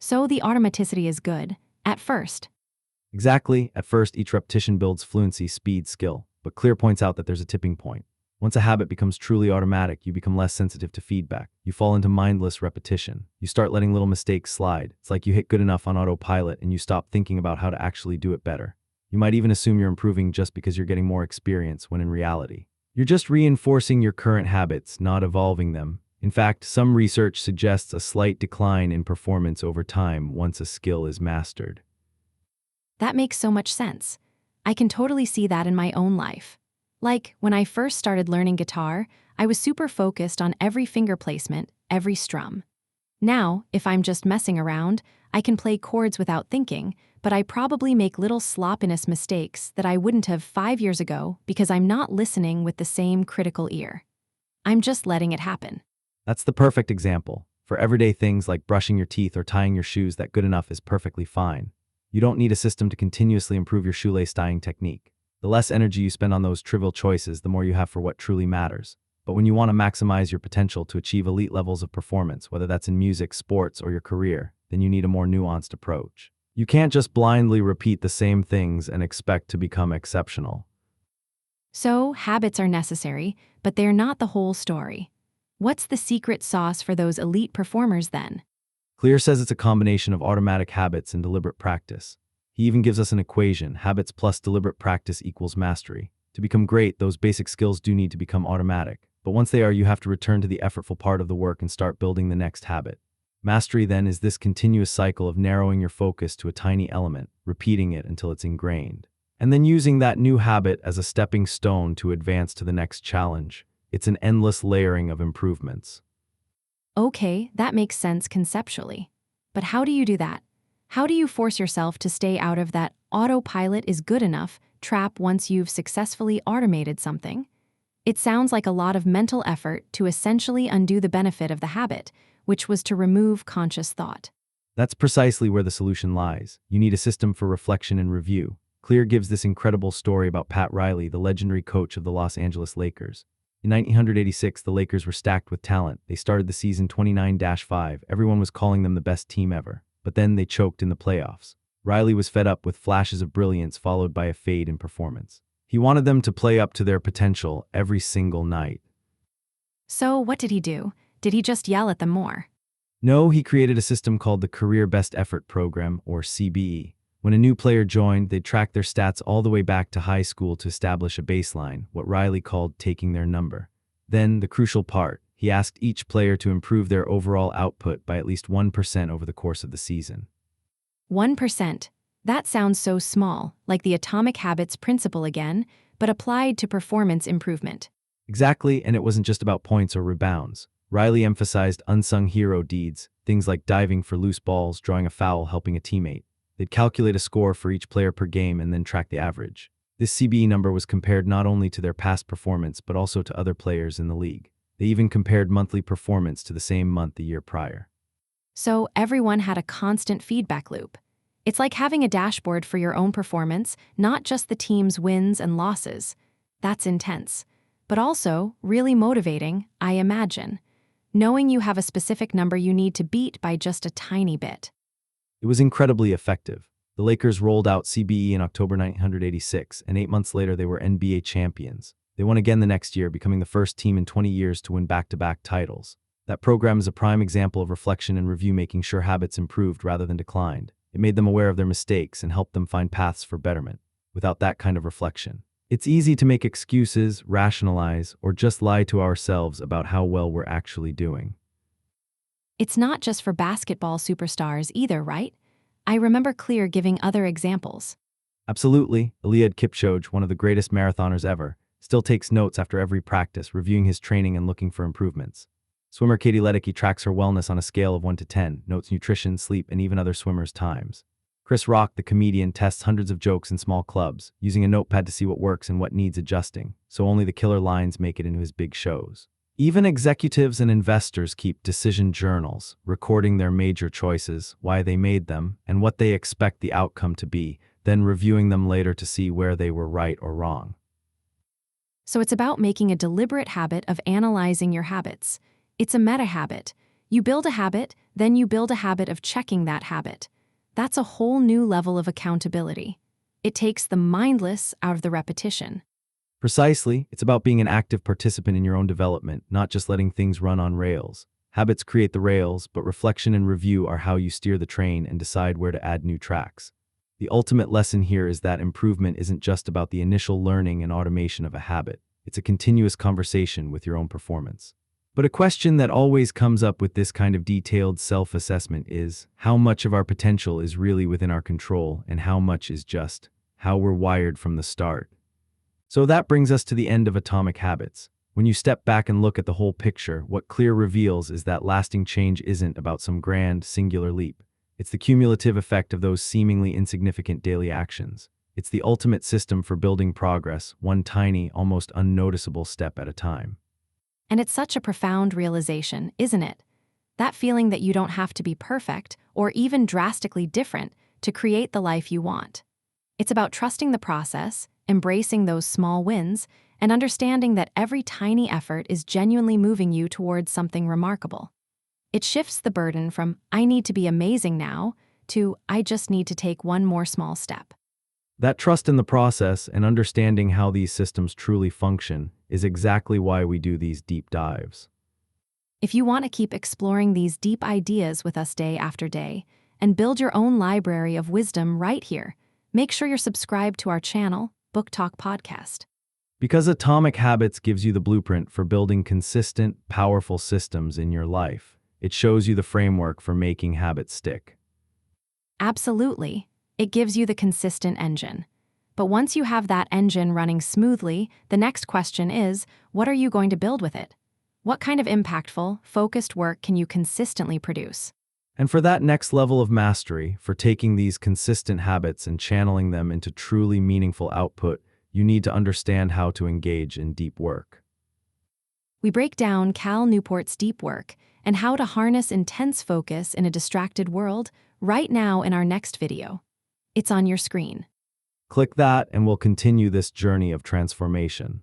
So the automaticity is good, at first. Exactly. At first, each repetition builds fluency, speed, skill. But Clear points out that there's a tipping point. Once a habit becomes truly automatic, you become less sensitive to feedback. You fall into mindless repetition. You start letting little mistakes slide. It's like you hit good enough on autopilot and you stop thinking about how to actually do it better. You might even assume you're improving just because you're getting more experience, when in reality, you're just reinforcing your current habits, not evolving them. In fact, some research suggests a slight decline in performance over time once a skill is mastered. That makes so much sense. I can totally see that in my own life. Like, when I first started learning guitar, I was super focused on every finger placement, every strum. Now, if I'm just messing around, I can play chords without thinking, but I probably make little sloppiness mistakes that I wouldn't have 5 years ago because I'm not listening with the same critical ear. I'm just letting it happen. That's the perfect example. For everyday things like brushing your teeth or tying your shoes, that good enough is perfectly fine. You don't need a system to continuously improve your shoelace tying technique. The less energy you spend on those trivial choices, the more you have for what truly matters. But when you want to maximize your potential to achieve elite levels of performance, whether that's in music, sports, or your career, then you need a more nuanced approach. You can't just blindly repeat the same things and expect to become exceptional. So, habits are necessary, but they're not the whole story. What's the secret sauce for those elite performers then? Clear says it's a combination of automatic habits and deliberate practice. He even gives us an equation: habits plus deliberate practice equals mastery. To become great, those basic skills do need to become automatic. But once they are, you have to return to the effortful part of the work and start building the next habit. Mastery, then, is this continuous cycle of narrowing your focus to a tiny element, repeating it until it's ingrained, and then using that new habit as a stepping stone to advance to the next challenge. It's an endless layering of improvements. Okay, that makes sense conceptually. But how do you do that? How do you force yourself to stay out of that autopilot is good enough trap once you've successfully automated something? It sounds like a lot of mental effort to essentially undo the benefit of the habit, which was to remove conscious thought. That's precisely where the solution lies. You need a system for reflection and review. Clear gives this incredible story about Pat Riley, the legendary coach of the Los Angeles Lakers. In 1986, the Lakers were stacked with talent. They started the season 29-5. Everyone was calling them the best team ever. But then they choked in the playoffs. Riley was fed up with flashes of brilliance followed by a fade in performance. He wanted them to play up to their potential every single night. So, what did he do? Did he just yell at them more? No, he created a system called the Career Best Effort Program, or CBE. When a new player joined, they'd track their stats all the way back to high school to establish a baseline, what Riley called taking their number. Then, the crucial part, he asked each player to improve their overall output by at least 1% over the course of the season. 1%. That sounds so small, like the atomic habits principle again, but applied to performance improvement. Exactly, and it wasn't just about points or rebounds. Riley emphasized unsung hero deeds, things like diving for loose balls, drawing a foul, helping a teammate. They'd calculate a score for each player per game and then track the average. This CBE number was compared not only to their past performance but also to other players in the league. They even compared monthly performance to the same month the year prior. So everyone had a constant feedback loop. It's like having a dashboard for your own performance, not just the team's wins and losses. That's intense. But also really motivating, I imagine. Knowing you have a specific number you need to beat by just a tiny bit. It was incredibly effective. The Lakers rolled out CBE in October 1986, and 8 months later they were NBA champions. They won again the next year, becoming the first team in 20 years to win back-to-back titles. That program is a prime example of reflection and review, making sure habits improved rather than declined. It made them aware of their mistakes and helped them find paths for betterment. Without that kind of reflection, it's easy to make excuses, rationalize, or just lie to ourselves about how well we're actually doing. It's not just for basketball superstars either, right? I remember Clear giving other examples. Absolutely. Eliud Kipchoge, one of the greatest marathoners ever, still takes notes after every practice, reviewing his training and looking for improvements. Swimmer Katie Ledecky tracks her wellness on a scale of 1 to 10, notes nutrition, sleep, and even other swimmers' times. Chris Rock, the comedian, tests hundreds of jokes in small clubs, using a notepad to see what works and what needs adjusting, so only the killer lines make it into his big shows. Even executives and investors keep decision journals, recording their major choices, why they made them, and what they expect the outcome to be, then reviewing them later to see where they were right or wrong. So it's about making a deliberate habit of analyzing your habits. It's a meta habit. You build a habit, then you build a habit of checking that habit. That's a whole new level of accountability. It takes the mindless out of the repetition. Precisely, it's about being an active participant in your own development, not just letting things run on rails. Habits create the rails, but reflection and review are how you steer the train and decide where to add new tracks. The ultimate lesson here is that improvement isn't just about the initial learning and automation of a habit. It's a continuous conversation with your own performance. But a question that always comes up with this kind of detailed self-assessment is, how much of our potential is really within our control and how much is just how we're wired from the start? So that brings us to the end of Atomic Habits. When you step back and look at the whole picture, what clear reveals is that lasting change isn't about some grand, singular leap. It's the cumulative effect of those seemingly insignificant daily actions. It's the ultimate system for building progress, one tiny, almost unnoticeable step at a time. And it's such a profound realization, isn't it? That feeling that you don't have to be perfect or even drastically different to create the life you want. It's about trusting the process, embracing those small wins, and understanding that every tiny effort is genuinely moving you towards something remarkable. It shifts the burden from, I need to be amazing now, to, I just need to take one more small step. That trust in the process and understanding how these systems truly function is exactly why we do these deep dives. If you want to keep exploring these deep ideas with us day after day and build your own library of wisdom right here, make sure you're subscribed to our channel, Book Talk Podcast. Because Atomic Habits gives you the blueprint for building consistent, powerful systems in your life. It shows you the framework for making habits stick. Absolutely. It gives you the consistent engine. But once you have that engine running smoothly, the next question is, what are you going to build with it? What kind of impactful, focused work can you consistently produce? And for that next level of mastery, for taking these consistent habits and channeling them into truly meaningful output, you need to understand how to engage in deep work. We break down Cal Newport's deep work and how to harness intense focus in a distracted world right now in our next video. It's on your screen. Click that and we'll continue this journey of transformation.